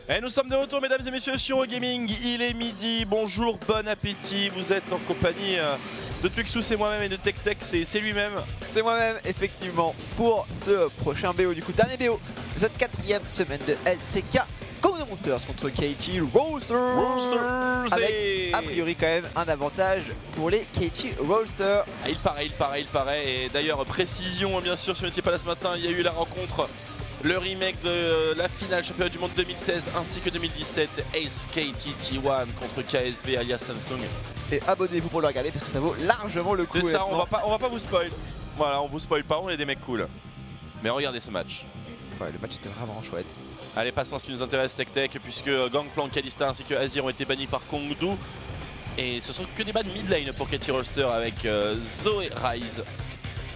Et nous sommes de retour, mesdames et messieurs, sur Eurogaming. Il est midi, bonjour, bon appétit. Vous êtes en compagnie de Twixou, c'est moi-même, et de TechTech, c'est lui-même. C'est moi-même, effectivement, pour ce prochain BO, du coup, dernier BO de cette 4e semaine de LCK Kong of Monsters contre KT Roasters. Avec, a priori, quand même, un avantage pour les KT Roasters. Ah, il paraît. Et d'ailleurs, précision, bien sûr, si vous n'étiez pas là ce matin, il y a eu la rencontre, le remake de la finale championnat du monde 2016 ainsi que 2017, Ace KT T1 contre KSV alias Samsung. Et abonnez-vous pour le regarder parce que ça vaut largement le coup. C'est ça, on va pas vous spoil. Voilà, on vous spoil pas, on est des mecs cool. Mais regardez ce match. Ouais, le match était vraiment chouette. Allez, passons à ce qui nous intéresse, TechTech, puisque Gangplank, Kalista ainsi que Azir ont été bannis par Kongdu. Et ce sont que des bans mid lane pour KT Roaster avec Zoé Rise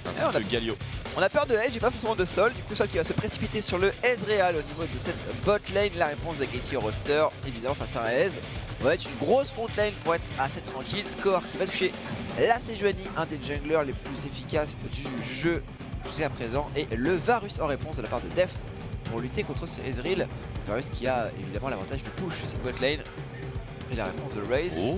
ainsi que Galio. On a peur de Edge et pas forcément de Sol, du coup Sol qui va se précipiter sur le Ezreal au niveau de cette bot lane. La réponse de KT Roaster, évidemment face à un Ez. On va être une grosse front lane pour être assez tranquille. Score qui va toucher la Sejuani, un des junglers les plus efficaces du jeu jusqu'à présent. Et le Varus en réponse de la part de Deft pour lutter contre ce Ezreal. Varus qui a évidemment l'avantage de push cette bot lane. Et la réponse de Raze. Oh,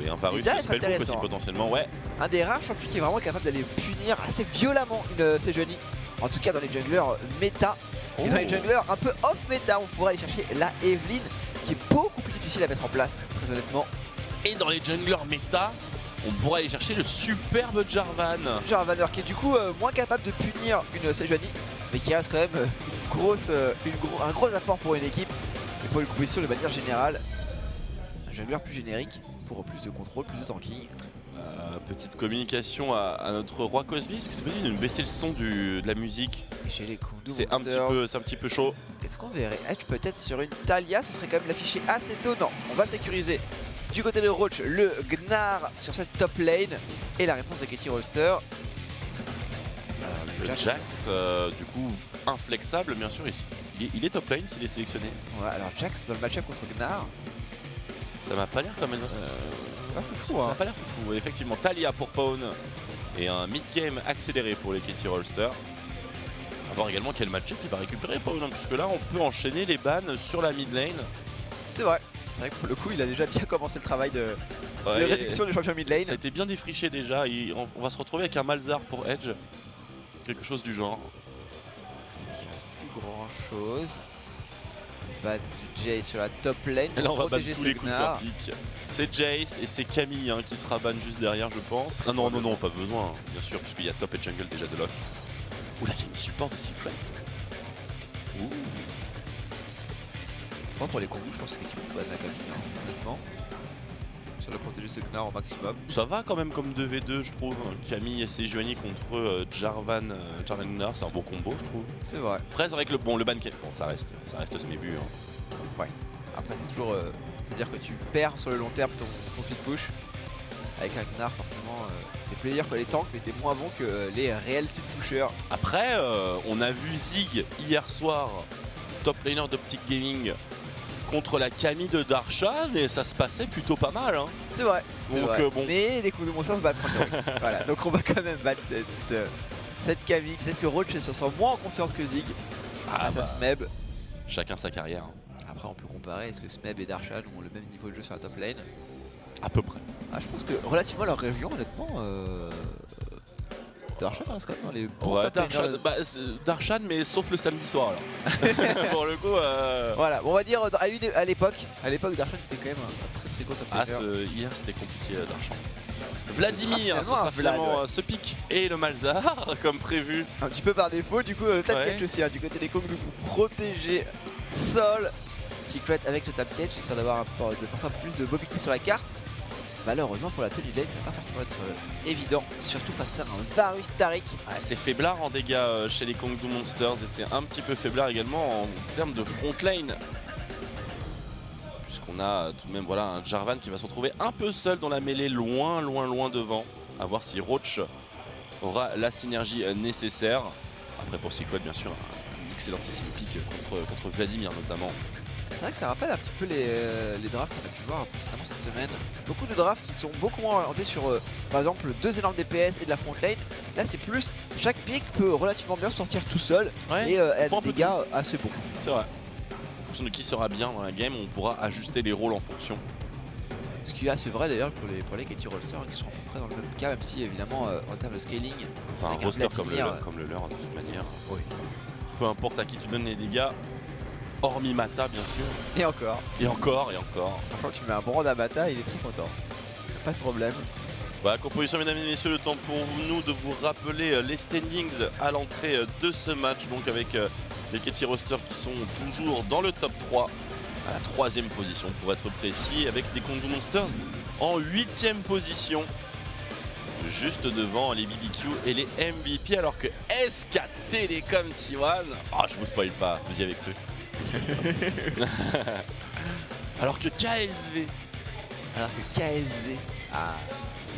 et un Varus spellbook aussi potentiellement, ouais. Un des rares champions qui est vraiment capable d'aller punir assez violemment une Sejuani. En tout cas dans les junglers méta. Et dans les junglers un peu off méta, on pourrait aller chercher la Evelynn qui est beaucoup plus difficile à mettre en place, très honnêtement. Et dans les junglers méta, on pourrait aller chercher le superbe Jarvan. Jarvanner qui est du coup moins capable de punir une Sejuani, mais qui reste quand même un gros apport pour une équipe. Et pour une composition de manière générale, un jungler plus générique pour plus de contrôle, plus de tanking. Petite communication à notre roi Cosby, est-ce que c'est possible de nous baisser le son de la musique? Chez les Kong of C'est un petit peu chaud. Est-ce qu'on verrait Edge peut-être sur une Talia? Ce serait quand même l'afficher assez tôt. Non, on va sécuriser du côté de Roach le Gnar sur cette top lane. Et la réponse de KT Roaster. Le Jax, du coup, inflexable, bien sûr, il est top lane s'il est sélectionné. Ouais, alors Jax dans le match-up contre Gnar. Ça m'a pas l'air comme pas foufou, ça a pas l'air foufou. Effectivement, Talia pour Pawn et un mid-game accéléré pour les KT Roaster. A voir également quel match-up il va récupérer Pawn, hein, puisque là on peut enchaîner les bans sur la mid lane. C'est vrai que pour le coup il a déjà bien commencé le travail de réduction du champion mid lane. Ça a été bien défriché déjà, on va se retrouver avec un Malzar pour Edge, quelque chose du genre. Il reste plus grand chose. Ban du Jace sur la top lane. Et là on va ban protéger tous les counterpicks. C'est Jace et c'est Camille hein, qui sera ban juste derrière je pense. Ah non, pas besoin, hein, bien sûr, puisqu'il y a top et jungle déjà de lock. Ouh, la Camille support de Secret. Ouh. Moi pour les combos je pense qu'effectivement on ban la Camille, hein, honnêtement. Sur le protéger ce Gnar au maximum. Ça va quand même comme 2v2 je trouve. Camille et Sejuani contre Jarvan Gnar, c'est un bon combo je trouve. C'est vrai. Après avec le ban bon ça reste semi-bu. Hein. Ouais. Après c'est toujours c'est-à-dire que tu perds sur le long terme ton speed push. Avec un Gnar forcément t'es player que les tanks mais t'es moins bon que les réels speed pushers. Après on a vu Zig hier soir, top laner d'Optic Gaming, contre la Camille de Darshan et ça se passait plutôt pas mal. Hein. C'est vrai. Bon. Mais les coups de mon sens va prendre. Voilà. Donc on va quand même battre cette Camille. Peut-être que Roach se sent moins en confiance que Zig. Ah ça Smeb. Chacun sa carrière. Après on peut comparer, est-ce que Smeb et Darshan ont le même niveau de jeu sur la top lane? À peu près. Ah, je pense que relativement à leur région honnêtement Darshan reste quand même dans les bons top laners. Darshan mais sauf le samedi soir alors. Pour le coup voilà, bon, on va dire à l'époque Darshan était quand même un très gros top laner. Hier c'était compliqué Darshan. Vladimir, ce sera finalement ce pic et le Malzar comme prévu. Un petit peu par défaut, du coup le tap catch aussi hein, du côté des Kong pour protéger Sol. Secret avec le tap catch, histoire d'avoir un peu plus de mobilité sur la carte. Malheureusement pour la tenue lane, ça va pas forcément être évident, surtout face à un Varus Taric. Ah, c'est faiblard en dégâts chez les Kong of Monsters et c'est un petit peu faiblard également en termes de front lane. Puisqu'on a tout de même voilà, un Jarvan qui va se retrouver un peu seul dans la mêlée, loin devant. A voir si Roach aura la synergie nécessaire. Après pour Secret bien sûr, un excellentissime pick contre Vladimir notamment. C'est vrai que ça rappelle un petit peu les drafts qu'on a pu voir précédemment cette semaine. Beaucoup de drafts qui sont beaucoup moins orientés sur par exemple 2 énormes DPS et de la front lane. Là c'est plus, chaque pick peut relativement bien sortir tout seul et être des dégâts assez bons. C'est vrai. En fonction de qui sera bien dans la game, on pourra ajuster les rôles en fonction. Ce qui est assez vrai d'ailleurs pour les KT Rollsters qui sont à peu près dans le même cas, même si évidemment en termes de scaling, t'as un roster comme le leur de toute manière. Oui. Peu importe à qui tu donnes les dégâts, hormis Mata bien sûr. Et encore. Et encore, et encore. Quand tu mets un brand à Mata, il est très content. Pas de problème. Voilà, composition mesdames et messieurs, le temps pour nous de vous rappeler les standings à l'entrée de ce match. Donc avec les KT Rollsters qui sont toujours dans le top 3. À la 3ème position pour être précis, avec des Kongdoo Monsters en 8ème position, juste devant les BBQ et les MVP, alors que SK Telecom T1, je vous spoil pas, vous y avez cru. Alors que KSV,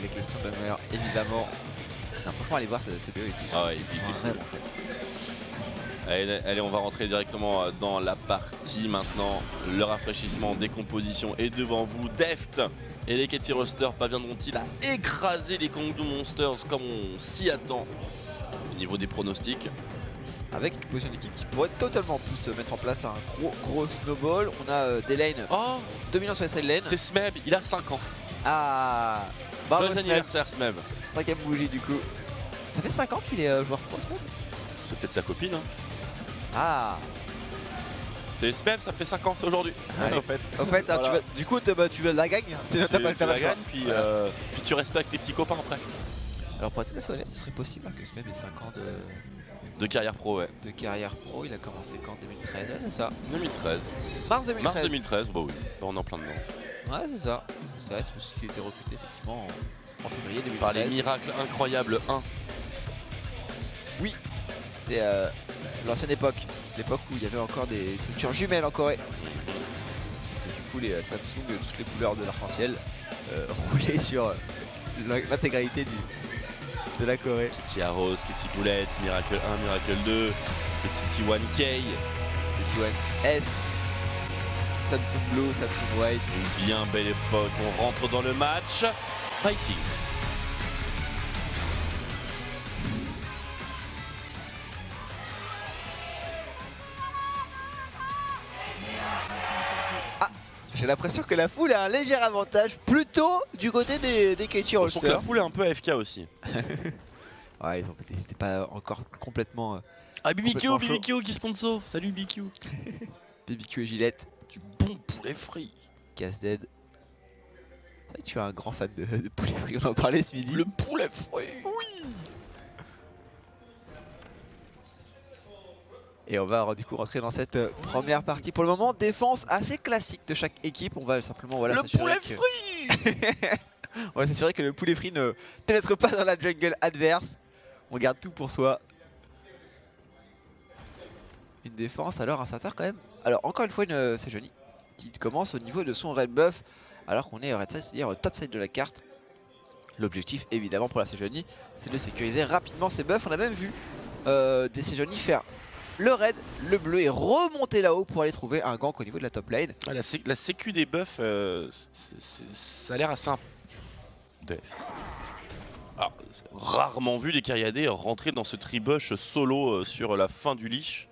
les questions demeurent évidemment. Non, franchement, allez voir ce BO, il est vraiment fait. Allez, on va rentrer directement dans la partie maintenant. Le rafraîchissement, décomposition est devant vous. Deft et les KT Rollsters parviendront-ils à écraser les Kongdoo Monsters comme on s'y attend au niveau des pronostics? Avec une position d'équipe qui pourrait totalement plus mettre en place un gros snowball. On a des lanes dominants sur les side lanes. C'est Smeb, il a 5 ans. Ah, bon anniversaire Smeb. 5ème bougie du coup. Ça fait 5 ans qu'il est joueur pro Smeb. C'est peut-être sa copine hein. Ah, c'est Smeb, ça fait 5 ans, c'est aujourd'hui. Ouais. Au fait voilà. Du coup tu la gagnes. Tu la gagnes, puis tu respectes tes petits copains après. Alors pour être tout à fait honnête, ce serait possible que Smeb ait 5 ans de carrière pro, ouais. De carrière pro, il a commencé quand 2013, ouais, c'est ça. 2013. Mars 2013. Mars 2013, bah oui, on est en plein dedans. Ouais, c'est ça. C'est parce qu'il a été recruté effectivement en février 2013. Par les miracles incroyables 1. Oui, c'était l'ancienne époque. L'époque où il y avait encore des structures jumelles en Corée. Et du coup, les Samsung de toutes les couleurs de l'arc-en-ciel roulaient sur l'intégralité de la Corée. Kitty Arrows, Kitty Bullet, Miracle 1, Miracle 2, Kitty T1K, T1S, Samsung Blue, Samsung White. Une bien belle époque, on rentre dans le match. Fighting. J'ai l'impression que la foule a un léger avantage, plutôt du côté des KT Rollsters. La foule est un peu AFK aussi. Ouais, ils n'étaient pas encore complètement. BBQ qui sponsor. Salut BBQ. BBQ et Gillette. Du bon poulet frit. Casse dead. Tu es un grand fan de poulet frit, on en parlait ce midi. Le poulet frit. Oui. Et on va du coup rentrer dans cette première partie. Pour le moment, défense assez classique de chaque équipe. On va simplement le poulet frit. On va s'assurer que le poulet frit ne pénètre pas dans la jungle adverse. On garde tout pour soi. Une défense, alors un starter quand même. Alors encore une fois, c'est Johnny qui commence au niveau de son red buff. Alors qu'on est red side, c'est-à-dire top side de la carte. L'objectif évidemment pour la Sejuani, c'est de sécuriser rapidement ses buffs. On a même vu des Sejuani faire le red, le bleu et remonter là-haut pour aller trouver un gank au niveau de la top lane. La sécu des buffs, ça a l'air assez alors, rarement vu des Cariadés rentrer dans ce tribush solo sur la fin du leash.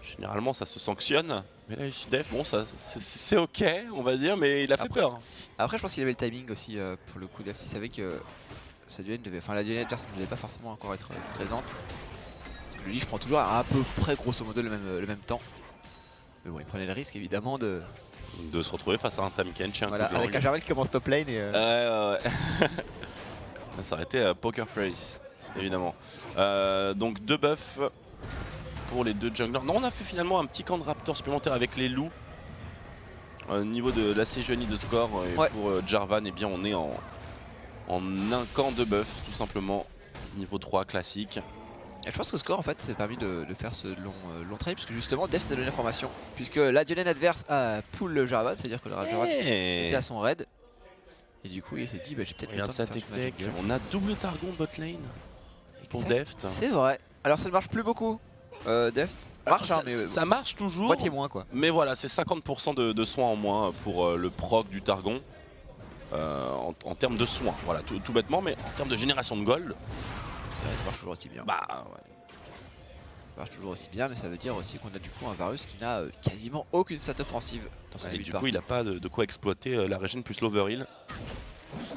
Généralement ça se sanctionne, mais là Def, bon c'est ok on va dire, mais il a fait peur. Après je pense qu'il avait le timing aussi pour le coup. Def, il savait que sa duel devait, la duel adverse ne devait pas forcément encore être présente. Le leash prend toujours à peu près grosso modo le même temps. Mais bon, il prenait le risque évidemment de se retrouver face à un Tahm Kench. Voilà, avec un Jarvel qui commence top lane et ouais. Ça s'arrêtait Poker Face, évidemment. Donc 2 buffs pour les 2 junglers. Non, on a fait finalement un petit camp de Raptor supplémentaire avec les loups. Au niveau de la Sejuani de score. Et ouais. Pour Jarvan, eh bien, on est en un camp de buff, tout simplement. Niveau 3 classique. Et je pense que score en fait s'est permis de faire ce long trail parce que justement Def t'a donné l'information. Puisque la Diolène adverse a pull le Jarvan, c'est-à-dire que le Jarvan était à son raid. Et du coup il s'est dit j'ai peut-être regarde sa tech. On a double Targon bot lane pour Deft. C'est vrai. Alors ça ne marche plus beaucoup Deft. Marche, hein, mais ça marche toujours. moitié moins quoi. Mais voilà, c'est 50% de soins en moins pour le proc du Targon. En termes de soins, voilà, tout bêtement, mais en termes de génération de gold. C'est vrai, ça marche toujours aussi bien. Bah ouais. Ça marche toujours aussi bien, mais ça veut dire aussi qu'on a du coup un Varus qui n'a quasiment aucune stat offensive dans son Et début du de coup, partie. il a pas de quoi exploiter la régène plus l'overheal.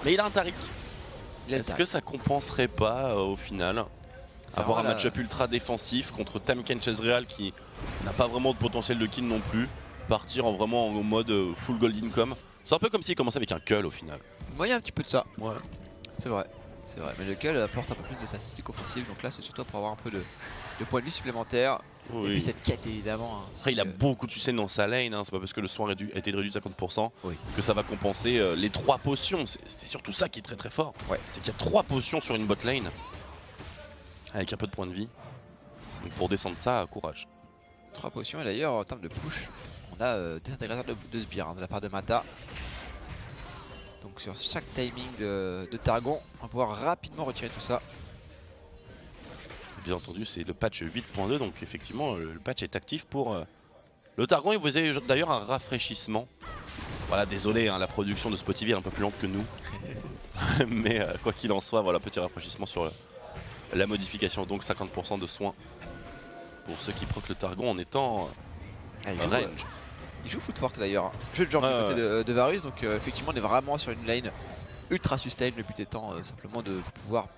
Mais il a un Taric. Il a le Est-ce que Taric. ça compenserait pas au final avoir un vraiment match-up ultra défensif contre Tahm Ezreal qui n'a pas vraiment de potentiel de kill non plus, partir vraiment en mode full gold income. C'est un peu comme s'il commençait avec un cull au final. Moi, il y a un petit peu de ça. Ouais. C'est vrai. C'est vrai. Mais le cull apporte un peu plus de statistiques offensives. Donc là, c'est surtout pour avoir un peu de points de vie supplémentaires. Oui. Et puis cette quête évidemment. Hein, Après, il a beaucoup de succès dans sa lane, hein. C'est pas parce que le soin a été réduit de 50% Oui. que ça va compenser les 3 potions. C'est surtout ça qui est très fort. Ouais. C'est qu'il y a 3 potions sur une bot lane avec un peu de points de vie. Donc pour descendre ça, courage. 3 potions et d'ailleurs en termes de push, on a des intégrateurs de sbires hein, de la part de Mata. Donc sur chaque timing de Targon, on va pouvoir rapidement retirer tout ça. Bien entendu, c'est le patch 8.2, donc effectivement, le patch est actif pour le Targon. Il faisait d'ailleurs un rafraîchissement. Voilà, désolé, hein, la production de Spotify est un peu plus lente que nous. Mais quoi qu'il en soit, voilà, petit rafraîchissement sur la modification. Donc 50% de soins pour ceux qui proc le Targon en étant range. Il joue footwork d'ailleurs, hein. Jeu de genre du côté de Varus, donc effectivement on est vraiment sur une lane ultra sustain. Le but étant simplement de pouvoir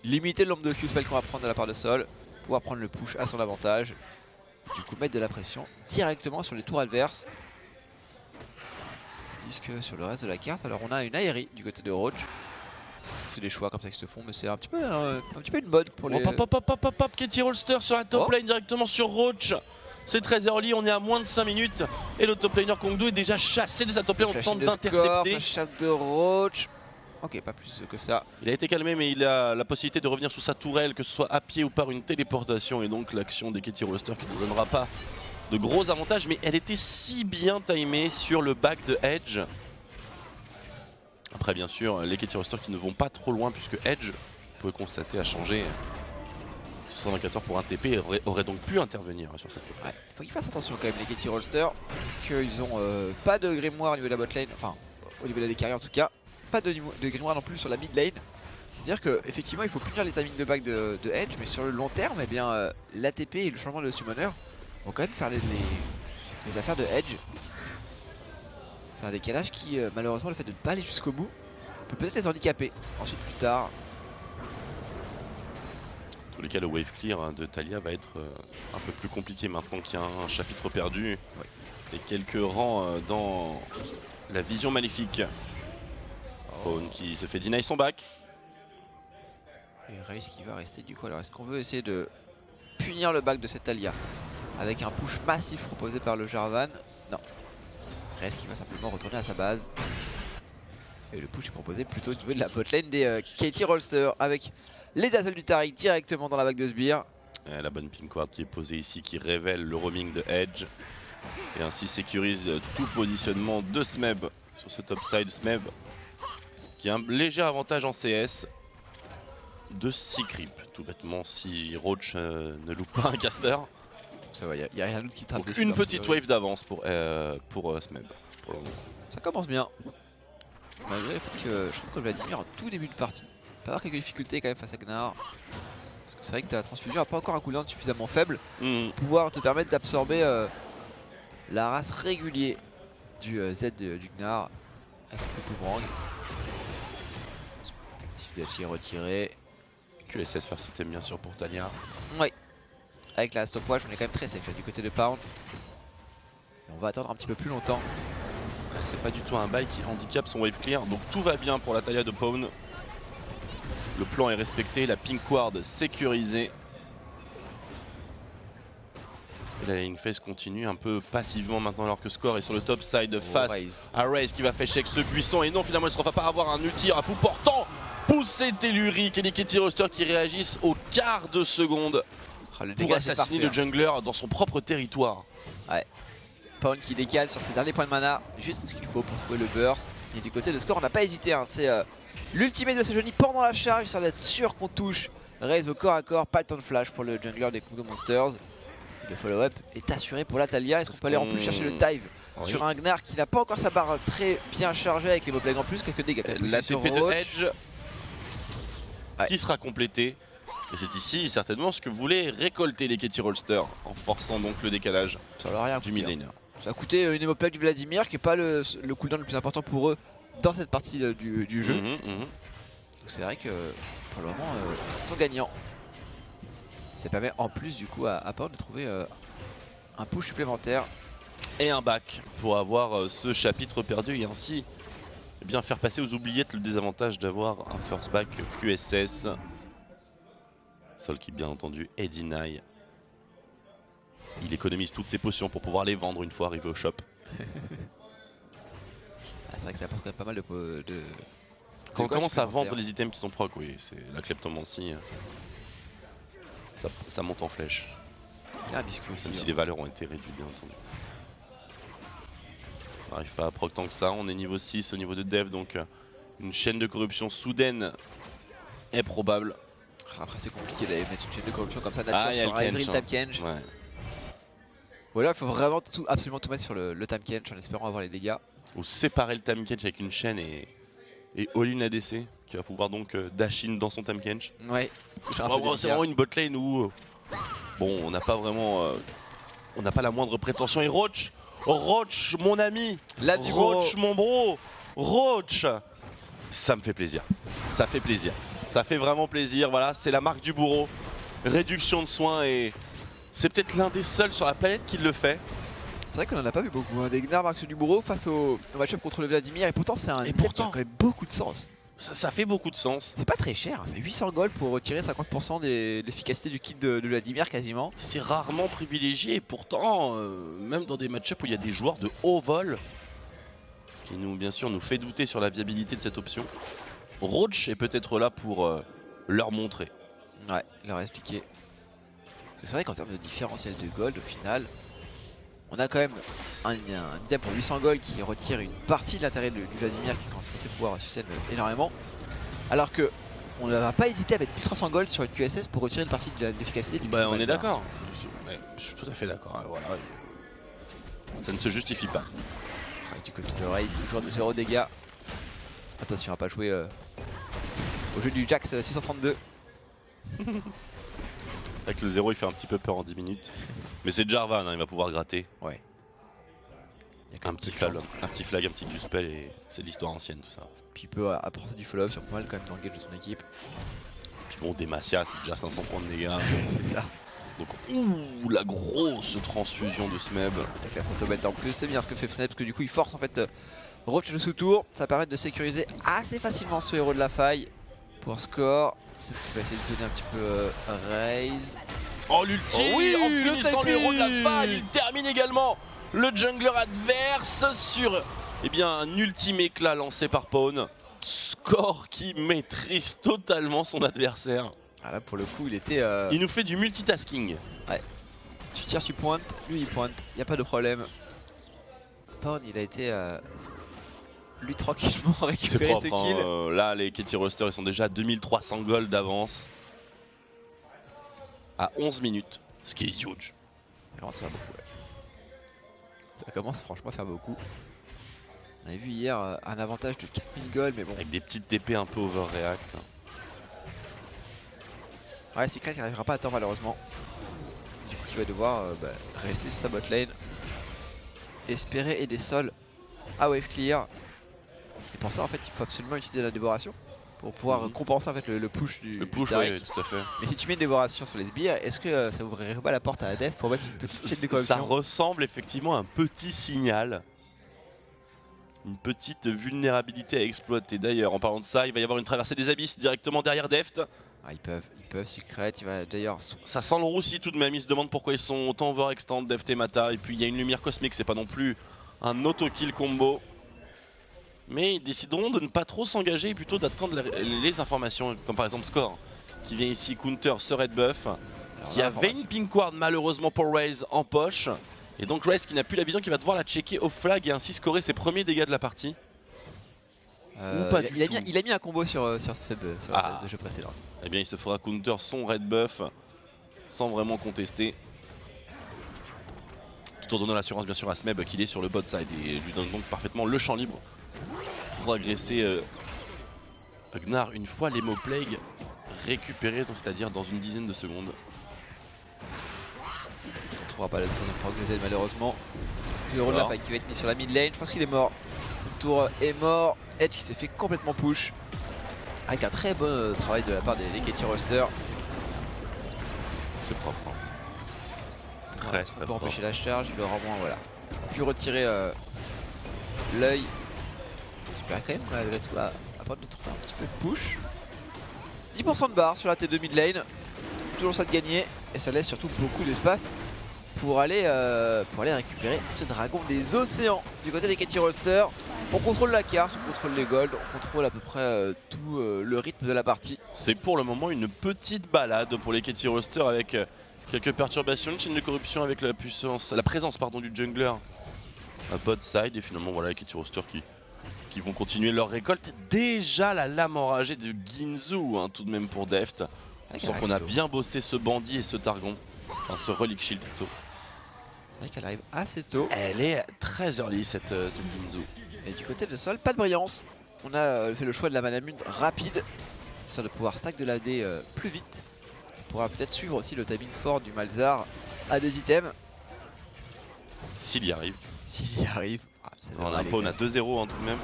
limiter le nombre de Q-spells qu'on va prendre de la part de Sol, pouvoir prendre le push à son avantage, du coup mettre de la pression directement sur les tours adverses. Tandis que sur le reste de la carte, alors on a une Aerie du côté de Roach. C'est des choix comme ça qui se font, mais c'est un petit peu une mode pour les... Hop, Katie Rolster sur la top Oh. lane directement sur Roach. C'est très early, on est à moins de 5 minutes et le top laner Kongdo est déjà chassé de sa top lane, on Flash tente de score, d'intercepter. flash de Roach. Ok, pas plus que ça. Il a été calmé, mais il a la possibilité de revenir sous sa tourelle, que ce soit à pied ou par une téléportation. Et donc l'action des Katie Rolster qui ne donnera pas de gros avantages, mais elle était si bien timée sur le back de Edge. Après, bien sûr, les Katie Rolster qui ne vont pas trop loin, puisque Edge, vous pouvez constater, a changé. Ce 124 pour un TP aurait donc pu intervenir sur cette TP. Ouais, faut qu'ils fassent attention quand même les Katie Rolster, puisqu'ils ont pas de grimoire au niveau de la bot lane, enfin au niveau de la carrière en tout cas, pas de grimoire non plus sur la mid lane. C'est-à-dire qu'effectivement il faut punir les timings de back de Edge, mais sur le long terme, eh bien l'ATP et le changement de summoner vont quand même faire les affaires de Edge. C'est un décalage qui malheureusement le fait de ne pas aller jusqu'au bout peut peut-être les handicaper ensuite plus tard. Dans tous les cas, le wave clear de Taliyah va être un peu plus compliqué maintenant qu'il y a un chapitre perdu et quelques rangs dans la vision maléfique. Pawn qui se fait deny son back. Et Raze qui va rester du coup. Alors est-ce qu'on veut essayer de punir le back de cette Taliyah avec un push massif proposé par le Jarvan? Non. Raze qui va simplement retourner à sa base. Et le push est proposé plutôt au niveau de la botlane des Katie Rolster avec les Dazzle du Taric directement dans la bague de sbire. La bonne pink ward qui est posée ici qui révèle le roaming de Edge et ainsi sécurise tout positionnement de Smeb sur ce top side. Smeb qui a un léger avantage en CS de 6 creep tout bêtement si Roach ne loupe pas un caster. Ça va, il n'y a rien d'autre qui tape Donc dessus, une hein, petite wave d'avance pour Smeb. Pour le moment. Ça commence bien. Malgré le fait que je trouve que Vladimir en tout début de partie peut avoir quelques difficultés quand même face à Gnar. Parce que c'est vrai que ta transfusion n'a pas encore un cooldown suffisamment faible pour pouvoir te permettre d'absorber la race régulier du Z du Gnar avec le boomerang. Possible d'être retiré. QSS faire système bien sûr pour Taliyah. Oui. Avec la stopwatch on est quand même très safe là, du côté de Pound. Et on va attendre un petit peu plus longtemps. C'est pas du tout un bail qui handicape son wave clear, donc tout va bien pour la Taliyah de Pawn. Le plan est respecté, la pink ward sécurisée. Et la laning phase continue un peu passivement maintenant alors que Score est sur le top side face à Raze qui va fêcher avec ce buisson. Et non, finalement il ne sera pas avoir un ulti à bout portant. Poussé Telluric et les Katie Rolster qui réagissent au quart de seconde pour assassiner le jungler dans son propre territoire. Ouais. Pawn qui décale sur ses derniers points de mana, juste ce qu'il faut pour trouver le burst. Et du côté de Score on n'a pas hésité, hein. C'est l'ultimate de Sejuani pendant la charge, histoire d'être sûr qu'on touche Raze au corps à corps. Pas le temps de flash pour le jungler des Kongdo Monsters. Le follow-up est assuré pour la Taliyah. Est-ce qu'on peut aller en plus chercher le dive sur un Gnar qui n'a pas encore sa barre très bien chargée avec les Mobleng en plus, quelques dégâts. La TP de Edge qui sera complétée. Et c'est ici certainement ce que voulaient récolter les Katie Rolster en forçant donc le décalage du mid laner. Ça a coûté une Hémoplaque du Vladimir qui n'est pas le cooldown le plus important pour eux dans cette partie du jeu. Donc c'est vrai que pour le moment ils sont gagnants. Ça permet en plus du coup à Pound de trouver un push supplémentaire. Et un back pour avoir ce chapitre perdu et ainsi bien faire passer aux oubliettes le désavantage d'avoir un first back QSS. Sol qui bien entendu est deny. Il économise toutes ses potions pour pouvoir les vendre une fois arrivé au shop. C'est vrai que ça apporte quand même pas mal de quand on commence à vendre les items qui sont proc, oui, c'est la kleptomancie. Ça monte en flèche. Il y a un biscuit aussi. Même si les valeurs ont été réduites bien entendu. On n'arrive pas à proc tant que ça, on est niveau 6 au niveau de dev, donc une chaîne de corruption soudaine est probable. Après c'est compliqué d'aller mettre une chaîne de corruption comme ça nature sur un Ezreal Tahm-Kench. Ouais. Voilà, il faut vraiment absolument tout mettre sur le Tahm-Kench en espérant avoir les dégâts. Ou séparer le Tahm-Kench avec une chaîne et all-in ADC qui va pouvoir donc dash in dans son Tahm-Kench. Ouais. C'est vraiment une botlane où bon, on n'a pas vraiment on n'a pas la moindre prétention. Et Roach, mon ami, Roach mon bro, Roach, ça me fait plaisir. Ça fait plaisir. Ça fait vraiment plaisir. Voilà, c'est la marque du bourreau. Réduction de soins et c'est peut-être l'un des seuls sur la planète qui le fait. C'est vrai qu'on en a pas vu beaucoup, hein. Des Gnar marque du bourreau face au match-up contre le Vladimir et pourtant c'est un item qui a quand même beaucoup de sens. Ça fait beaucoup de sens. C'est pas très cher, hein. C'est 800 gold pour retirer 50% de l'efficacité du kit de Vladimir quasiment. C'est rarement privilégié et pourtant, même dans des match-up où il y a des joueurs de haut vol, ce qui nous bien sûr nous fait douter sur la viabilité de cette option, Roach est peut-être là pour leur montrer. Ouais, leur expliquer. C'est vrai qu'en termes de différentiel de gold au final, on a quand même un item pour 800 gold qui retire une partie de l'intérêt du Vladimir qui est censé pouvoir sustain énormément. Alors que on ne va pas hésiter à mettre 1300 gold sur une QSS pour retirer une partie de l'efficacité du Bah on est d'accord. Je suis tout à fait d'accord. Voilà. Ça ne se justifie pas. Du côté de Raze, toujours de 0 dégâts. Attention à pas jouer au jeu du Jax 632. Avec le 0 il fait un petit peu peur en 10 minutes. Mais c'est Jarvan, hein, il va pouvoir gratter. Ouais. Un petit flag, un petit Q-spell et c'est de l'histoire ancienne tout ça. Puis il peut apporter du follow-up sur pas mal quand même d'engage de son équipe. Puis bon, Demacia c'est déjà 500 points de dégâts. C'est ça. Donc ouh, la grosse transfusion de Smeb. Avec la photomètre en plus, c'est bien ce que fait Smeb parce que du coup il force en fait Roach le sous-tour. Ça permet de sécuriser assez facilement ce héros de la faille. Pour score, c'est va essayer de zoner un petit peu Raze. Oh l'ulti, oui, en finissant le héros de la faille, il termine également le jungler adverse sur un ultime éclat lancé par Pawn. Score qui maîtrise totalement son adversaire. Ah là pour le coup il était... Il nous fait du multitasking. Ouais. Tu tires, tu pointes, lui il pointe, il n'y a pas de problème. Pawn il a été... lui tranquillement récupérer ce kill. Là les Katie Rolster ils sont déjà à 2300 gold d'avance. À 11 minutes, ce qui est huge. Ça commence à faire beaucoup, ouais. Ça commence franchement à faire beaucoup. On avait vu hier un avantage de 4000 gold, mais bon. Avec des petites TP un peu overreact. Ouais, Secret qui n'arrivera pas à temps malheureusement. Du coup, il va devoir rester sur sa bot lane. Espérer et des sols à wave clear. Et pour ça, en fait, il faut absolument utiliser la dévoration. Pour pouvoir compenser en fait le push du oui, tout à fait. Mais si tu mets une dévoration sur les sbires, est-ce que ça ouvrirait pas la porte à la def pour mettre une petite chaîne de corruption? Ça ressemble effectivement à un petit signal. Une petite vulnérabilité à exploiter. D'ailleurs, en parlant de ça, il va y avoir une traversée des abysses directement derrière Deft. Ah, ils peuvent, Secret, il va d'ailleurs... Ça sent le roussi tout de même, il se demande pourquoi ils sont autant overextend, Deft et Mata. Et puis il y a une lumière cosmique, c'est pas non plus un auto-kill combo. Mais ils décideront de ne pas trop s'engager et plutôt d'attendre les informations, comme par exemple Score, qui vient ici counter ce red buff. Il y avait une pink ward malheureusement pour Raze en poche. Et donc Raze qui n'a plus la vision, qui va devoir la checker au flag et ainsi scorer ses premiers dégâts de la partie. Ou pas du tout. Il a mis un combo sur le jeu précédent. Eh bien il se fera counter son red buff sans vraiment contester. tout en donnant l'assurance bien sûr à Smeb qu'il est sur le bot side et lui donne donc parfaitement le champ libre pour agresser Gnar une fois l'Hémoplague récupéré, c'est-à-dire dans une dizaine de secondes. On trouvera pas la seconde progresser malheureusement. Le roll-up qui va être mis sur la mid lane, je pense qu'il est mort. Cette tour est mort. Edge qui s'est fait complètement push. Avec un très bon travail de la part des KT Roster. C'est propre. Hein. Très Très pour empêcher la charge, il aura moins voilà. Pu retirer l'œil. Super quand même malgré tout à prendre de trouver un petit peu de push. 10% de barre sur la T2 mid lane. Toujours ça de gagner. Et ça laisse surtout beaucoup d'espace pour aller récupérer ce dragon des océans. Du côté des KT Roster, on contrôle la carte, on contrôle les golds, on contrôle à peu près tout le rythme de la partie. C'est pour le moment une petite balade pour les KT Roster avec quelques perturbations, une chaîne de corruption avec la présence du jungler à bot side et finalement voilà les KT Roster qui vont continuer leur récolte. Déjà la lame enragée de Ginzu hein, tout de même pour Deft. On sent qu'on a bien bossé ce bandit et ce targon, enfin ce relic shield plutôt. C'est vrai qu'elle arrive assez tôt. Elle est très early cette Ginzu. Et du côté de Sol, pas de brillance. On a fait le choix de la manamune rapide, histoire de pouvoir stack de l'AD plus vite. On pourra peut-être suivre aussi le timing fort du Malzahar à 2 items. S'il y arrive. S'il y arrive. Ah, on a un pawn à 2-0 hein, tout de même.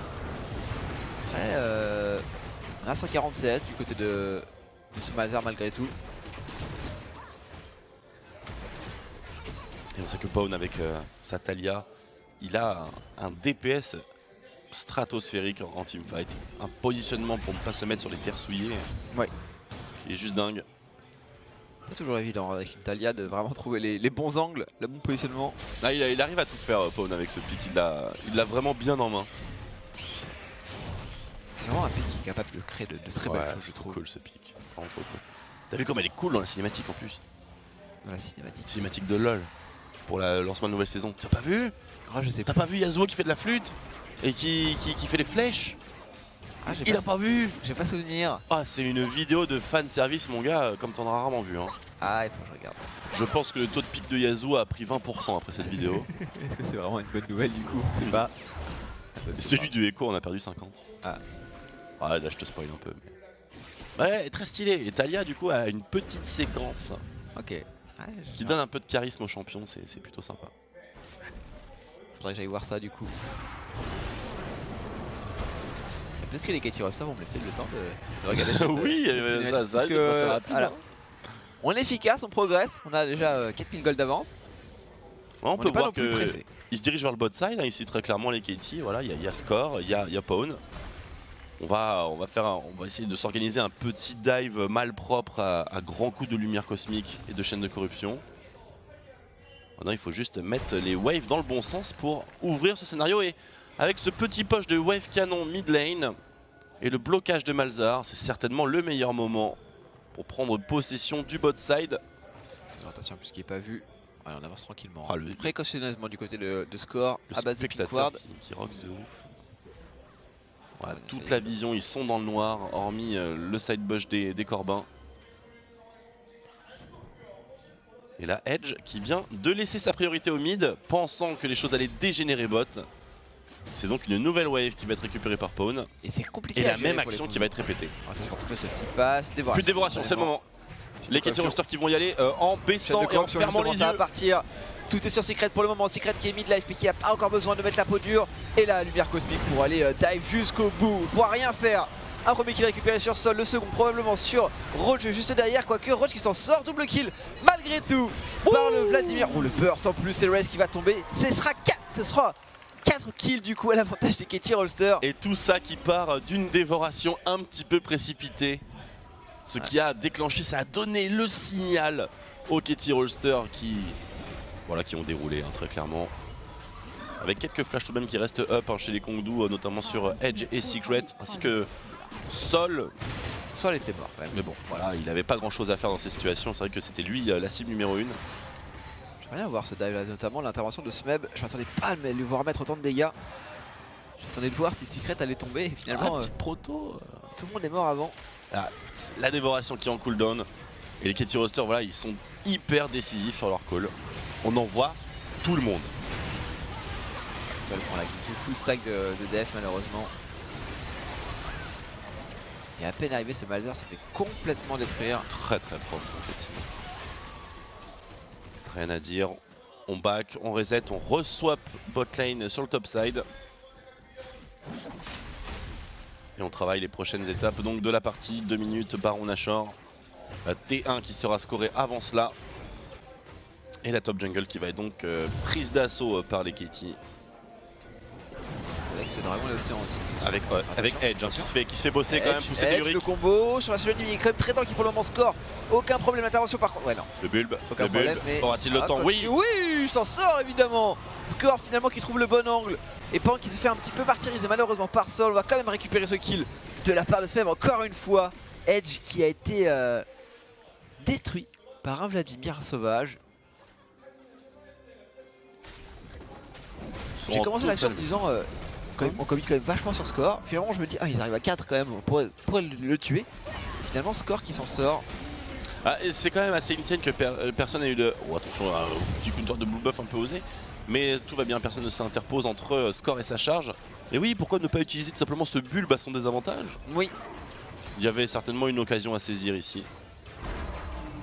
Après, on a 140 CS du côté de ce Malzahar malgré tout. Et on sait que Pawn avec sa Talia, il a un DPS stratosphérique en teamfight. Un positionnement pour ne pas se mettre sur les terres souillées. Ouais. Qui est juste dingue. Pas toujours évident avec une Talia de vraiment trouver les bons angles, le bon positionnement. Ah, il arrive à tout faire Pawn avec ce pick, il l'a vraiment bien en main. C'est vraiment un pick qui est capable de créer de très belles choses. C'est trop cool ce pick. Vraiment trop cool. T'as vu comme elle est cool dans la cinématique en plus. Dans la cinématique. Cinématique de LoL. Pour le lancement de nouvelle saison. T'as pas vu? Ah, je sais T'as pas vu Yasuo qui fait de la flûte? Et qui fait les flèches? Ah, il a pas vu? J'ai pas souvenir. Ah, c'est une vidéo de fan service mon gars, comme t'en as rarement vu hein. Ah, il faut que je regarde. Je pense que le taux de pic de Yasuo a pris 20% après cette vidéo. Est-ce que c'est vraiment une bonne nouvelle du coup? C'est pas. Celui du Echo on a perdu 50. Ah. Ouais là je te spoil un peu. Mais... ouais, très stylé. Et Talia du coup a une petite séquence. Ok. Qui donne un peu de charisme au champion, c'est plutôt sympa. Faudrait que j'aille voir ça du coup. Peut-être que les KT Roster vont me laisser le temps de regarder cette oui, ça que, rapide, voilà. On est efficace, on progresse, on a déjà 4000 gold d'avance. Ouais, on peut voir qu'il se dirige vers le bot side, hein, ici très clairement les KT, voilà, il y a Score, il y a Pawn. On va essayer de s'organiser un petit dive malpropre à grands coups de lumière cosmique et de chaîne de corruption. Maintenant il faut juste mettre les waves dans le bon sens pour ouvrir ce scénario et avec ce petit push de wave canon mid lane et le blocage de Malzahar, c'est certainement le meilleur moment pour prendre possession du bot side. C'est une rotation puisqu'il n'est pas vu. Allez, on avance tranquillement. Ah, précautionneusement du côté de Score le à base de spectateur qui rocks de ouf. Voilà, toute la vision, ils sont dans le noir, hormis le side bush des Corbins. Et là, Edge qui vient de laisser sa priorité au mid, pensant que les choses allaient dégénérer bot. C'est donc une nouvelle wave qui va être récupérée par Pawn. Et c'est compliqué. Et la même action qui va être répétée. Attention, ce qui passe, dévoration. Plus de dévoration, c'est le moment. Les KT Roster qui vont y aller en baissant et en fermant les yeux. Ça va partir. Tout est sur Secret pour le moment, Secret qui est mid-life mais qui n'a pas encore besoin de mettre la peau dure. Et la lumière cosmique pour aller dive jusqu'au bout, pour rien faire. Un premier kill récupéré sur Sol, le second probablement sur Roach juste derrière, quoique Roach qui s'en sort, double kill malgré tout par le Vladimir. Oh le burst en plus, c'est le Raze qui va tomber, ce sera 4 kills du coup à l'avantage des KT Roster. Et tout ça qui part d'une dévoration un petit peu précipitée. Ce qui a déclenché, ça a donné le signal aux KT Roster qui ont déroulé très clairement. Avec quelques flashs tout de même qui restent up chez les Kongdu, notamment sur Edge et Secret, ainsi que Sol. Sol était mort quand même. Mais bon, voilà, il n'avait pas grand chose à faire dans ces situations. C'est vrai que c'était lui la cible numéro 1. J'aimerais bien voir ce dive là, notamment l'intervention de Smeb. Je m'attendais pas à lui voir mettre autant de dégâts. J'attendais de voir si Secret allait tomber et finalement petit proto. Tout le monde est mort avant. Ah, la dévoration qui est en cooldown. Et les KT Roster, voilà, ils sont hyper décisifs sur leur call. On en voit tout le monde. Seul pour la Ginzu, full stack de Def malheureusement. Et à peine arrivé, ce Malzahar se fait complètement détruire. Très propre effectivement. Rien à dire. On back, on reset, on reswap bot lane sur le top side. Et on travaille les prochaines étapes donc de la partie. 2 minutes, Baron Nashor. T1 qui sera scoré avant cela. Et la top jungle qui va être donc prise d'assaut par les KT. Avec ce dragon de l'océan aussi. Avec Edge hein, qui se fait bosser Edge, quand même, pousser des Edge, Yorick. le combo sur la seule ligne, il est quand même très tanky pour le moment score. Aucun problème d'intervention par contre. Ouais non. Le bulbe, Aucun problème, mais... aura-t-il le temps? Oui. Oui, il s'en sort évidemment. Score finalement qui trouve le bon angle. Et Pan qui se fait un petit peu martyriser malheureusement par Sol. On va quand même récupérer ce kill de la part de Smeb encore une fois. Edge qui a été détruit par un Vladimir sauvage. J'ai commencé l'action en me disant on commit quand même vachement sur score. Finalement je me dis ah ils arrivent à 4 quand même, on pourrait le tuer. Et finalement score qui s'en sort. Ah, c'est quand même assez insane que personne n'a eu de... Oh attention, un petit counter de blue buff un peu osé. Mais tout va bien, personne ne s'interpose entre score et sa charge. Et oui, pourquoi ne pas utiliser tout simplement ce bulbe à son désavantage? Oui. Il y avait certainement une occasion à saisir ici.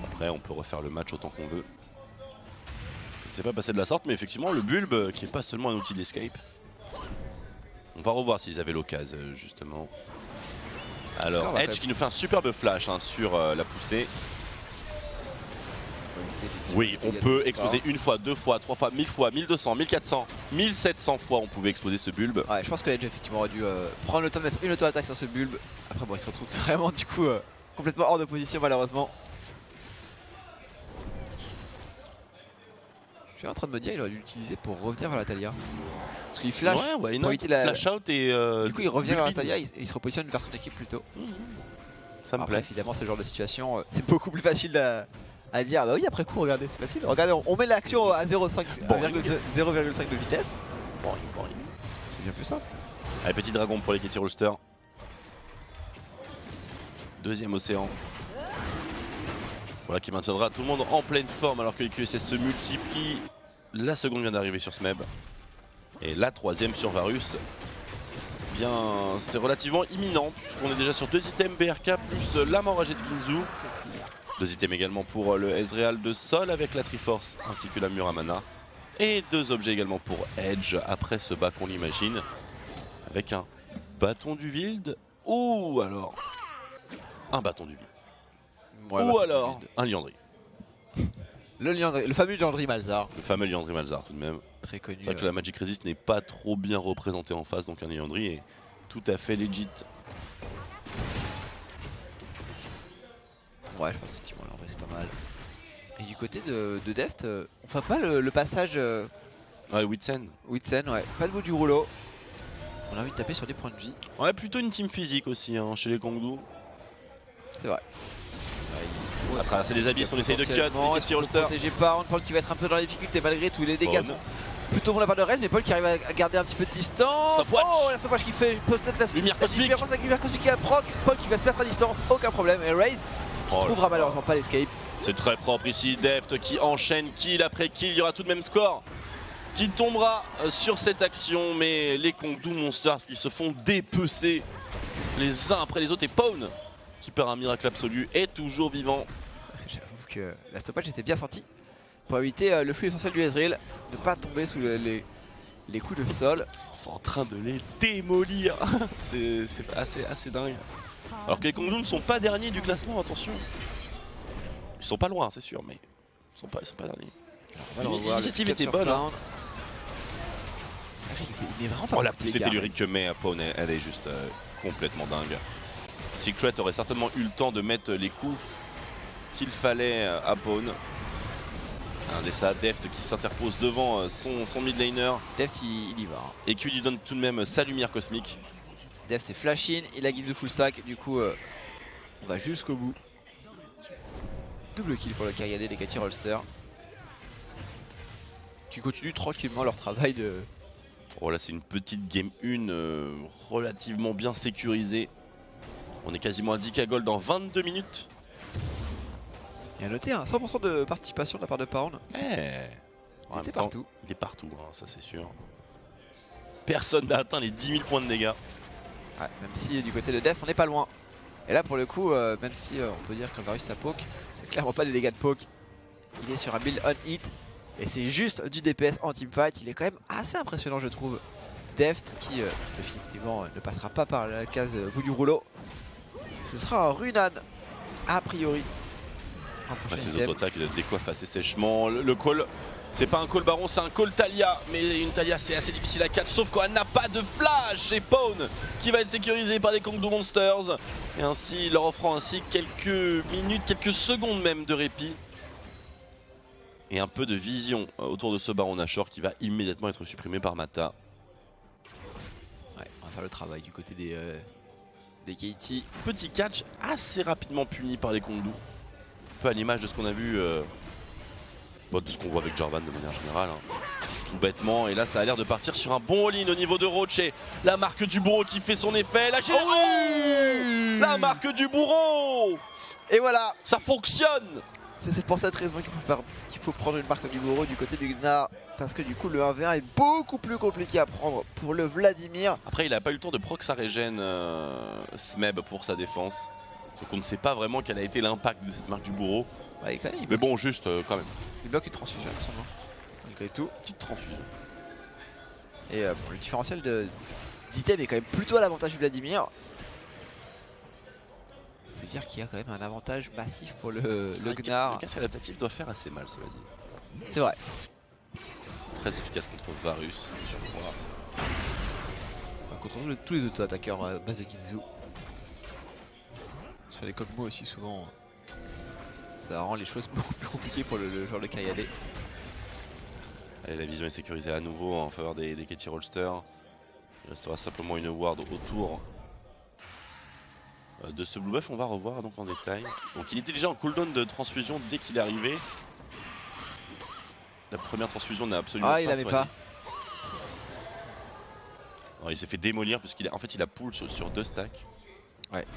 Après on peut refaire le match autant qu'on veut. Je ne sais pas passer de la sorte, mais effectivement le bulbe qui n'est pas seulement un outil d'escape. On va revoir s'ils avaient l'occasion justement. Alors Edge qui nous fait un superbe flash hein, sur la poussée. Oui, on peut exploser une fois, 2 fois, 3 fois, 1000 fois, 1200, 1400, 1700 fois on pouvait exploser ce bulbe. Ouais, je pense que Edge effectivement aurait dû prendre le temps de mettre une auto-attaque sur ce bulbe. Après bon il se retrouve vraiment du coup complètement hors de position malheureusement. Je suis en train de me dire il aurait dû l'utiliser pour revenir vers la Talia. Parce qu'il flash ouais, pour éviter la... flash out et du coup il revient vers la Talia et il se repositionne vers son équipe plutôt. Ça me plaît. Évidemment ce genre de situation c'est beaucoup plus facile à dire. Bah oui après coup regardez c'est facile. Regardez on met l'action à 0,5 de vitesse. C'est bien plus simple. Allez petit dragon pour les KT Roster. Deuxième océan. Voilà qui maintiendra tout le monde en pleine forme alors que les QSS se multiplient. La seconde vient d'arriver sur Smeb. Et la troisième sur Varus. Bien, c'est relativement imminent puisqu'on est déjà sur 2 items BRK plus l'âme enragée de Ginzu. 2 items également pour le Ezreal de Sol avec la Triforce ainsi que la Muramana. Et 2 objets également pour Edge après ce bas qu'on l'imagine. Avec un bâton du Wild ou alors un bâton du Wild. Ouais, ou alors un Liandry. Le fameux Liandry Malzahar. Le fameux Liandry Malzahar tout de même. Très connu. C'est vrai que la Magic Resist n'est pas trop bien représentée en face, donc un Liandry est tout à fait legit. Ouais, je pense qu'effectivement Liandry c'est pas mal. Et du côté de Deft, on fait pas le passage... Ouais, Witsen, ouais. Pas de bout du rouleau. On a envie de taper sur des points de vie. Ouais, plutôt une team physique aussi hein, chez les Kongdu. C'est vrai. À traverser les abysses, on essaye de cut, les KT Roster. Protégé par Paul qui va être un peu dans la difficulté malgré tous les dégâts sont plutôt pour la part de Rez, mais Paul qui arrive à garder un petit peu de distance. Oh la stopwatch qui fait peut-être la lumière cosmique. La lumière cosmique qui proc, Paul qui va se mettre à distance, aucun problème. Et Raze qui trouvera malheureusement pas l'escape. C'est très propre ici, Deft qui enchaîne kill après kill, il y aura tout de même score qui tombera sur cette action, mais les Kongdu Monsters qui se font dépecer les uns après les autres et Pawn qui perd un miracle absolu est toujours vivant. J'avoue que la stoppage était bien sortie pour éviter le flux essentiel du Ezreal, ne pas tomber sous les coups de sol. C'est en train de les démolir. C'est assez dingue. Alors que les Kongdu ne sont pas derniers du classement, attention. Ils sont pas loin, c'est sûr, mais ils sont pas derniers. L'initiative était bonne. Hein. Il est vraiment pas la poussée tellurique que met Pawn, elle est juste complètement dingue. Secret aurait certainement eu le temps de mettre les coups qu'il fallait à Pawn. Et ça, Deft qui s'interpose devant son mid laner. Deft il y va. Hein. Et qui lui donne tout de même sa lumière cosmique. Deft c'est flash in, il a Ginzu full stack, du coup on va jusqu'au bout. Double kill pour le Kariadé des KT Roster. Qui continuent tranquillement leur travail de... Voilà, c'est une petite game 1 relativement bien sécurisée. On est quasiment à 10k gold dans 22 minutes. Et à noter un 100% de participation de la part de Pawn. Il était partout. Il est partout, hein, ça c'est sûr. Personne n'a atteint les 10 000 points de dégâts. Ouais, même si du côté de Def, on n'est pas loin. Et là, pour le coup, même si on peut dire que Varus ça poke, c'est clairement pas des dégâts de poke. Il est sur un build on hit. Et c'est juste du DPS en teamfight. Il est quand même assez impressionnant, je trouve. Deft qui définitivement ne passera pas par la case bout du rouleau. Ce sera un Runan a priori. Après ses auto-attaques, il décoiffe assez sèchement. Le call, c'est pas un call baron, c'est un call Talia. Mais une Talia, c'est assez difficile à catch, sauf qu'elle n'a pas de flash. Et Pawn qui va être sécurisé par les Kongdo Monsters. Et ainsi, leur offrant ainsi quelques minutes, quelques secondes même de répit. Et un peu de vision autour de ce baron Nashor qui va immédiatement être supprimé par Mata. Ouais, on va faire le travail du côté des KT. Petit catch assez rapidement puni par les Kongdo. Un peu à l'image de ce qu'on a vu, de ce qu'on voit avec Jarvan de manière générale. Hein. Tout bêtement, et là ça a l'air de partir sur un bon all-in au niveau de Roche. Et la marque du bourreau qui fait son effet. La marque du bourreau. Et voilà, ça fonctionne. c'est pour cette raison qu'il faut prendre une marque du bourreau du côté du Gnar. Parce que du coup le 1v1 est beaucoup plus compliqué à prendre pour le Vladimir. Après il a pas eu le temps de proc sa régène Smeb pour sa défense. Donc on ne sait pas vraiment quel a été l'impact de cette marque du bourreau. Bah, mais bon, juste quand même. Il bloque une transfusion, il me semble. Malgré tout. Petite transfusion. Et bon, le différentiel d'item est quand même plutôt à l'avantage du Vladimir. C'est dire qu'il y a quand même un avantage massif pour le Gnar. Le casse adaptatif doit faire assez mal, cela dit. C'est vrai. Très efficace contre Varus, surcroît. Contre tous les auto-attaqueurs base de Ginzu. Sur les Kog'Maw aussi souvent, ça rend les choses beaucoup plus compliquées pour le joueur de Kayade. Allez, la vision est sécurisée à nouveau en faveur des KT Rolster. Il restera simplement une ward autour de ce blue buff. On va revoir donc en détail. Donc il était déjà en cooldown de transfusion dès qu'il est arrivé. La première transfusion n'a absolument pas il l'avait pas. Alors, il s'est fait démolir parce qu'il il a pull sur 2 stacks. Ouais.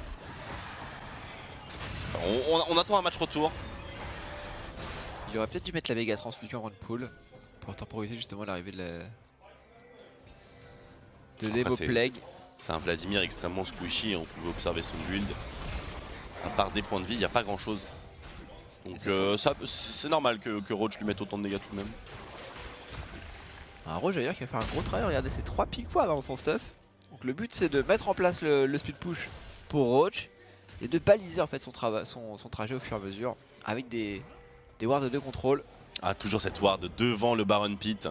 On attend un match retour. Il aurait peut-être dû mettre la méga transfusion avant de pull pour temporiser justement l'arrivée de l'Evo Plague. C'est un Vladimir extrêmement squishy, on pouvait observer son build. À part des points de vie, il n'y a pas grand chose. Donc c'est normal que Roach lui mette autant de dégâts tout de même. Un Roach d'ailleurs qui va faire un gros travail, regardez ces 3 piquois dans son stuff. Donc le but c'est de mettre en place le speed push pour Roach. Et de baliser en fait son trajet au fur et à mesure avec des wards de contrôle. Ah, toujours cette ward devant le Baron Pit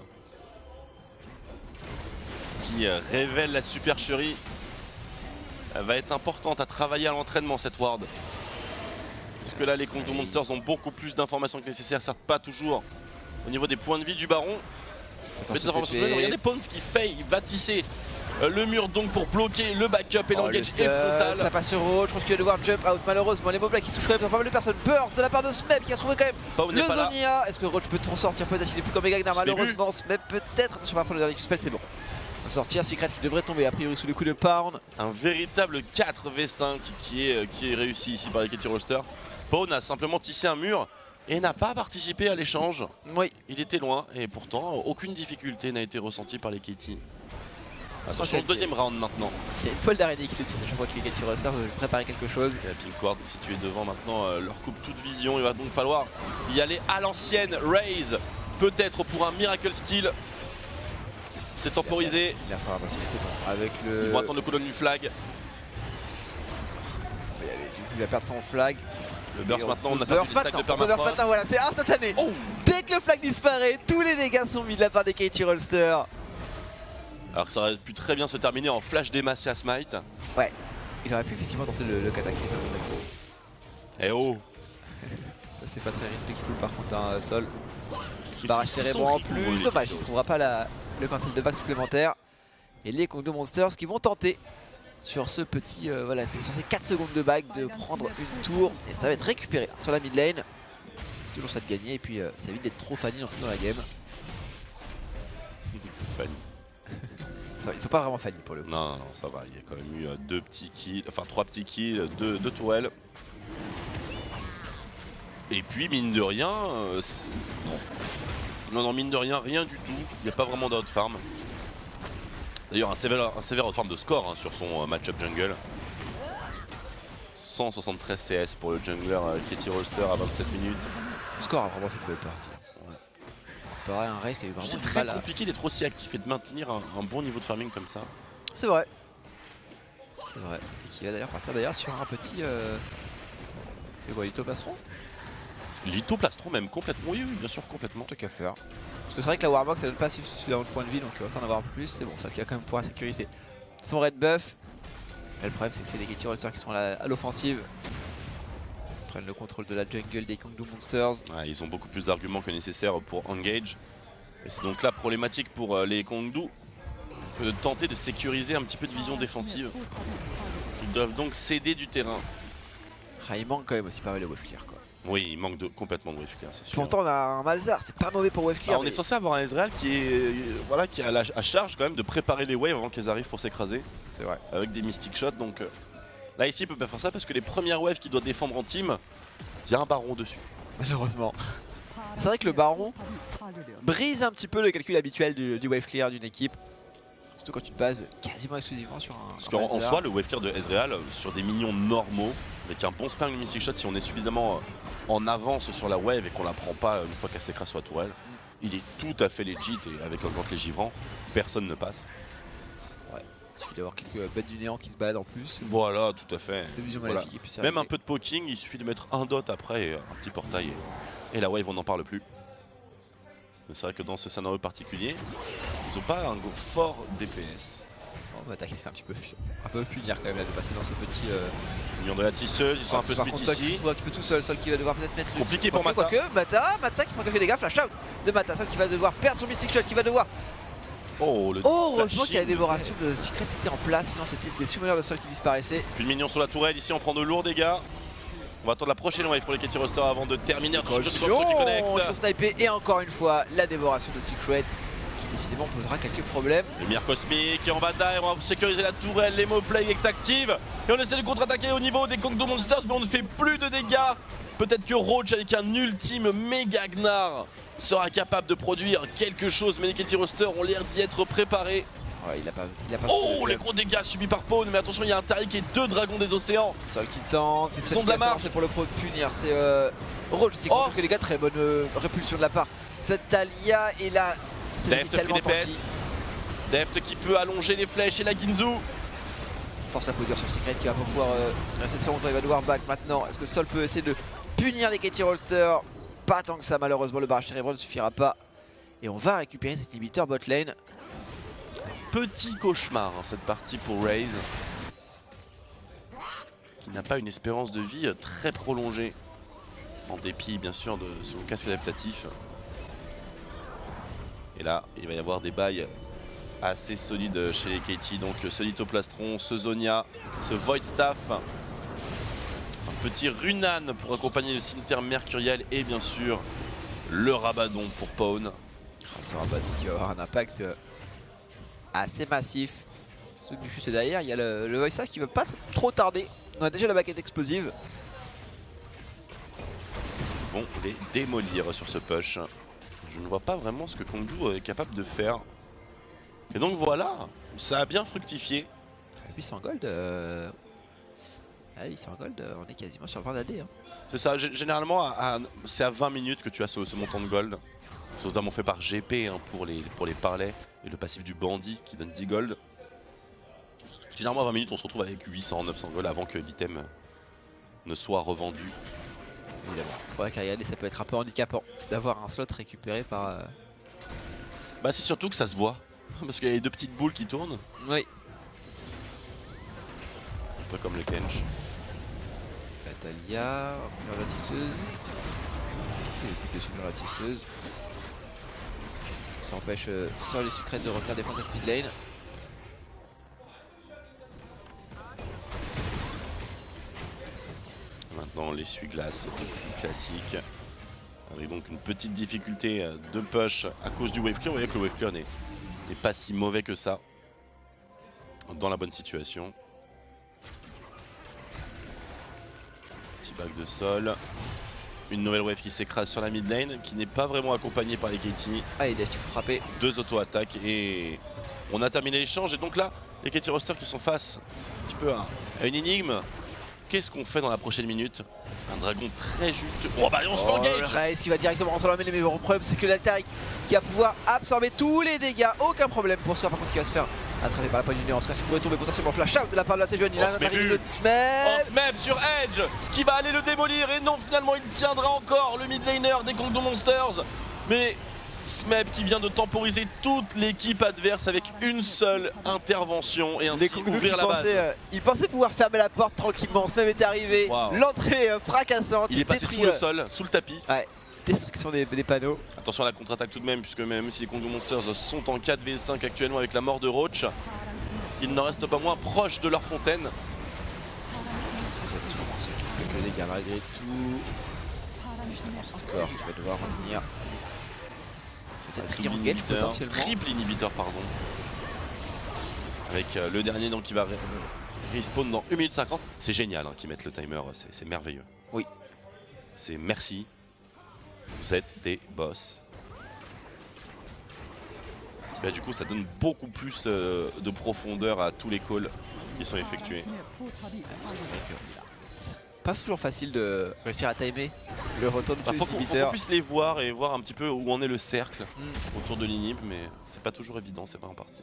qui révèle la supercherie. Elle va être importante à travailler à l'entraînement cette ward. Parce que là les Kongdo Monsters ont beaucoup plus d'informations que nécessaire, certes pas toujours au niveau des points de vie du Baron. Mais des informations regardez Pawns qui faille, il va tisser le mur donc pour bloquer le backup et l'engage est frontal. Ça passe sur Roach, je pense qu'il va devoir jump out malheureusement. Les Moblack qui touchent quand même pas mal de personnes. Burst de la part de Smeb qui a trouvé quand même le Zonia. Est-ce que Roach peut s'en sortir? Peut-être, il est plus comme Megagnar malheureusement. Smeb peut-être, attention pas prendre le dernier spell, c'est bon. On va sortir Secret qui devrait tomber a priori sous le coup de Pound. Un véritable 4v5 qui est réussi ici par les KT Roster. Pawn a simplement tissé un mur et n'a pas participé à l'échange. Oui. Il était loin et pourtant aucune difficulté n'a été ressentie par les KT. Attention au deuxième round maintenant. Il y a une toile d'araignée qui se tisse à chaque fois que les KT Roster veulent préparer quelque chose. Et la Pink Ward située devant maintenant leur coupe toute vision. Il va donc falloir y aller à l'ancienne. Raze peut-être pour un Miracle Steal. C'est temporisé. Il va falloir passer, c'est bon. Avec le... Ils vont attendre le cooldown du flag. Il va perdre son flag. Le burst maintenant, on a perdu le stack de permafrost. Le burst maintenant, voilà, c'est instantané. Oh. Dès que le flag disparaît, tous les dégâts sont mis de la part des KT Rolster. Alors que ça aurait pu très bien se terminer en flash démassé à Smite. Ouais, il aurait pu effectivement tenter le cataclysme. Eh oh. Ça c'est pas très respectful par contre un Sol. Barrage cérébro en plus, dommage, il ne trouvera pas le concept de back supplémentaire. Et les Kongdo Monsters qui vont tenter sur ce petit, voilà, c'est censé 4 secondes de back de prendre une tour. Et ça va être récupéré sur la mid lane. C'est toujours ça de gagner et puis ça évite d'être trop fanny dans la game. Ils sont pas vraiment fanny pour le coup. Non, non, ça va, il y a quand même eu 2 petits kills, enfin 3 petits kills, 2 tourelles. Et puis mine de rien, non, mine de rien, rien du tout. Il n'y a pas vraiment d'out-farm. D'ailleurs un sévère out-farm de score hein, sur son match-up jungle. 173 CS pour le jungler Katie Rolster à 27 minutes. Le score a vraiment fait une belle partie. Ouais. Pareil, un race qui a eu vraiment C'est du très mal à... compliqué d'être aussi actif et de maintenir un bon niveau de farming comme ça. C'est vrai. C'est vrai. Et qui va d'ailleurs partir sur un petit... Et quoi, Lito passeront? Lito plastron même complètement, oui bien sûr complètement. Truc à faire. Parce que c'est vrai que la Warbox elle donne pas suffisamment de points de vie donc autant en avoir plus, c'est bon, ça qui va quand même pouvoir sécuriser son red buff. Mais le problème c'est que c'est les Katie Rolster qui sont à l'offensive. Ils prennent le contrôle de la jungle des Kongdu Monsters. Ouais, ils ont beaucoup plus d'arguments que nécessaire pour engage. Et c'est donc la problématique pour les Kongdu de tenter de sécuriser un petit peu de vision défensive. Ils doivent donc céder du terrain. Ah, il manque quand même aussi pas mal de wave clear quoi. Oui, il manque complètement de wave clear, c'est sûr. Pourtant on a un Malzahar, c'est pas mauvais pour wave clear. On est censé avoir un Ezreal qui est qui a à charge quand même de préparer les waves avant qu'elles arrivent pour s'écraser. C'est vrai. Avec des Mystic Shots donc là ici il peut pas faire ça parce que les premières waves qu'il doit défendre en team, il y a un baron dessus. Malheureusement. C'est vrai que le baron brise un petit peu le calcul habituel du wave clear d'une équipe. Surtout quand tu te bases quasiment exclusivement sur un... Parce qu'en soi le wave clear de Ezreal sur des minions normaux avec un bon spam de Mystic Shot, si on est suffisamment en avance sur la wave et qu'on la prend pas une fois qu'elle s'écrase sur la tourelle, il est tout à fait legit et avec augmente les givrants, personne ne passe. Ouais, il suffit d'avoir quelques bêtes du néant qui se baladent en plus. Voilà, tout à fait. De vision Voilà. maléfique et puis ça Même un peu de poking, il suffit de mettre un dot après et un petit portail et la wave on n'en parle plus. C'est vrai que dans ce scénario particulier, ils ont pas un fort DPS. Bon, Mata qui se fait un peu punir quand même là de passer dans ce petit... Mignon de la tisseuse, ils sont un peu split ici. Un petit peu tout seul, Sol qui va devoir peut-être mettre... Compliqué pour Mata. Mata qui prend quelques dégâts, flash out de Mata, Sol qui va devoir perdre son Mystic Shot, qui va devoir... Oh, heureusement qu'il y a la dévoration de Secret était en place, sinon c'était des summoners de Sol qui disparaissaient. Puis le mignon sur la tourelle, ici on prend de lourds dégâts. On va attendre la prochaine wave pour les Katie Rolster avant de terminer. Ils sont snipés et encore une fois la dévoration de Secret qui décidément posera quelques problèmes. Lumière cosmique et on va derrière, on va sécuriser la tourelle, l'Emo-Play est active. Et on essaie de contre-attaquer au niveau des Kongdu Monsters mais on ne fait plus de dégâts. Peut-être que Roach avec un ultime méga Gnar sera capable de produire quelque chose mais les Katie Rolster ont l'air d'y être préparés. Ouais, il a pas oh les gros dégâts subis par Pawn, mais attention il y a un Taric et deux dragons des océans. Sol qui tente, c'est de la marche. C'est pour le punir, c'est Roach aussi qui fait que les gars, très bonne répulsion de la part. Cette Talia et là, c'est tellement DPS. Deft qui peut allonger les flèches et la Ginzu. Force la poudre sur Secret qui va pas pouvoir rester très longtemps, il va devoir back maintenant. Est-ce que Sol peut essayer de punir les Katie Rolster? Pas tant que ça malheureusement, le barrage cérébral ne suffira pas. Et on va récupérer cet inhibiteur bot lane. Petit cauchemar hein, cette partie pour Raze qui n'a pas une espérance de vie très prolongée en dépit bien sûr de son casque adaptatif. Et là il va y avoir des bails assez solides chez les Katie, donc ce lithoplastron, ce Zonia, ce Void Staff, un petit Runan pour accompagner le cimetière mercuriel et bien sûr le Rabadon pour Pawn. Ce Rabadon qui va avoir un impact assez massif. Ceux du chute derrière, il y a le Voice qui va pas trop tarder. On a déjà la baguette explosive. Ils vont les démolir sur ce push. Je ne vois pas vraiment ce que Kongdu est capable de faire. Et donc voilà, ça a bien fructifié. 800 gold. 800 gold, on est quasiment sur 20 AD. Hein. C'est ça, généralement c'est à 20 minutes que tu as ce montant de gold. C'est notamment fait par GP hein, pour les parlers et le passif du bandit qui donne 10 gold. Généralement à 20 minutes on se retrouve avec 800-900 gold avant que l'item ne soit revendu. Évidemment. Faudrait qu'à regarder, ça peut être un peu handicapant d'avoir un slot récupéré par... Bah c'est surtout que ça se voit. Parce qu'il y a les deux petites boules qui tournent. Oui. Un peu comme le Kench. La Talia, la tisseuse. Et dessus de la tisseuse. Ça empêche sur les secrets de refaire défendre cette mid lane. Maintenant l'essuie-glace classique. Avec donc une petite difficulté de push à cause du wave clear. Vous voyez que le wave clear n'est pas si mauvais que ça. Dans la bonne situation. Petit back de sol. Une nouvelle wave qui s'écrase sur la mid lane, qui n'est pas vraiment accompagnée par les KT. Allez, Deft, il faut frapper. 2 auto-attaques et on a terminé l'échange. Et donc là, les KT Roster qui sont face un petit peu à une énigme. Qu'est-ce qu'on fait dans la prochaine minute? Un dragon très juteux. Oh bah on se fait engage. Raze qui va directement rentrer dans la mêlée, mais le problème c'est que la Taric qui va pouvoir absorber tous les dégâts. Aucun problème pour Score par contre qui va se faire attraper par la poignée du nez. Score qui pourrait tomber potentiellement flash out de la part de la Sejuani. Il a arrivé le Smeb. Smeb sur Edge qui va aller le démolir. Et non, finalement il tiendra encore le mid laner des Kongdom Monsters. Mais Smeb qui vient de temporiser toute l'équipe adverse avec une seule intervention et ainsi ouvrir la base. Il pensait pouvoir fermer la porte tranquillement. Smeb est arrivé. Wow. L'entrée fracassante. Il est passé sous le sol, sous le tapis. Ouais. Destruction des panneaux. Attention à la contre-attaque tout de même, puisque même si les Kongdom Monsters sont en 4v5 actuellement avec la mort de Roach, ils n'en restent pas moins proches de leur fontaine. Quelques dégâts malgré tout. Finalement c'est Score qui va devoir revenir. Peut-être triangle potentiellement. Triple inhibiteur pardon. Avec le dernier donc qui va respawn dans 1 minute 50. C'est génial hein, qu'ils mettent le timer, c'est merveilleux. Oui. C'est merci. Vous êtes des boss. Bah, du coup ça donne beaucoup plus de profondeur à tous les calls qui sont effectués. Pas toujours facile de réussir à timer le retour de tous faut les qu'on inhibiteurs. puisse les voir et voir un petit peu où en est le cercle autour de l'inhib, mais c'est pas toujours évident, c'est pas en partie.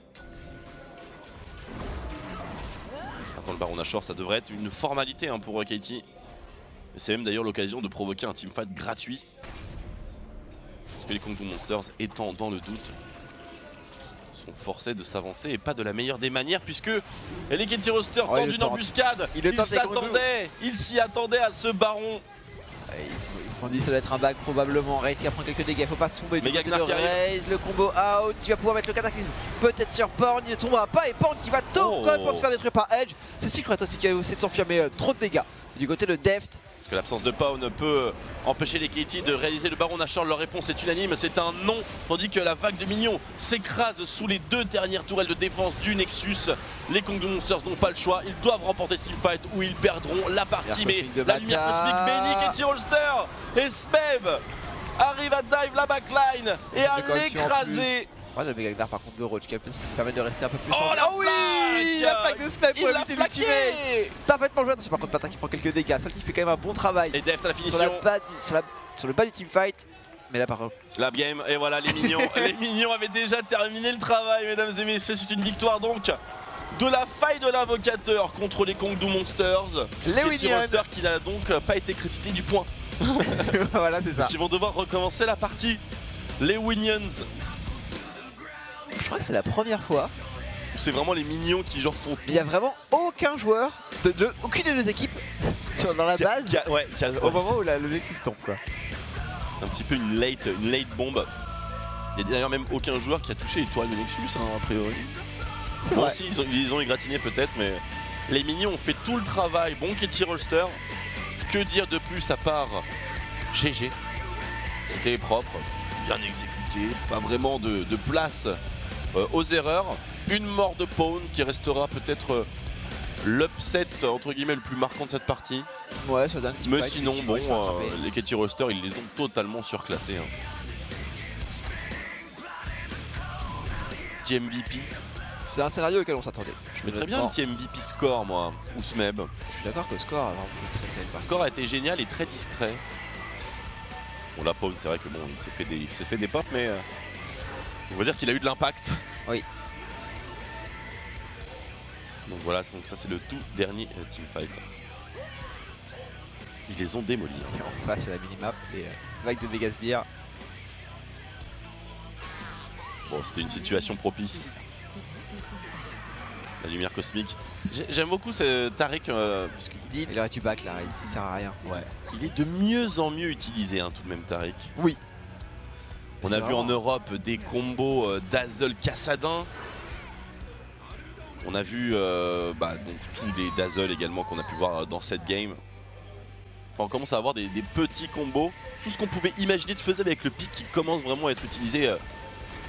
Maintenant le Baron Nashor ça devrait être une formalité hein, pour KT. C'est même d'ailleurs l'occasion de provoquer un teamfight gratuit. Parce que les Kongdom Monsters étant dans le doute sont forcés de s'avancer et pas de la meilleure des manières puisque les KT Roster tentent une embuscade. Ils s'y attendaient à ce Baron. Ils se sont dit ça doit être un back probablement. Raze qui va prendre quelques dégâts, faut pas tomber du côté de Raze. Le combo out, il va pouvoir mettre le cataclysme peut-être sur Porn, il ne tombera pas et Porn qui va complètement se faire détruire par Edge. C'est Secret aussi qui a essayé de s'enfuir mais trop de dégâts du côté de Deft. Parce que l'absence de Pawn peut empêcher les KT de réaliser le Baron Nashor. Leur réponse est unanime, c'est un non. Tandis que la vague de minions s'écrase sous les 2 dernières tourelles de défense du Nexus. Les Kongdom Monsters n'ont pas le choix. Ils doivent remporter ce teamfight ou ils perdront la partie. Mais la lumière cosmique bénie KT Roster et Smeb arrive à dive la backline et à l'écraser. Ouais, le méga Gnar par contre de Roach qui permet de rester un peu plus. Oh la oui, la flaque de Smeb pour éviter l'ultimate. Parfaitement joué. Attention par contre Patra qui prend quelques dégâts, celle qui fait quand même un bon travail. Et Deft à la finition. Sur le bas du teamfight. Mais là par contre. La game et voilà les mignons. Les mignons avaient déjà terminé le travail mesdames et messieurs. C'est une victoire donc de la faille de l'invocateur contre les Kongdom Monsters. Les Winions qui n'a donc pas été crédité du point. Voilà c'est ça. Qui vont devoir recommencer la partie. Les Winions. Je crois que c'est la première fois. C'est vraiment les mignons qui genre font tout. Il n'y a vraiment aucun joueur, aucune des deux équipes dans la base au moment où le Nexus tombe quoi. C'est un petit peu une late bombe. Il n'y a d'ailleurs même aucun joueur qui a touché l'étoile de Nexus hein, a priori. Bon si ils ont égratigné peut-être mais les mignons ont fait tout le travail. Bon KT Roster. Que dire de plus à part GG. C'était propre, bien exécuté, pas vraiment de place aux erreurs. Une mort de Pawn qui restera peut-être l'upset entre guillemets le plus marquant de cette partie. Ouais, ça donne un petit mais sinon bon, les KT Roster ils les ont totalement surclassés. Hein. Petit MVP. C'est un scénario auquel on s'attendait. Je mettrais bien un petit MVP Score moi, ou Smeb. Je suis d'accord que Score a vraiment très Score a été génial et très discret. Bon la Pawn c'est vrai que bon il s'est fait des pops mais on va dire qu'il a eu de l'impact. Oui. Donc voilà, donc ça c'est le tout dernier teamfight. Ils les ont démolis. Et on passe sur la minimap et vague de Vegasbeer. Bon c'était une situation propice. La lumière cosmique. J'aime beaucoup ce Taric puisqu'il dit... Il aurait dû back là, il sert à rien. Ouais. Il est de mieux en mieux utilisé hein, tout de même Taric. Oui. On a vu en Europe des combos Dazzle Cassadin. On a vu donc, tous les Dazzle également qu'on a pu voir dans cette game. Enfin, on commence à avoir des petits combos. Tout ce qu'on pouvait imaginer de faisable avec le pic qui commence vraiment à être utilisé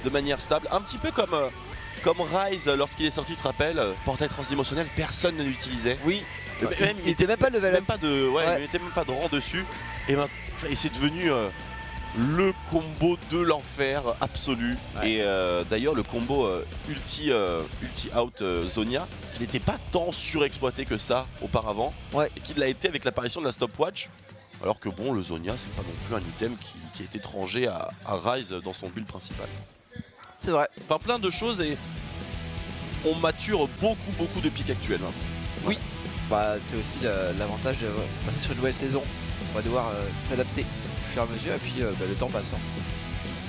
de manière stable. Un petit peu comme Ryze lorsqu'il est sorti, tu te rappelles, portail transdimensionnel, personne ne l'utilisait. Oui, il était même pas level up. Il mettait même pas de rang dessus. et c'est devenu le combo de l'enfer absolu. Ouais. Et d'ailleurs le combo ulti out Zhonya, qui n'était pas tant surexploité que ça auparavant, Ouais. et qui l'a été avec l'apparition de la stopwatch. Alors que bon, le Zhonya, c'est pas non plus un item qui est étranger à Ryze dans son build principal. C'est vrai. Enfin, plein de choses, et on mature beaucoup de pics actuels. Hein. Oui. Bah, c'est aussi l'avantage de passer sur une nouvelle saison. On va devoir s'adapter au fur et à mesure, et puis le temps passant.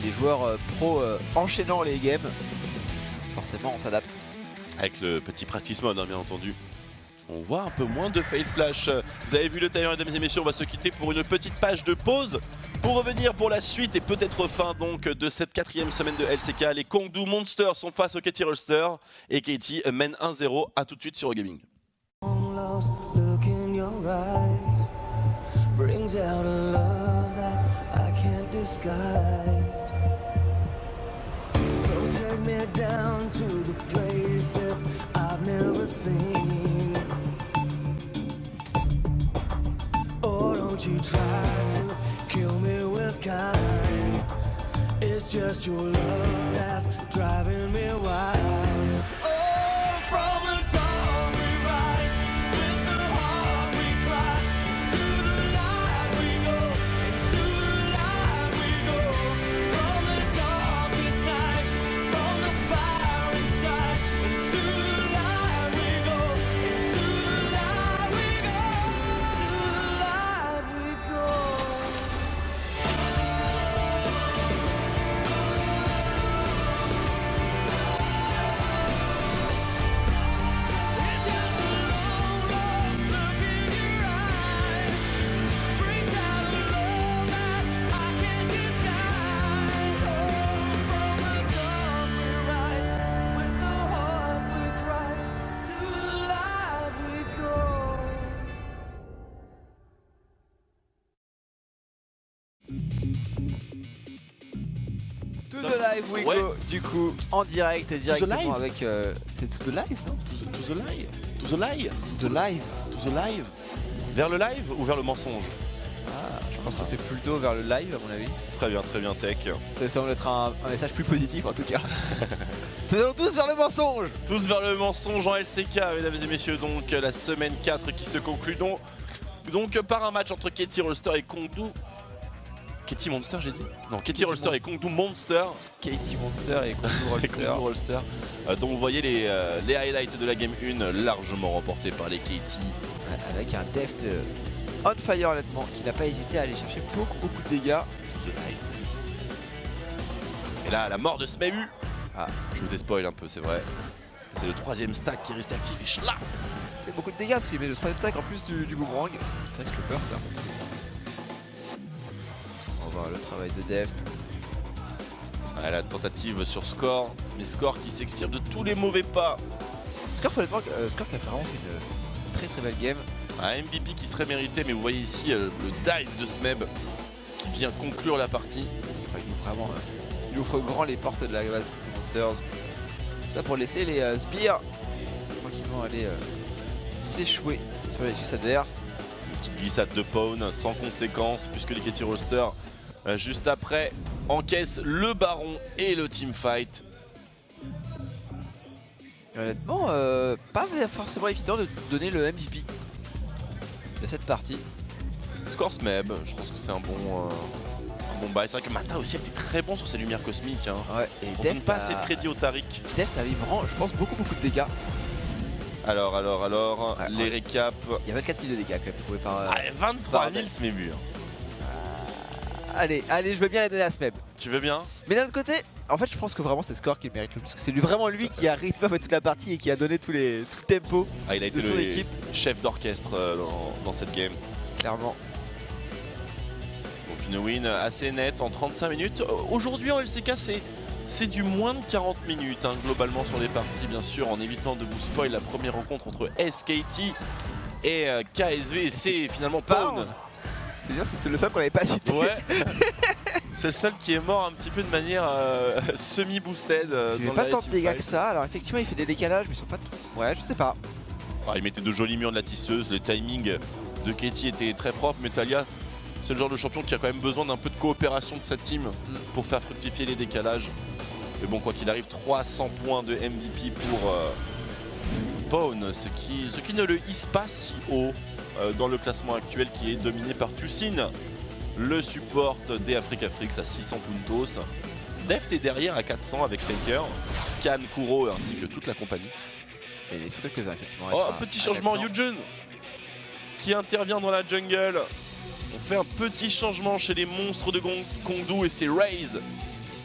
Les joueurs pros enchaînant les games, forcément on s'adapte. Avec le petit practice mode, hein, bien entendu. On voit un peu moins de fail flash. Vous avez vu le timer, mesdames et messieurs, on va se quitter pour une petite page de pause. Pour revenir pour la suite et peut-être fin donc de cette 4e semaine de LCK, les Kongdoo Monsters sont face au KT Rolster et KT mène 1-0. A tout de suite sur Eurogaming. Brings out a love that I can't disguise. So take me down to the places I've never seen. Or don't you try to kill me with kind. It's just your love that's driving me wild. Oh, from the dawn we rise, with the heart we cry. To the light we go, into the light we go. From the darkest night, from the fire inside. Into the light we go, into the light we go. To the light we go. It's just a long lost look in your eyes. Brings out a love that I can't disguise. Oh, from the dark we rise, with the heart we cry. To the light we go. To the live we Ouais. go, du coup, en direct et directement live. avec... c'est to the live, non? To the live. To the live. To the live. To the live. Vers le live ou vers le mensonge? Ah, je pense que c'est plutôt vers le live à mon avis. Très bien Tech. Ça semble être un message plus positif en tout cas. Nous allons tous vers le mensonge. Tous vers le mensonge en LCK, mesdames et messieurs, donc la semaine 4 qui se conclut donc par un match entre KT Rolster et Kongdoo. KT Monster j'ai dit? Non, KT Rolster et Kongdoo Monster. KT Monster et Kongdoo Et Rolster. Kongdoo Rolster. Donc vous voyez les highlights de la game 1 largement remportés par les KT. Ouais, avec un Deft on fire honnêtement, qui n'a pas hésité à aller chercher beaucoup de dégâts. To the light. Et là, la mort de Smebu. Ah. Je vous ai spoil un peu, c'est vrai. C'est le 3ème stack qui reste actif et schlass. Il fait beaucoup de dégâts parce qu'il met le 3ème stack en plus du boomerang. C'est vrai que le burst là, on va voir le travail de Deft. Ouais, la tentative sur Score, mais Score qui s'extire de tous les mauvais pas. Score, honnêtement, Score qui a vraiment fait une très belle game. Un MVP qui serait mérité, mais vous voyez ici le dive de Smeb qui vient conclure la partie. Enfin, il ouvre vraiment, il ouvre grand les portes de la base des Monsters. Tout ça pour laisser les Sbires tranquillement aller s'échouer sur les juices adverses. Une petite glissade de Pawn sans conséquence, puisque les KT Rolster juste après encaissent le Baron et le teamfight. Et honnêtement, pas forcément évident de donner le MVP de cette partie. Score Smeb, je pense que c'est un bon bail. C'est vrai que Mata aussi a été très bon sur ses lumières cosmiques. Hein. Ouais, et On donne Deft pas assez de crédit au Tariq. Deft avait vraiment, je pense, beaucoup de dégâts. Alors, Ouais, les ouais. récaps. Il y a 24 000 de dégâts quand même trouvés par... Allez, 23 000 Bardel. Smebu. Allez, je veux bien les donner à Smeb. Tu veux bien? Mais d'un autre côté, en fait, je pense que vraiment c'est Score qui le mérite le plus. Parce que c'est vraiment lui qui a rythmé en fait toute la partie et qui a donné tout le tempo, Ah, il a été de son le équipe. chef d'orchestre dans cette game. clairement. Donc une win assez nette en 35 minutes. Aujourd'hui en LCK, c'est du moins de 40 minutes hein, globalement sur les parties, bien sûr, en évitant de vous spoil la première rencontre entre SKT et KSV. Et c'est finalement Pawn. C'est bien, c'est le seul qu'on n'avait pas cité. Ouais. C'est le seul qui est mort un petit peu de manière semi-boosted. Il fait pas tant de dégâts que ça. Alors effectivement, il fait des décalages, mais ils sont pas tout. Ouais, je sais pas. Ah, il mettait de jolis murs de la tisseuse, le timing de Katie était très propre, mais Talia C'est le genre de champion qui a quand même besoin d'un peu de coopération de sa team pour faire fructifier les décalages. Mais bon, quoi qu'il arrive, 300 points de MVP pour Bone, ce qui ne le hisse pas si haut dans le classement actuel qui est dominé par Tucin, le support des Africa Freaks à 600 puntos. Deft est derrière à 400 avec Faker, Khan, Kuro ainsi que toute la compagnie. Et ils sont quelques-uns effectivement. Oh, un petit changement, Yujun qui intervient dans la jungle. On fait un petit changement chez les monstres de Kongdu et c'est Raze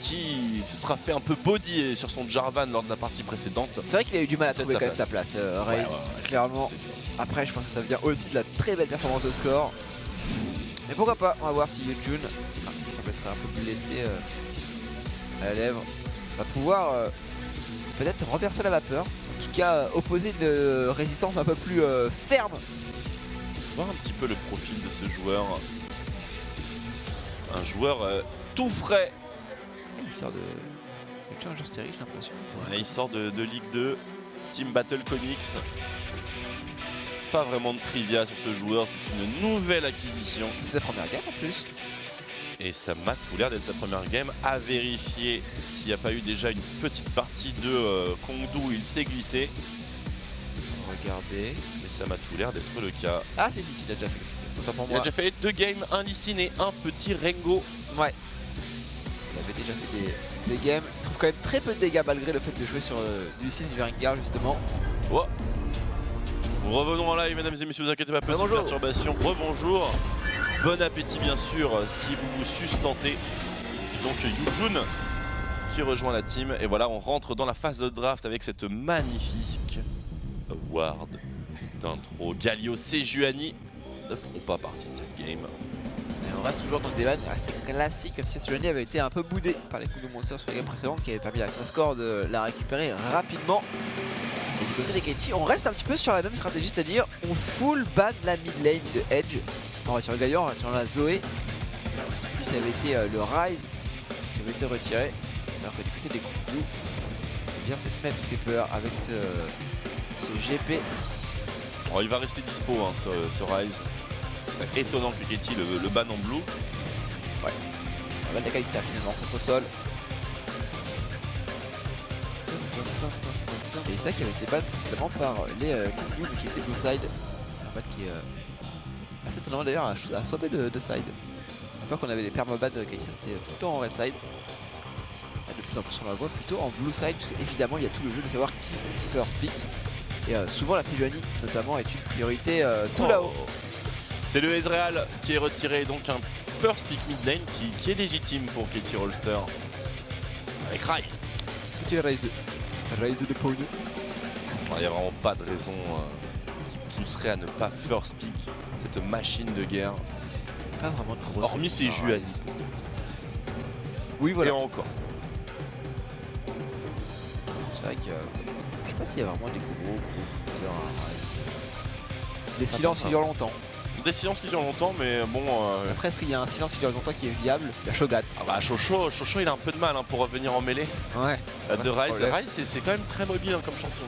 qui se sera fait un peu body sur son Jarvan lors de la partie précédente. C'est vrai qu'il a eu du mal à trouver quand même sa place, Raze. Ouais, clairement. Après, je pense que ça vient aussi de la très belle performance de score. Mais pourquoi pas, on va voir si Yujun, qui semble être un peu blessé à la lèvre, va pouvoir peut-être renverser la vapeur. En tout cas, opposer une résistance un peu plus ferme. Voir un petit peu le profil de ce joueur. Un joueur tout frais. Il sort de Challenger Series, j'ai l'impression. Ouais, il sort de Ligue 2, Team Battle Comics. Pas vraiment de trivia sur ce joueur, c'est une nouvelle acquisition. C'est sa première game en plus. Et ça m'a tout l'air d'être sa première game. À vérifier s'il n'y a pas eu déjà une petite partie de Kongdu où il s'est glissé. Regardez. Et ça m'a tout l'air d'être le cas. Ah si, il a déjà fait. Autant pour Il moi. a déjà fait 2 games, un Lee Sin et un petit Rengo. Ouais. Il avait déjà fait des games. Il trouve quand même très peu de dégâts malgré le fait de jouer sur du Lee Sin du Rengar justement. Oh. Revenons en live, mesdames et messieurs, vous inquiétez pas, petite Bonjour. perturbation. Rebonjour. Bon appétit bien sûr si vous vous sustentez. Donc Yujun qui rejoint la team. Et voilà, on rentre dans la phase de draft avec cette magnifique award d'intro. Galio Sejuani ne feront pas partie de cette game. Et on reste toujours dans le débat assez classique, comme si Sejuani avait été un peu boudé par les coups de monster sur les games précédentes qui avaient permis à Score de la récupérer rapidement. Et du côté des Katie, on reste un petit peu sur la même stratégie, c'est-à-dire on full ban la mid lane de Edge. On va sur le Galio, on va sur la Zoé. Puis ça avait été le Rise qui avait été retiré. Alors que du côté des Kongdu, eh bien c'est Smet qui fait peur avec ce GP. Alors, il va rester dispo hein, ce Rise. Ce serait étonnant que Katie le ban en blue. Ouais. On va le Kalista finalement contre sol. Et c'est ça qui avait été ban précédemment par les Kongdu mais qui était blue side. C'est un ban qui est assez étonnant d'ailleurs à swapper de side. La fois qu'on avait les permabans de Kalista c'était tout le temps en red side. De plus en plus on la voit plutôt en blue side parce qu'évidemment il y a tout le jeu de savoir qui first pick. Et souvent la Sejuani notamment est une priorité tout là-haut. C'est le Ezreal qui est retiré, donc un first pick mid lane qui est légitime pour Katie Rolster. Avec Rise. Petit Rise de Pony. Il n'y a vraiment pas de raison qui pousserait à ne pas first pick cette machine de guerre. Pas vraiment de gros. Hormis ses Juani. Oui voilà. Et encore. C'est vrai que je sais pas s'il y a vraiment des gros compteurs à Rise. Les silences qui durent longtemps. Des silences qui durent longtemps, mais bon. Après, est-ce qu'il y a un silence qui dure longtemps qui est viable? La Shogat. Ah bah Chocho il a un peu de mal hein, pour revenir en mêlée Ouais. de Rise. Rise c'est quand même très mobile hein, comme champion.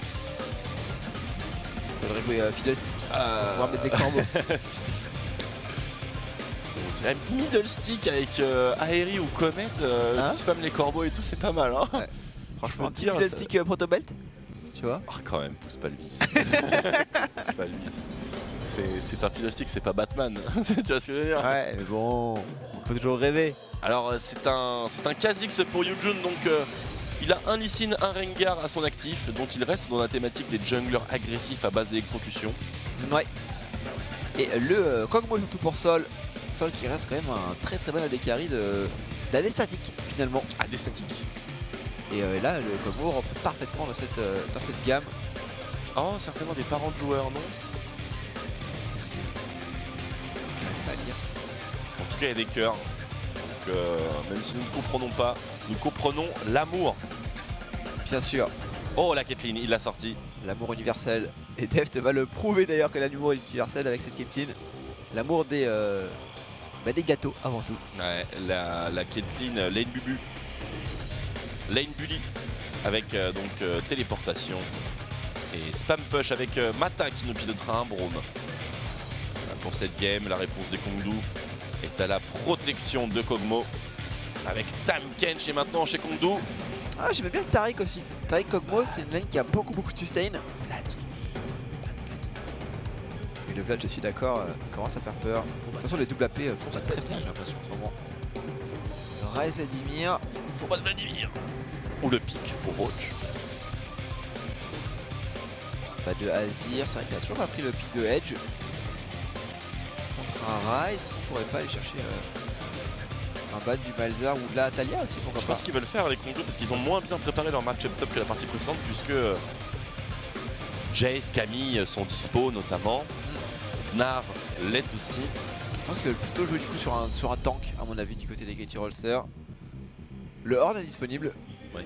Il faudrait jouer Fiddlestick pour pouvoir mettre des corbeaux. On dirait Middle Stick avec Aérie ou Comet, qui spam les corbeaux et tout, c'est pas mal hein. Ouais. Franchement, un petit dire, Fiddlestick Protobelt. Tu vois? Ah quand même, pousse pas le vice. Pousse pas le vice. C'est un Fiddlestick, c'est pas Batman. Tu vois ce que je veux dire? Ouais, mais bon, on peut toujours rêver. Alors c'est un Kha'Zix pour Yujun, donc il a un Lee Sin, un Rengar à son actif, donc il reste dans la thématique des junglers agressifs à base d'électrocution. Ouais. Et le Kog'Maw surtout pour Sol. Sol qui reste quand même un très bon AD carry d'AD statique finalement. AD statique. Et là, le Kog'Maw rentre parfaitement dans cette gamme. Oh, certainement des parents de joueurs, non? Pas à dire. En tout cas, il y a des cœurs. Donc, même si nous ne comprenons pas, nous comprenons l'amour. Bien sûr, Oh, la Caitlyn, il l'a sorti. l'amour universel. Et Deft va le prouver d'ailleurs que l'amour est universel avec cette Caitlyn. L'amour des gâteaux avant tout. Ouais, la Caitlyn lane bubu. Lane bully. Avec téléportation. Et spam push avec Mata qui nous pilotera un Braum. Pour cette game, la réponse des Kongdu. Et t'as la protection de Kog'Maw avec Tahm Kench et maintenant chez Kongdu. Ah, j'aime bien le Taric aussi. Taric Kog'Maw, c'est une lane qui a beaucoup de sustain. Et le Vlad, je suis d'accord, commence à faire peur. De toute façon, les double AP font pas très bien, j'ai l'impression en ce moment. Rise Vladimir. Faut pas de Vladimir. Ou le pic pour Roach. Pas de Azir, c'est vrai qu'il a toujours pas pris le pic de Edge. Contre un Rise, on pourrait pas aller chercher un ban du Malzahar ou de la Taliyah aussi, pourquoi Je sais pas pas. ce qu'ils veulent faire les Kongdu parce qu'ils ont moins bien préparé leur match-up top que la partie précédente puisque Jace, Camille sont dispo notamment. Gnar l'est aussi. Je pense que plutôt jouer du coup sur un tank à mon avis du côté des Katie Rolster. Le Horn est disponible. Oui.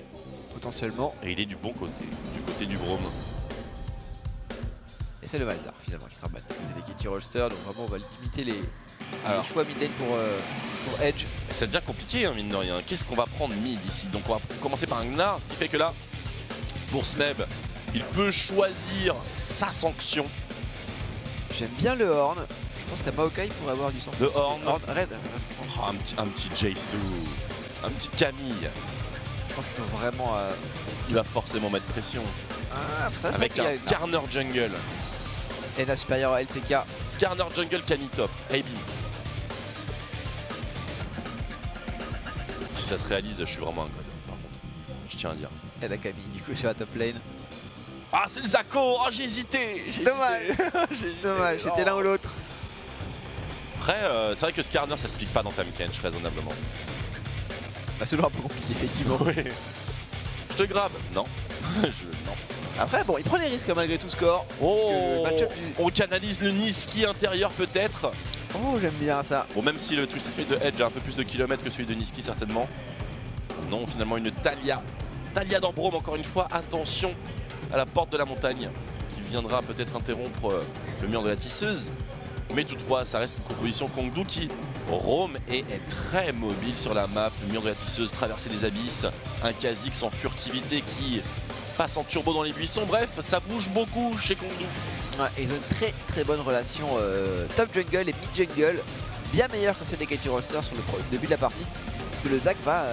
Potentiellement. Et il est du bon côté, du côté du Braum. Et c'est le Malzahar finalement qui sera banni du côté des Katie Rolster. Donc vraiment on va limiter les Alors, choix mid lane pour Edge. ça devient compliqué hein, mine de rien. Qu'est-ce qu'on va prendre mid ici? Donc on va commencer par un Gnar, ce qui fait que là, pour Smeb, il peut choisir sa sanction. J'aime bien le Horn. Je pense qu'à Maokai pourrait avoir du sens. Le aussi. Horn. Red. Oh, un petit Jaisu, un petit Camille. Je pense qu'ils sont vraiment. Il va forcément mettre pression. Ah, ça, Avec un Skarner Jungle. Ena supérieur à LCK. Skarner Jungle Camille top. Hey bim. Si ça se réalise, je suis vraiment un god. Par contre, je tiens à dire. Et la Camille du coup sur la top lane. Ah, c'est le Zako. Oh, j'ai hésité. Dommage. Dommage, j'étais l'un ou l'autre. Après, c'est vrai que Skarner ça se pique pas dans Tahm Kench raisonnablement. Bah, c'est toujours un peu compliqué effectivement. Oui. Je te grave. Non. Non. Après bon il prend les risques malgré tout score. Parce que le Oh, match-up on canalise le Niski intérieur peut-être. Oh j'aime bien ça. Bon, même si le Twisted Fate de Edge a un peu plus de kilomètres que celui de Niski certainement. Non, finalement une Taliyah. Taliyah dans Braum encore une fois. Attention à la porte de la montagne qui viendra peut-être interrompre le mur de la tisseuse. Mais toutefois, ça reste une composition Kongdu qui roam et est très mobile sur la map. Le mur de la tisseuse, traverser les abysses. Un Kha'Zix en furtivité qui passe en turbo dans les buissons. Bref, ça bouge beaucoup chez Kongdu. Ouais, ils ont une très bonne relation top jungle et mid jungle. Bien meilleure que celle des Katie Rolster sur le début de la partie. Parce que le Zac va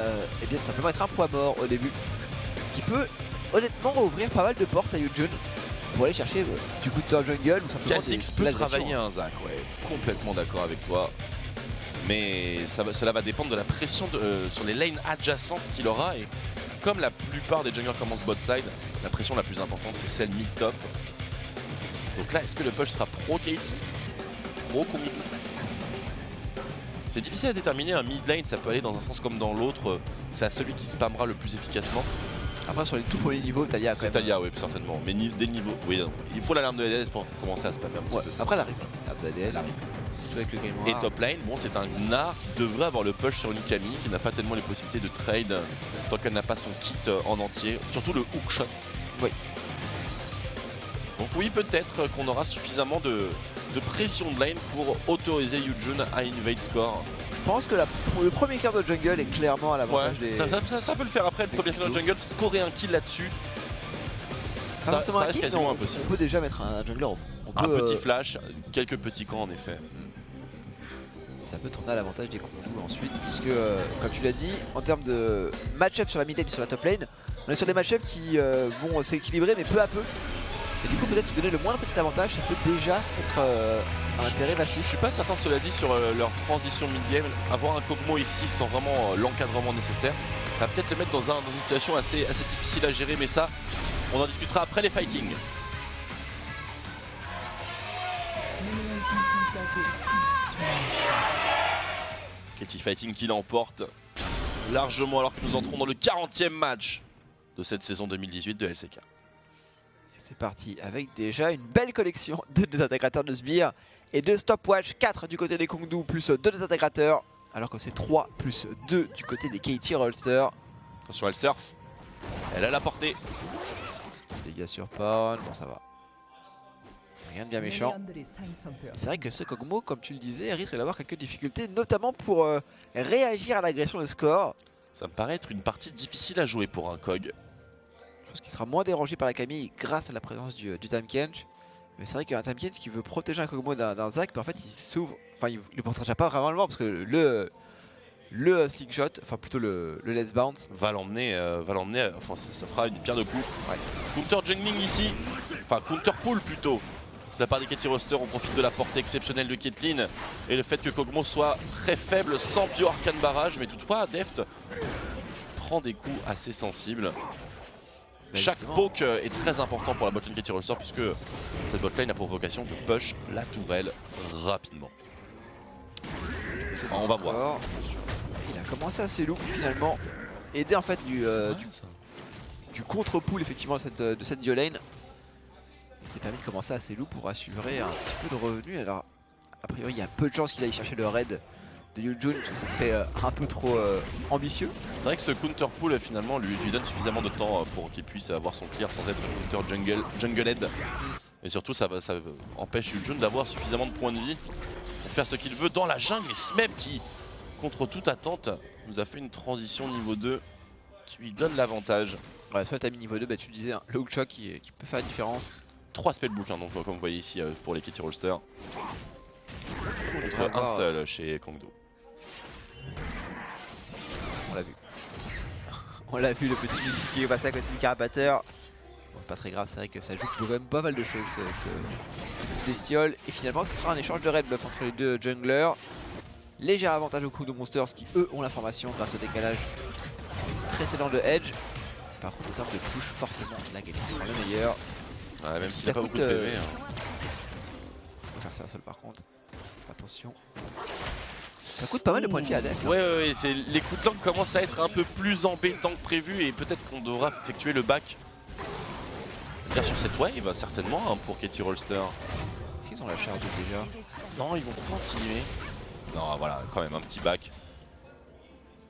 eh bien, tout simplement être un poids mort au début. Ce qui peut honnêtement ouvrir pas mal de portes à Yujun. Pour aller chercher du coup de top jungle ou simplement Kha'Zix peut travailler un Zac, ouais, complètement d'accord avec toi. Mais cela va dépendre de la pression sur les lanes adjacentes qu'il aura. Et comme la plupart des junglers commencent bot side, la pression la plus importante c'est celle mid-top. Donc là, est-ce que le push sera pro Katie? Pro Kongdu? C'est difficile à déterminer, un mid lane ça peut aller dans un sens comme dans l'autre. C'est à celui qui spammera le plus efficacement. Après sur les tout premiers niveaux, Taliyah quand C'est même. Taliyah, oui, certainement. Mais dès le niveau, oui, il faut l'alarme de LDS pour commencer à spammer un petit Ouais, peu. après la repeat d'ADS. Surtout avec le Grimoire. Et top lane, bon, c'est un Gnar qui devrait avoir le push sur une Camille, qui n'a pas tellement les possibilités de trade tant qu'elle n'a pas son kit en entier. Surtout le hookshot. Oui. Donc oui, peut-être qu'on aura suffisamment de pression de lane pour autoriser Yujun à invade score. Je pense que le premier quart de jungle est clairement à l'avantage Ouais, des. ça peut le faire après, le premier kill de jungle, scorer un kill là-dessus. Pas Ça forcément un reste kill, quasiment mais impossible. on peut déjà mettre un jungler au fond. On Un peut, petit flash, quelques petits camps en effet. ça peut tourner à l'avantage des Kongdu ensuite, puisque comme tu l'as dit, en termes de match-up sur la mid lane et sur la top lane, on est sur des match-up qui vont s'équilibrer mais peu à peu. Et du coup peut-être donner le moindre petit avantage, ça peut déjà être un intérêt Je massif. suis pas certain cela dit sur leur transition mid-game. Avoir un Kog'Maw ici sans vraiment l'encadrement nécessaire, ça va peut-être le mettre dans une situation assez difficile à gérer, mais ça, on en discutera après les fighting. Katie Fighting qui l'emporte largement alors que nous entrons dans le 40e match de cette saison 2018 de LCK. Et c'est parti avec déjà une belle collection de désintégrateurs de sbires et de stopwatch. 4 du côté des Kongdu plus 2 désintégrateurs, alors que c'est 3 plus 2 du côté des Katie Rolster. Attention, elle surf. Elle a la portée. Dégâts sur porn, bon ça va. Rien de bien méchant. C'est vrai que ce Kog'Maw, comme tu le disais, risque d'avoir quelques difficultés, notamment pour réagir à l'agression de score. Ça me paraît être une partie difficile à jouer pour un Kog. Je pense qu'il sera moins dérangé par la Camille grâce à la présence du Tahm Kench. Mais c'est vrai qu'un Tahm Kench qui veut protéger un Kog'Maw d'un Zac, mais en fait il s'ouvre enfin il le partagera pas vraiment parce que le slingshot, enfin plutôt le let's bounce va l'emmener, enfin ça fera une pierre de coups. Ouais. Counter jungling ici, enfin counter pull plutôt. De la part des Katy Roster, on profite de la portée exceptionnelle de Caitlyn et le fait que Kog'Maw soit très faible sans bio arcane barrage, mais toutefois Deft prend des coups assez sensibles. Chaque poke est très important pour la botlane Katy Roster puisque cette botlane a pour vocation de push la tourelle rapidement. On va voir. Il a commencé assez lourd finalement, aidé en fait du contre-pull effectivement de cette Diolane. Il s'est permis de commencer assez lourd pour assurer un petit peu de revenus. Alors a priori il y a peu de chances qu'il aille chercher le raid de Yujun parce que ce serait un peu trop ambitieux. C'est vrai que ce counter pull finalement lui donne suffisamment de temps pour qu'il puisse avoir son clear sans être counter jungle-head. Et surtout ça empêche Yujun d'avoir suffisamment de points de vie pour faire ce qu'il veut dans la jungle. Mais Smeb qui, contre toute attente, nous a fait une transition niveau 2 qui lui donne l'avantage. Ouais, soit t'as mis niveau 2, bah tu le disais, hein, le hook shot qui peut faire la différence. 3 spellbooks hein, donc comme vous voyez ici pour les Katy Roster. Contre un seul chez Kongdo. On l'a vu. On l'a vu, le petit multi qui est passé à côté du carapateur. Bon, c'est pas très grave, c'est vrai que ça joue quand même pas mal de choses cette petite bestiole. Et finalement ce sera un échange de red buff entre les deux junglers. Léger avantage au Kongdo Monsters qui eux ont l'information grâce au décalage précédent de Edge. Par contre en termes de push, forcément la qualité est le meilleur. Ouais, même s'il n'a pas beaucoup de PV. On va faire ça seul par contre. Attention. Ça coûte pas mal de points de vie à Deft. Ouais, les coups de langue commencent à être un peu plus embêtants que prévu et peut-être qu'on devra effectuer le back. Bien sur cette wave, certainement hein, pour Katy Roster. Est-ce qu'ils ont la charge déjà? Non, ils vont continuer. Non, voilà, quand même un petit back.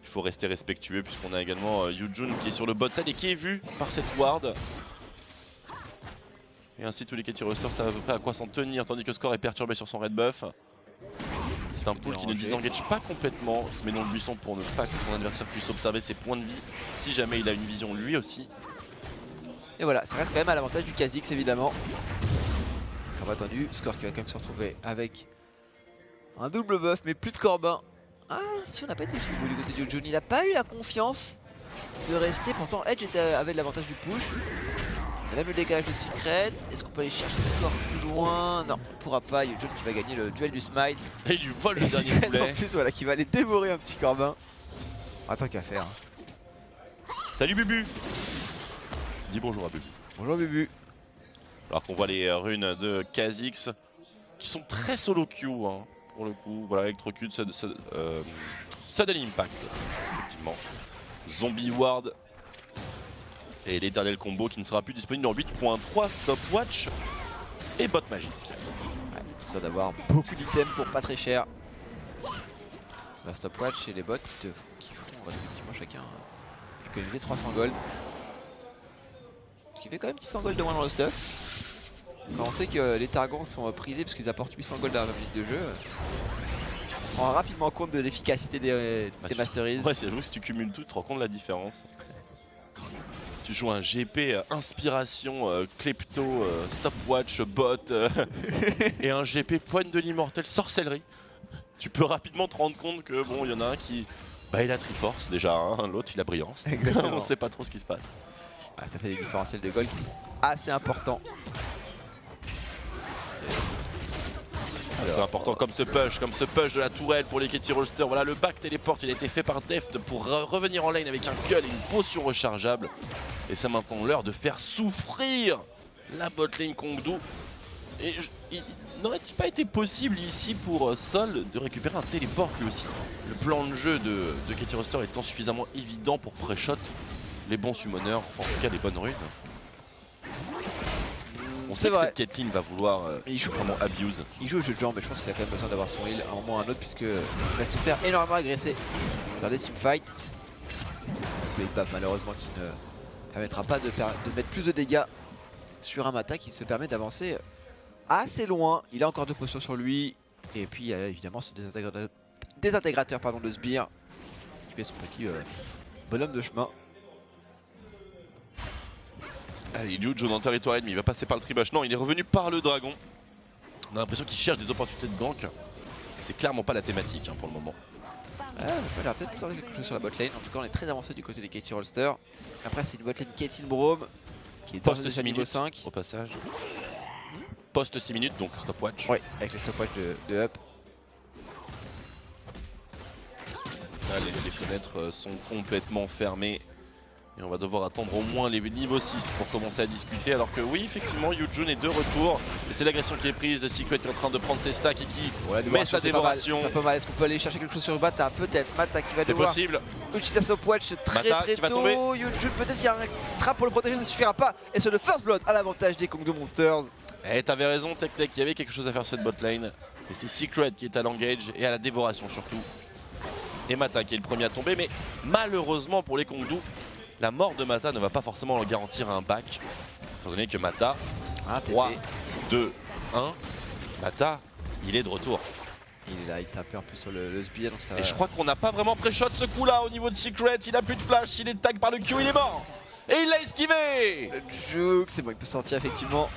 Il faut rester respectueux puisqu'on a également Yujun qui est sur le bot side et qui est vu par cette ward. Et ainsi tous les Katy Roster savent à peu près à quoi s'en tenir tandis que Score est perturbé sur son red buff. C'est un pull qui ne disengage pas complètement, il se met dans le buisson pour ne pas que son adversaire puisse observer ses points de vie si jamais il a une vision lui aussi. Et voilà, ça reste quand même à l'avantage du Kha'Zix évidemment. Comme attendu, Score qui va quand même se retrouver avec un double buff mais plus de Corbin. Ah, si on n'a pas été jusqu'au bout du côté de Yujun, il n'a pas eu la confiance de rester, pourtant Edge avait l'avantage du push. Il a même le décalage de Secret. Est-ce qu'on peut aller chercher Score plus loin? Non, on ne pourra pas. Yujun qui va gagner le duel du smite. Et du vol le dernier Secret poulet. en plus, voilà, qui va aller dévorer un petit Corbin. Attends qu'à faire. Salut Bubu. Dis bonjour à Bubu. Bonjour Bubu. Alors qu'on voit les runes de Kha'Zix qui sont très solo queue hein, pour le coup. Voilà, électrocute, sudden impact, effectivement. Zombie ward. Et l'éternel combo qui ne sera plus disponible en 8.3, stopwatch et bot magique. Ouais, histoire d'avoir beaucoup d'items pour pas très cher. La stopwatch et les bots qui font respectivement chacun économiser 300 gold. Ce qui fait quand même 600 gold de moins dans le stuff. Quand on sait que les Targons sont prisés parce qu'ils apportent 800 gold dans la minute de jeu, on se rend rapidement compte de l'efficacité des Masteries. Ouais, c'est vrai, si tu cumules tout, tu te rends compte de la différence. Tu joues un GP inspiration, klepto, stopwatch, bot et un GP poigne de l'immortel sorcellerie. Tu peux rapidement te rendre compte que bon, il y en a un qui il a Triforce déjà, hein, l'autre il a brillance. Exactement. On sait pas trop ce qui se passe. Ah, ça fait des différentiels de gold qui sont assez importants. C'est important comme ce push de la tourelle pour les Katy Roster. Voilà, le back téléport, il a été fait par Deft pour revenir en lane avec un cull et une potion rechargeable. Et c'est maintenant l'heure de faire souffrir la botlane Kongdo. Et il n'aurait-il pas été possible ici pour Sol de récupérer un téléport lui aussi? Le plan de jeu de Katy Roster étant suffisamment évident pour pré-shot les bons summoners, enfin en tout cas les bonnes runes. On sait que cette Caitlyn va vouloir vraiment abuse. Il joue au jeu de jambes, mais je pense qu'il a quand même besoin d'avoir son heal à un moment ou à un autre, puisque il va se faire énormément agresser dans des teamfights. Le buff malheureusement qui ne permettra pas de mettre plus de dégâts sur un Mata qui se permet d'avancer assez loin. Il a encore 2 potions sur lui, et puis il y a évidemment ce désintégrateur de sbire qui fait son petit bonhomme de chemin. Il joue dans le territoire ennemi, il va passer par le tribush. Non, il est revenu par le dragon. On a l'impression qu'il cherche des opportunités de gank. c'est clairement pas la thématique pour le moment. Ouais, il va peut-être tenter quelque chose sur la botlane. En tout cas, on est très avancé du côté des KT Rolster. Après, c'est une botlane Caitlyn Braum qui est Post déjà 6 niveau minutes 5. au passage. Post 6 minutes, donc stopwatch. Oui, avec les stopwatch de Up. Là, les fenêtres sont complètement fermées. Et on va devoir attendre au moins les niveaux 6 pour commencer à discuter. Alors que oui, effectivement, Yujun est de retour. Et c'est l'agression qui est prise. Secret qui est en train de prendre ses stacks et qui met sa dévoration. C'est pas mal. Est-ce qu'on peut aller chercher quelque chose sur Mata? Peut-être. Mata qui va C'est devoir possible. utiliser sa stopwatch très Mata très qui va tôt. tomber. Yujun peut-être qu'il y a un trap pour le protéger, ça suffira pas. Et sur le first blood à l'avantage des Kongdo Monsters. Eh, t'avais raison, Tech Tech, il y avait quelque chose à faire sur cette botlane. Et c'est Secret qui est à l'engage et à la dévoration surtout. Et Mata qui est le premier à tomber, mais malheureusement pour les Kongdu, la mort de Mata ne va pas forcément leur garantir un back. Étant donné que Mata, 3, 2, 1, Mata, il est de retour. Il est là, il tape un peu sur le speed. Donc ça... Et je crois qu'on n'a pas vraiment pré-shot ce coup là au niveau de Secret, il a plus de flash, il est tag par le Q, il est mort. Et il l'a esquivé. Le juke, c'est bon, il peut sortir effectivement.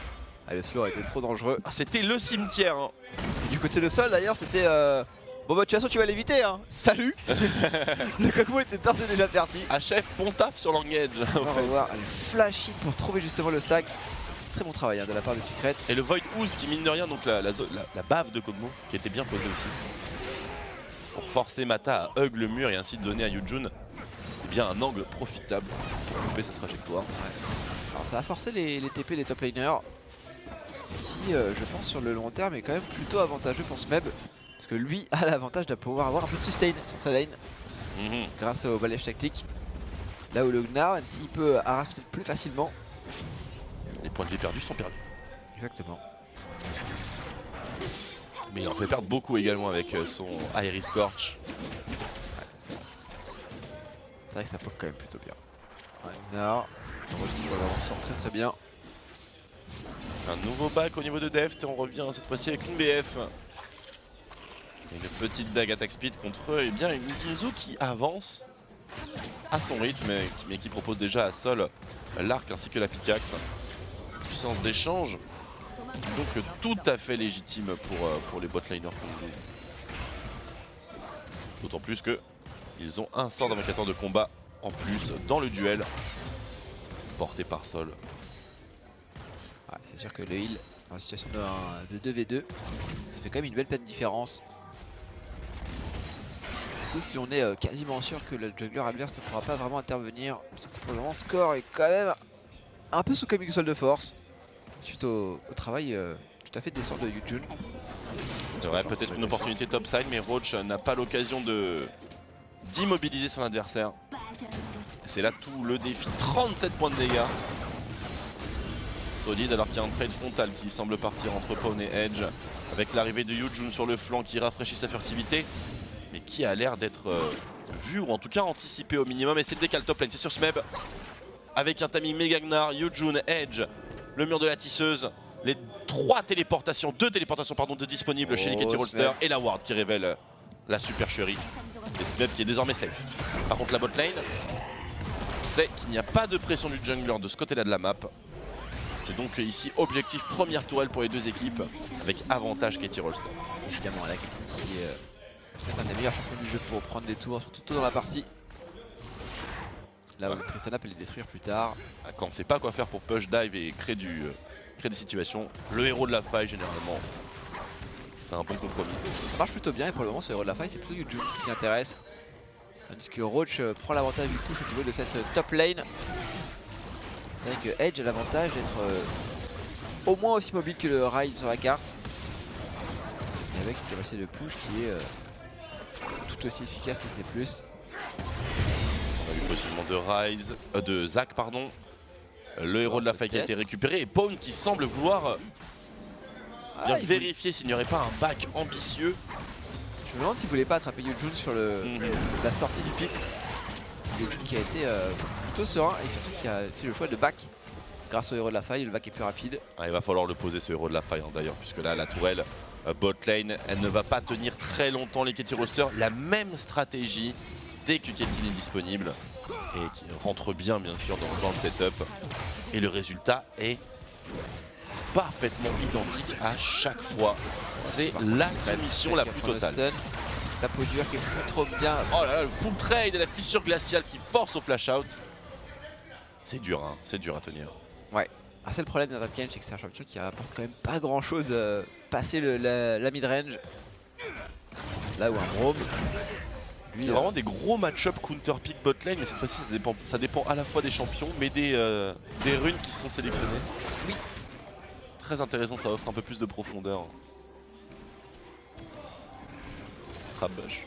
Ah, le slow a été trop dangereux. Ah, c'était le cimetière. Et du côté de sol d'ailleurs, c'était... Bon bah de toute façon tu vas l'éviter hein. Salut. Le Kogmo était d'ores et déjà parti. HF Pontaf sur l'engage. On va voir le flash hit pour trouver justement le stack. Très bon travail de la part de Secret. Et le Void Ooze qui mine de rien, donc la bave de Kogmo qui était bien posée aussi. Pour forcer Mata à hug le mur et ainsi de donner à Yujun bien un angle profitable pour couper sa trajectoire. Ouais. Alors ça a forcé les TP, les top laners. Ce qui je pense sur le long terme est quand même plutôt avantageux pour Smeb. Parce que lui a l'avantage de pouvoir avoir un peu de sustain sur sa lane. Grâce au balayage tactique. Là où le Gnar, même s'il peut arracher peut-être plus facilement. Les points de vie perdus sont perdus. Exactement. Mais il en fait perdre beaucoup également avec son Iris Scorch. Ouais, c'est vrai que ça poke quand même plutôt bien. Ouais, Gnar, on sort très très bien. Un nouveau back au niveau de Deft et on revient cette fois-ci avec une BF. Et une petite dague attack speed contre et bien une Ginzu qui avance à son rythme mais qui propose déjà à Sol l'arc ainsi que la pickaxe. Puissance d'échange donc tout à fait légitime pour les botliners. D'autant plus que ils ont un sort d'invocateur de combat en plus dans le duel porté par Sol. Ouais, c'est sûr que le heal en situation de 2v2 ça fait quand même une belle peine de différence. Surtout si on est quasiment sûr que le jungler adverse ne pourra pas vraiment intervenir. Parce que pour le moment score est quand même un peu sous camisole de force. Suite au travail tout à fait décent de Yujun. Il y aurait peut-être une opportunité topside mais Roach n'a pas l'occasion d'immobiliser son adversaire. C'est là tout le défi, 37 points de dégâts. Solide alors qu'il y a un trade frontal qui semble partir entre Pawn et Edge. Avec l'arrivée de Yujun sur le flanc qui rafraîchit sa furtivité. Mais qui a l'air d'être vu ou en tout cas anticipé au minimum. Et c'est le décal top lane, c'est sur Smeb. Avec un timing méga Gnar, Yujun, Edge, le mur de la tisseuse. Les deux téléportations pardon, de disponibles chez les KT Rolster. Et la ward qui révèle la supercherie. Et Smeb qui est désormais safe. Par contre la bot lane, c'est qu'il n'y a pas de pression du jungler de ce côté-là de la map. C'est donc ici objectif première tourelle pour les deux équipes avec avantage KT Rolster. Évidemment là qui est peut-être un des meilleurs champions du jeu pour prendre des tours, surtout tôt dans la partie. Là où Tristana peut les détruire plus tard. Quand on sait pas quoi faire pour push dive et créer des situations, le héros de la faille généralement, c'est un bon compromis. Ça marche plutôt bien et pour le moment ce héros de la faille c'est plutôt Yujun qui s'y intéresse. Tandis que Roach prend l'avantage du push au niveau de cette top lane. C'est vrai que Edge a l'avantage d'être au moins aussi mobile que le Ryze sur la carte. Et avec une capacité de push qui est tout aussi efficace si ce n'est plus. On a vu possiblement de Zac pardon. Le héros de la faille qui a été récupéré et Pawn qui semble vouloir bien vérifier s'il n'y aurait pas un back ambitieux. Je me demande s'il voulait pas attraper Yujun sur la sortie du pit. Yujun qui a été plutôt serein et surtout qui a fait le choix de back. Grâce au héros de la faille, le back est plus rapide. Ah, il va falloir le poser ce héros de la faille d'ailleurs, puisque là la tourelle bot lane, elle ne va pas tenir très longtemps les KT Rolster. La même stratégie dès que Caitlyn est disponible et qui rentre bien sûr dans le setup. Et le résultat est parfaitement identique à chaque fois. C'est la soumission la plus totale. Stun. La peau dure qui est plus trop bien. Oh là là, le full trade et la fissure glaciale qui force au flash out. C'est dur, hein, c'est dur à tenir. Ouais. Ah, c'est le problème d'Adam Kench, c'est que c'est un champion qui apporte quand même pas grand chose passer la mid-range. Là où un Braum. Il y a vraiment des gros match-up counter-pick bot-lane, mais cette fois-ci ça dépend à la fois des champions, mais des runes qui sont sélectionnées. Oui. Très intéressant, ça offre un peu plus de profondeur. Trap Bush.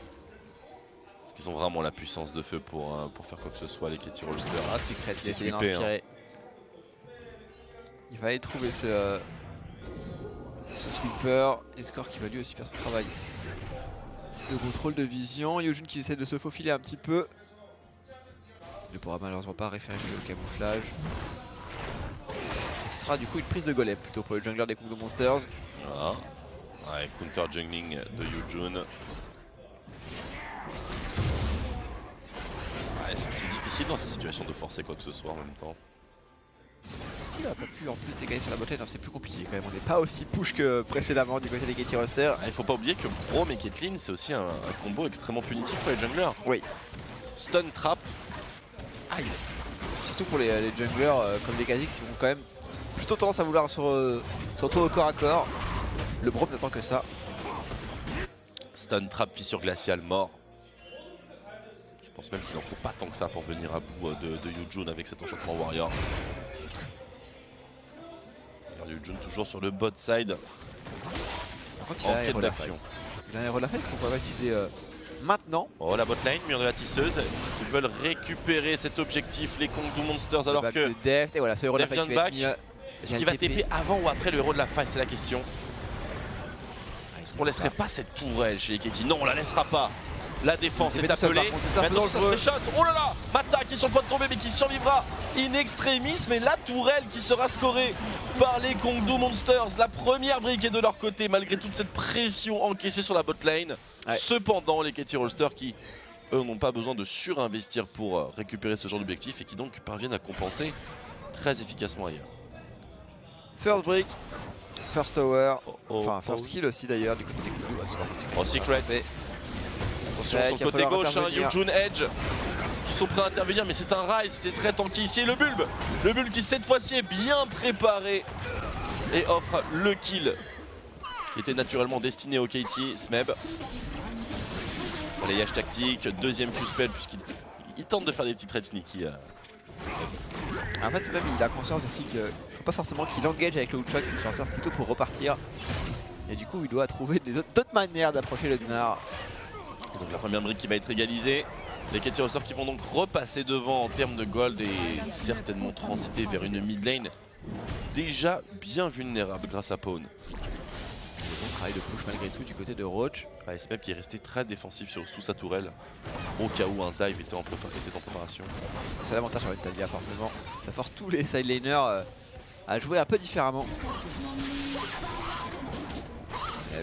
Est-ce qu'ils ont vraiment la puissance de feu pour faire quoi que ce soit, les Katie Rolster? Ah, Secret, c'est il est sweepé, inspiré. Il va aller trouver ce sweeper. Et Score qui va lui aussi faire son travail de contrôle de vision. Yojun qui essaie de se faufiler un petit peu. Il ne pourra malheureusement pas référer le camouflage. Et ce sera du coup une prise de golem plutôt pour le jungler des Kongdo Monsters. Voilà. Ouais, counter jungling de Yojun. Ouais, c'est difficile dans cette situation de forcer quoi que ce soit en même temps. Est-ce qu'il a pas pu en plus dégager sur la botlane? C'est plus compliqué quand même, on n'est pas aussi push que précédemment du côté des Katie Roster. Il faut pas oublier que Braum et Caitlyn c'est aussi un combo extrêmement punitif pour les junglers. Oui. Stun trap. Aïe. Surtout pour les junglers comme les Kha'Zix qui ont quand même plutôt tendance à vouloir se retrouver au corps à corps. Le Braum n'attend que ça. Stun trap, fissure glaciale, mort. Je pense même qu'il n'en faut pas tant que ça pour venir à bout de Yojun avec cet enchantement warrior. Yojun toujours sur le bot side. En quête d'action. Il a un héros de la fête, ce qu'on pourrait utiliser maintenant. Oh la bot lane, mur de la tisseuse. Est-ce qu'ils veulent récupérer cet objectif, les Kongdo Monsters, alors que Deft, et voilà, ce héros de la Deft fête vient de qui back. Est-ce qu'il va TP avant ou après le héros de la faille? C'est la question. Est-ce qu'on laisserait pas cette tourelle chez Katie? Non, on la laissera pas. La défense est appelée. Maintenant ça se shot. Oh là là, Mata qui est sur le point de tomber mais qui survivra in extremis. Mais la tourelle qui sera scorée par les Kongdo Monsters. La première brique est de leur côté malgré toute cette pression encaissée sur la bot lane. Ouais. Cependant les Katie Rolster qui eux n'ont pas besoin de surinvestir pour récupérer ce genre d'objectif et qui donc parviennent à compenser très efficacement ailleurs. First break, first tower, enfin first kill aussi d'ailleurs du côté des Kongdo. Oh Secret. Sur son côté gauche, hein, Yojun Edge qui sont prêts à intervenir, mais c'est un Rise, c'était très tanky ici. Et le bulbe qui cette fois-ci est bien préparé et offre le kill qui était naturellement destiné au Katie, Smeb. Balayage tactique, deuxième Q-spell puisqu'il tente de faire des petites raids sneaky. En fait, Smeb il a conscience aussi qu'il ne faut pas forcément qu'il engage avec le hookshot, qu'il s'en sert plutôt pour repartir. Et du coup, il doit trouver d'autres manières d'approcher le Gnar. Donc la première brique qui va être égalisée. Les Katie Roster qui vont donc repasser devant en termes de gold et certainement transiter vers une mid lane déjà bien vulnérable grâce à Pawn. Bon travail de push malgré tout du côté de Roach. Smeb qui est resté très défensif sous sa tourelle au cas où un dive était en préparation. C'est l'avantage avec Talia forcément. Ça force tous les side laners à jouer un peu différemment. Ouais,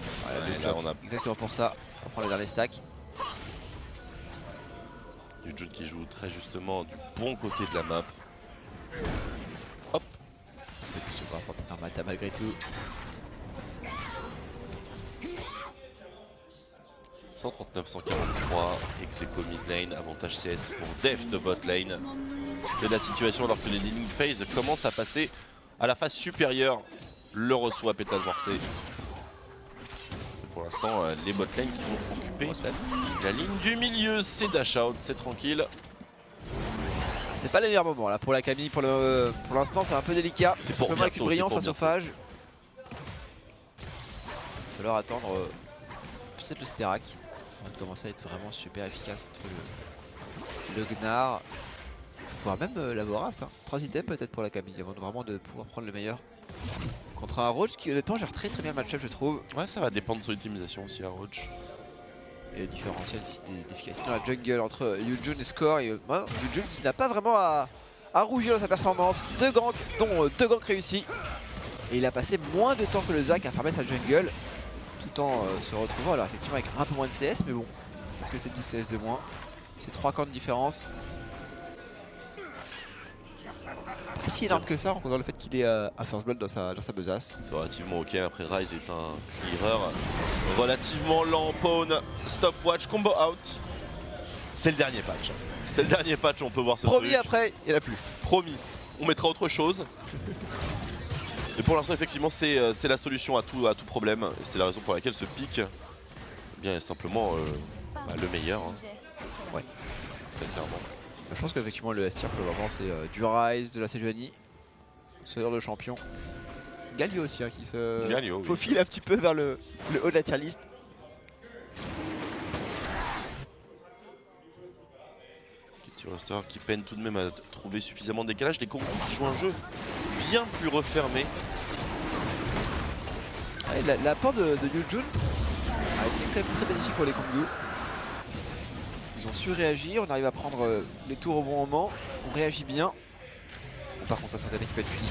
là, on a exactement pour ça. On prend les derniers stacks. Yojun qui joue très justement du bon côté de la map. Hop. Un Mata malgré tout. 139-143, ex-aequo mid lane, avantage CS pour Deft bot lane. C'est la situation alors que les leading phase commencent à passer à la phase supérieure. Le reçoit pétale forcé. Pour l'instant, les bot lane qui vont occuper la ligne du milieu, c'est dash out, c'est tranquille. C'est pas les meilleurs moments là pour la Camille, pour l'instant c'est un peu délicat. C'est pour avec une brillance à chauffage. Il va falloir attendre peut-être le Sterak. On va commencer à être vraiment super efficace contre le Gnar. Voire même la Vorace. Hein. 3 items peut-être pour la Camille avant vraiment de pouvoir prendre le meilleur. Contre un Roach qui honnêtement gère très bien le match-up je trouve. Ouais, ça va dépendre de son utilisation aussi à Roach. Et le différentiel ici d'efficacité dans la jungle entre Yojun et Score. Et Yojun qui n'a pas vraiment à rougir dans sa performance. 2 ganks dont 2 ganks réussis. Et il a passé moins de temps que le Zac à farmer sa jungle. Tout en se retrouvant alors effectivement avec un peu moins de CS. Mais bon, est-ce que c'est du CS de moins? C'est 3 camps de différence. pas si énorme que ça en comptant le fait qu'il ait un first blood dans sa besace. C'est relativement ok. Après, Ryze est un clearer relativement lent. Pawn, stopwatch, combo out. C'est le dernier patch. C'est le dernier patch où on peut voir ce Promis, truc. après, il n'y en a plus. Promis. On mettra autre chose. Et pour l'instant, effectivement, c'est la solution à tout problème. Et c'est la raison pour laquelle ce pick eh bien, est simplement le meilleur. Hein. Ouais. Très clairement. Je pense qu'effectivement le S-tier pour le moment c'est du Ryze, de la Sejuani, ce genre de champion. Galio aussi hein, qui se Galio, faufile un petit peu vers le haut de la tier list. Kitty Roster qui peine tout de même à trouver suffisamment de décalage. Les Kongou qui jouent un jeu bien plus refermé. Ouais, l'apport de Yujun a été quand même très bénéfique pour les Kongou. Ils ont su réagir, on arrive à prendre les tours au bon moment, on réagit bien. Bon, par contre ça c'est un qui peut être fini.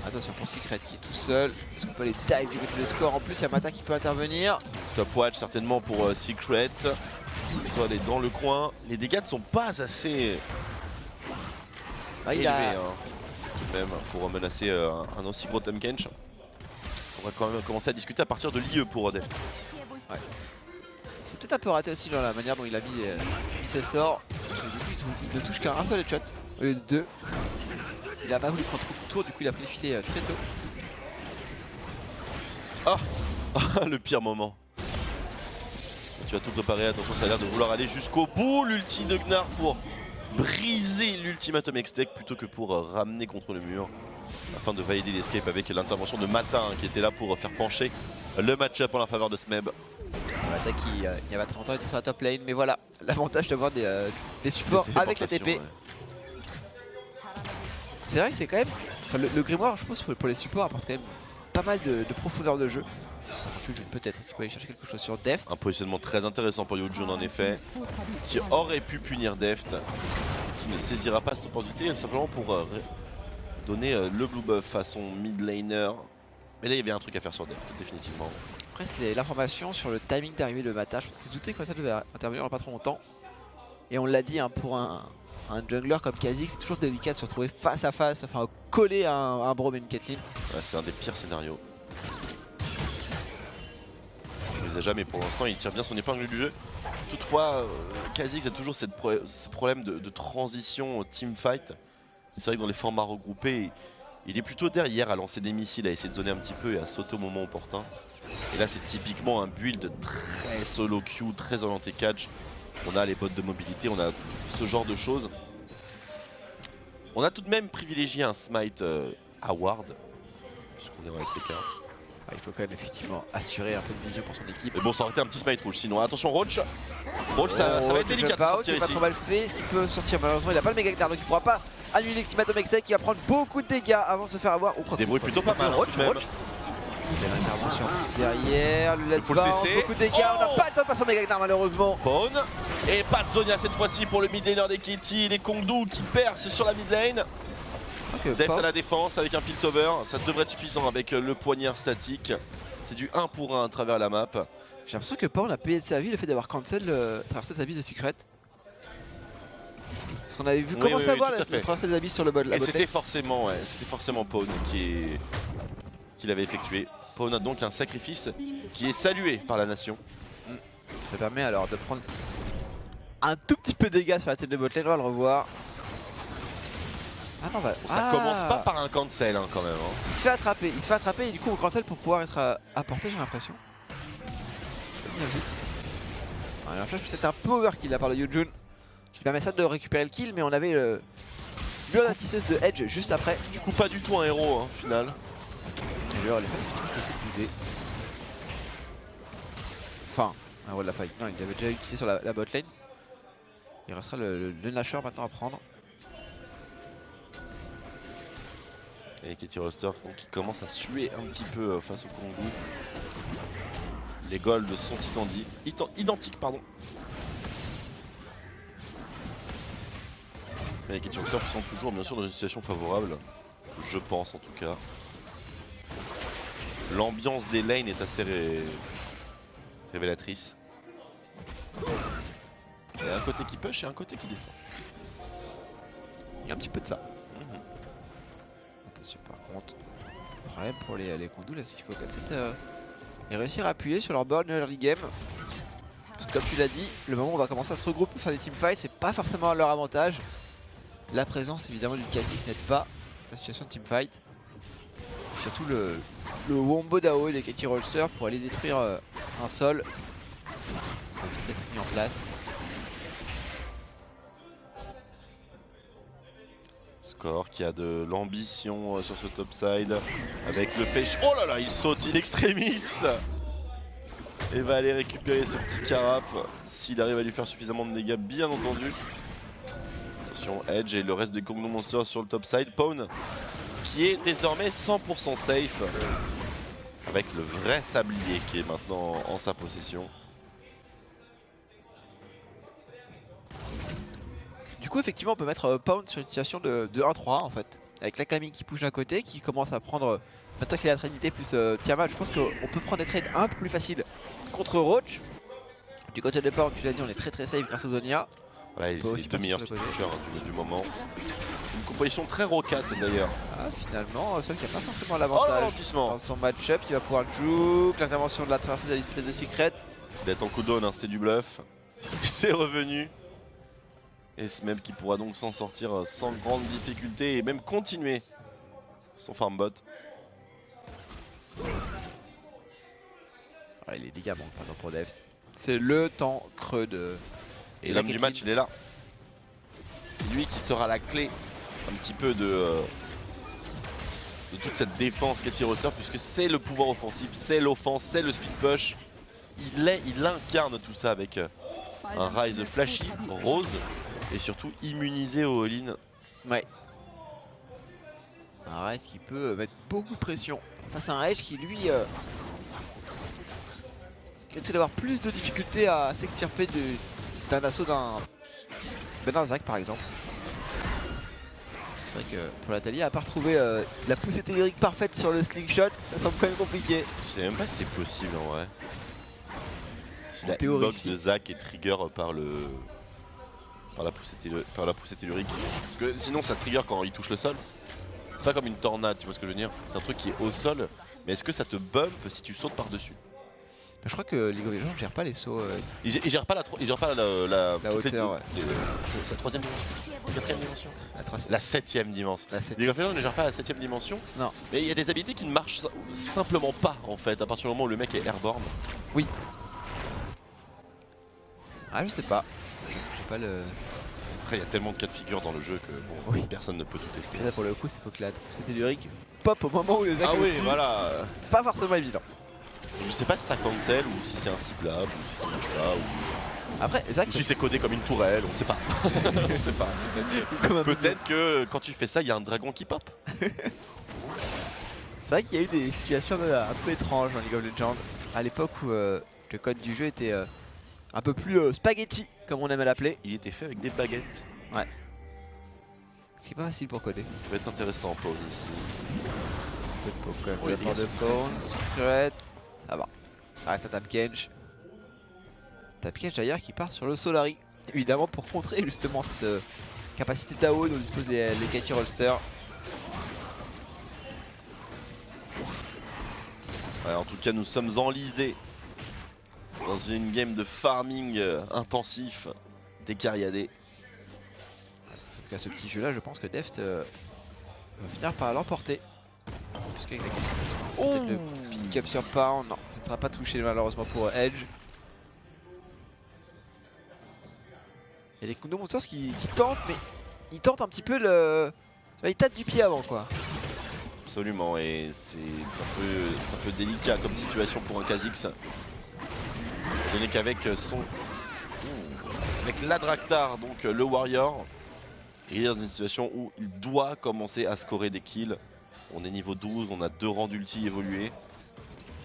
Attention pour Secret qui est tout seul. Est-ce qu'on peut aller dive du côté de score? En plus il y a Mata qui peut intervenir. Stopwatch certainement pour Secret. Qui sont allés dans le coin. Les dégâts ne sont pas assez élevés hein, tout de même pour menacer un aussi gros Tahm Kench. On va quand même commencer à discuter à partir de l'IE pour Deft. Ouais. C'est peut-être un peu raté aussi dans la manière dont il a mis ses sorts. Du coup, il ne touche qu'un seul headshot au lieu de deux. Il a pas voulu prendre trop de tours, du coup il a pris le filet très tôt. Ah le pire moment. Tu as tout préparé, attention ça a l'air de vouloir aller jusqu'au bout. L'ulti de Gnar pour briser l'ultimatum X-Tech plutôt que pour ramener contre le mur. Afin de valider l'escape avec l'intervention de Mata hein, qui était là pour faire pencher le match-up en la faveur de Smeb. Mata qui il y avait très longtemps était sur la top lane, mais voilà, l'avantage d'avoir des supports avec la TP. Ouais. C'est vrai que c'est quand même, enfin, le grimoire je pense pour les supports apporte quand même pas mal de profondeur de jeu. Peut-être, est-ce qu'il peut aller chercher quelque chose sur Deft? Un positionnement très intéressant pour Yujun en effet, qui aurait pu punir Deft, qui ne saisira pas cette opportunité simplement pour donner le blue buff à son mid laner. Mais là il y avait un truc à faire sur Deft, définitivement. Après, est-ce qu'ils avaient l'information sur le timing d'arrivée de Mata? Je pense qu'ils se doutaient que Mata devait intervenir dans pas trop longtemps. Et on l'a dit, hein, pour un jungler comme Kha'Zix, c'est toujours délicat de se retrouver face à face, enfin collé à un Braum et une Caitlyn. Ouais, c'est un des pires scénarios. On les a jamais pour l'instant, il tire bien son épingle du jeu. Toutefois, Kha'Zix a toujours ce problème de transition teamfight. C'est vrai que dans les formats regroupés, il est plutôt derrière à lancer des missiles, à essayer de zoner un petit peu et à sauter au moment opportun. Et là c'est typiquement un build très solo queue, très orienté catch. On a les bots de mobilité, on a ce genre de choses. On a tout de même privilégié un smite à ward, puisqu'on est dans LCK. Il faut quand même effectivement assurer un peu de vision pour son équipe. Mais bon, ça aurait été un petit smite rouge sinon. Attention Roach. Roach ça va être délicat de sortir c'est ici. pas trop mal fait, est-ce qu'il peut sortir? Malheureusement il a pas le méga Gnar donc il pourra pas annuler l'ultimatum X-Tech qui va prendre beaucoup de dégâts avant de se faire avoir. Il se débrouille plutôt pas mal Roach, tout de même. Il y a l'intervention derrière, le let's full bounce, CC. beaucoup de dégâts, on n'a pas le temps de passer au méga Gnar malheureusement. Pawn. Et pas de Zonia cette fois-ci pour le mid laner des Kitty. Les Kongdu qui percent sur la mid lane. Deft à la défense avec un Piltover, ça devrait être suffisant avec le poignard statique. C'est du 1 pour 1 à travers la map. J'ai l'impression que Pawn a payé de sa vie le fait d'avoir cancel traversé des abysses de Secret. Parce qu'on avait vu commencer à voir la traversée des abysses sur le bot. Et c'était forcément, Pawn qui l'avait effectué. Pawn a donc un sacrifice qui est salué par la nation. Ça permet alors de prendre un tout petit peu de dégâts sur la tête de botlane, on va le revoir. Ah non, ça commence pas par un cancel hein, quand même. Hein. Il se fait attraper et du coup on cancel pour pouvoir être apporté, j'ai l'impression. Bien vu. Alors, la flash c'est un peu overkill là par le Yujun qui permet ça de récupérer le kill, mais on avait le mur tisseuse de Edge juste après. Du coup pas du tout un héros hein, final. D'ailleurs les failles enfin, un rôle de la faille. Non, il avait déjà utilisé sur la bot lane. Il restera le Lasher maintenant à prendre. Et Kitty Roster qui commence à suer un petit peu face au Kongou. Les golds sont identiques. Pardon. Mais les Kitty Roster qui sont toujours bien sûr dans une situation favorable. Je pense en tout cas. L'ambiance des lanes est assez révélatrice. Il y a un côté qui push et un côté qui défend. Il y a un petit peu de ça. contre. Le problème pour les Kondou là, c'est qu'il faut peut-être réussir à appuyer sur leur board early game. Tout comme tu l'as dit, le moment où on va commencer à se regrouper pour faire des teamfights, c'est pas forcément à leur avantage. La présence évidemment du Kha'Zix n'aide pas la situation de teamfight. Surtout le Wombo d'AOE des Katie Rolster pour aller détruire un sol. Ça va vite être mis en place. Score qui a de l'ambition sur ce topside avec le fetch. Oh là là, il saute in extremis et va aller récupérer ce petit Carap s'il arrive à lui faire suffisamment de dégâts, bien entendu. Attention, Edge et le reste des Kongno Monsters sur le topside. Pawn qui est désormais 100% safe avec le vrai sablier qui est maintenant en sa possession. Du coup effectivement on peut mettre Pound sur une situation de 1-3 en fait. Avec la Camille qui push d'un côté, qui commence à prendre, maintenant qu'il a la Trinité plus Tiamat, je pense qu'on peut prendre des trades un peu plus faciles contre Roach. Du côté de Pound, tu l'as dit, on est très safe grâce aux Zonia. Voilà, c'est les deux meilleurs pitchers du moment. Une composition très rocate d'ailleurs. Ah finalement, c'est vrai qu'il n'y a pas forcément l'avantage dans son match-up, il va pouvoir juke, l'intervention de la traversée de la de Secret. D'être en cooldown, hein, c'était du bluff. C'est revenu. Et Smeb qui pourra donc s'en sortir sans grande difficulté et même continuer son farm bot. Ouais, les dégâts manquent pardon pour Deft. C'est le temps creux de... Et l'homme du match il est là. C'est lui qui sera la clé un petit peu de toute cette défense Katie Rolster, puisque c'est le pouvoir offensif, c'est l'offense, c'est le speed push. Il incarne tout ça avec un Rise flashy, rose et surtout immunisé au all-in. Ouais. Un Rise qui peut mettre beaucoup de pression face à un Edge qui lui risque d'avoir plus de difficultés à s'extirper d'un assaut d'un Zac par exemple. C'est vrai que pour Natalie, à part trouver la poussée tellurique parfaite sur le slingshot, ça semble quand même compliqué. Je sais même pas si c'est possible en vrai. Si la théorie, inbox de Zac est trigger par la poussée tellurique. Parce que sinon ça trigger quand il touche le sol. C'est pas comme une tornade, tu vois ce que je veux dire. C'est un truc qui est au sol, mais est-ce que ça te bump si tu sautes par-dessus? Je crois que League of Legends ne gère pas les sauts. Il gère pas la hauteur, ouais. C'est la troisième dimension. La quatrième dimension. La 7ème dimension. La 7ème. League of Legends ne gère pas la 7ème dimension. Non. Mais il y a des habilités qui ne marchent simplement pas en fait, à partir du moment où le mec est airborne. Oui. Ah je sais pas. J'ai pas le... Après il y a tellement de cas de figure dans le jeu que bon, oui. Personne ne peut tout tester. Et là pour le coup c'est faut que la poussée tellurique pop au moment où le Zac est oui, dessus. voilà. C'est pas forcément évident. Je sais pas si ça cancel ou si c'est inciblable ou si ça marche pas ou... Après Zac... ou si c'est codé comme une tourelle, on sait pas. On sait pas. Peut-être que quand tu fais ça, il y a un dragon qui pop. C'est vrai qu'il y a eu des situations un peu étranges dans League of Legends. À l'époque où le code du jeu était un peu plus spaghetti, comme on aime à l'appeler. Il était fait avec des baguettes. Ouais. Ce qui est pas facile pour coder. Ça va être intéressant Pawn ici. Un peu de Pokémon, Oh, les de dégâts sont Pawn, Secret. Ça va. Ça reste à Tapkench. Tapkench d'ailleurs qui part sur le Solari. Évidemment pour contrer justement cette capacité d'AO dont disposent les Katie Rolster. Ouais, en tout cas, nous sommes enlisés dans une game de farming intensif, décariadé. Sauf qu'à ce petit jeu là, je pense que Deft va finir par l'emporter. Puisqu'avec la peut-être le pick-up sur Pound, non, ça ne sera pas touché malheureusement pour Edge. Il y a les Kondou Monsters qui tentent, mais ils tentent un petit peu le... Ils tâtent du pied avant quoi. Absolument, et c'est un peu délicat comme situation pour un Kha'Zix. Étant donné qu'avec avec l'Adraktar, donc le Warrior, il est dans une situation où il doit commencer à scorer des kills. On est niveau 12, on a 2 rangs d'ulti évolués.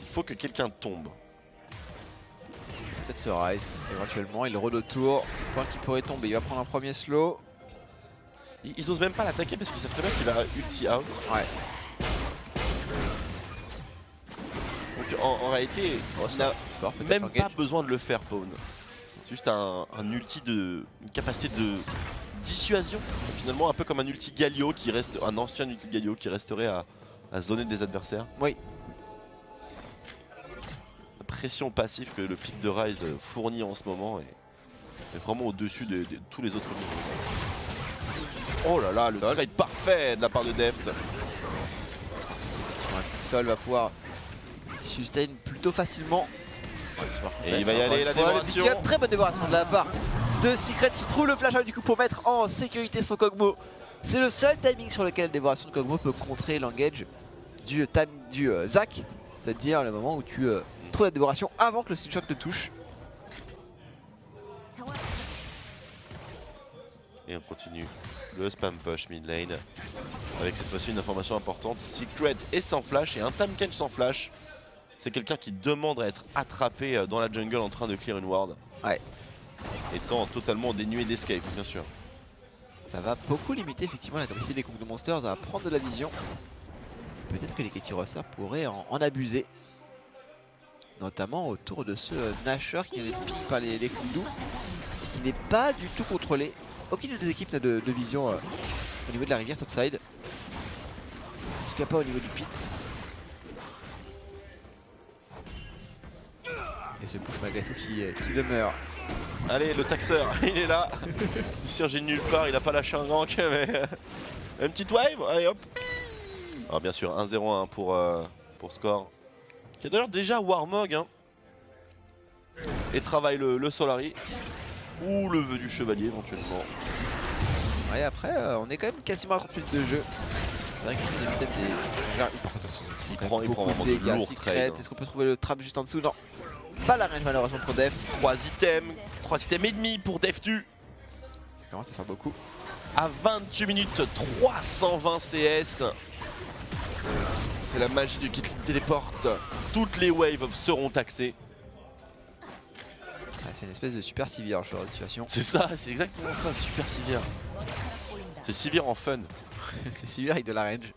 Il faut que quelqu'un tombe. Peut-être ce Rise, éventuellement, il rôde autour. Point qui pourrait tomber, il va prendre un premier slow. Ils osent même pas l'attaquer parce qu'ils savent très bien qu'il va ulti out. Ouais. Donc en réalité, on n'a même pas besoin de le faire, Pawn. C'est juste un ulti une capacité de dissuasion, finalement un peu comme un ulti Galio qui reste, un ancien ulti Galio qui resterait à à zoner des adversaires. Oui. La pression passive que le pick de Ryze fournit en ce moment est vraiment au-dessus de tous les autres niveaux. Oh là là, le trade parfait de la part de Deft. Un petit sol va pouvoir sustain plutôt facilement. Et il va y aller, la dévoration. Très bonne dévoration de la part de Secret qui trouve le flash out du coup pour mettre en sécurité son Kog'Maw. C'est le seul timing sur lequel la dévoration de Kog'Maw peut contrer l'engage du Zac, c'est-à-dire le moment où tu trouves la dévoration avant que le Steel Shock te touche. Et on continue le spam push mid lane avec cette fois-ci une information importante. Secret est sans flash et un Tahm Kench sans flash. C'est quelqu'un qui demande à être attrapé dans la jungle en train de clear une ward. Ouais. Étant totalement dénué d'escape, bien sûr. Ça va beaucoup limiter effectivement la capacité des Kong de Monsters à prendre de la vision. Peut-être que les Katie Rosters pourraient en abuser. Notamment autour de ce Nashor qui est ping par les Kundou et qui n'est pas du tout contrôlé. Aucune des équipes n'a de vision au niveau de la rivière topside. En tout cas pas au niveau du pit. Et ce push malgré tout qui demeure. Allez, le taxeur, il est là. Il surgit de nulle part, il a pas lâché un gank, mais une petite wave, allez hop. Alors bien sûr, 1-0-1 pour Score. Qui a d'ailleurs déjà Warmog, hein. Et travaille le Solari. Ou le vœu du chevalier éventuellement. Ouais, après on est quand même quasiment à 30 minutes de jeu. C'est vrai que vous avez peut-être des... Il prend vraiment de lourds trades. Est-ce qu'on peut trouver le trap juste en dessous? Non. Pas la range malheureusement pour Deft. 3 items et demi pour Deftu. Ça commence à faire beaucoup. À 28 minutes, 320 CS. C'est la magie du Caitlyn téléporte. Toutes les waves seront taxées. Ah, c'est une espèce de super Sivir ce genre de situation. C'est ça, c'est exactement ça, super Sivir. C'est Sivir en fun. C'est Sivir avec de la range.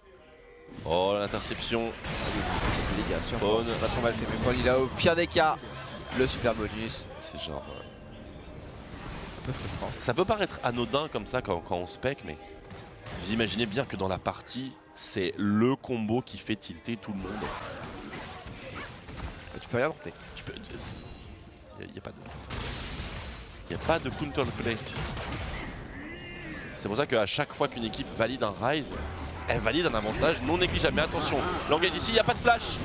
Oh, l'interception. Les dégâts sur Pawn. pas trop mal fait, mais pour Lila, au pire des cas, le super bonus. C'est genre... Un peu frustrant. Ça peut paraître anodin comme ça quand on spec, mais vous imaginez bien que dans la partie, c'est le combo qui fait tilter tout le monde. Tu peux rien tenter. Il n'y a pas de counterplay. C'est pour ça qu'à chaque fois qu'une équipe valide un Ryze, elle valide un avantage non négligeable. Mais attention, l'engage ici, il n'y a pas de flash.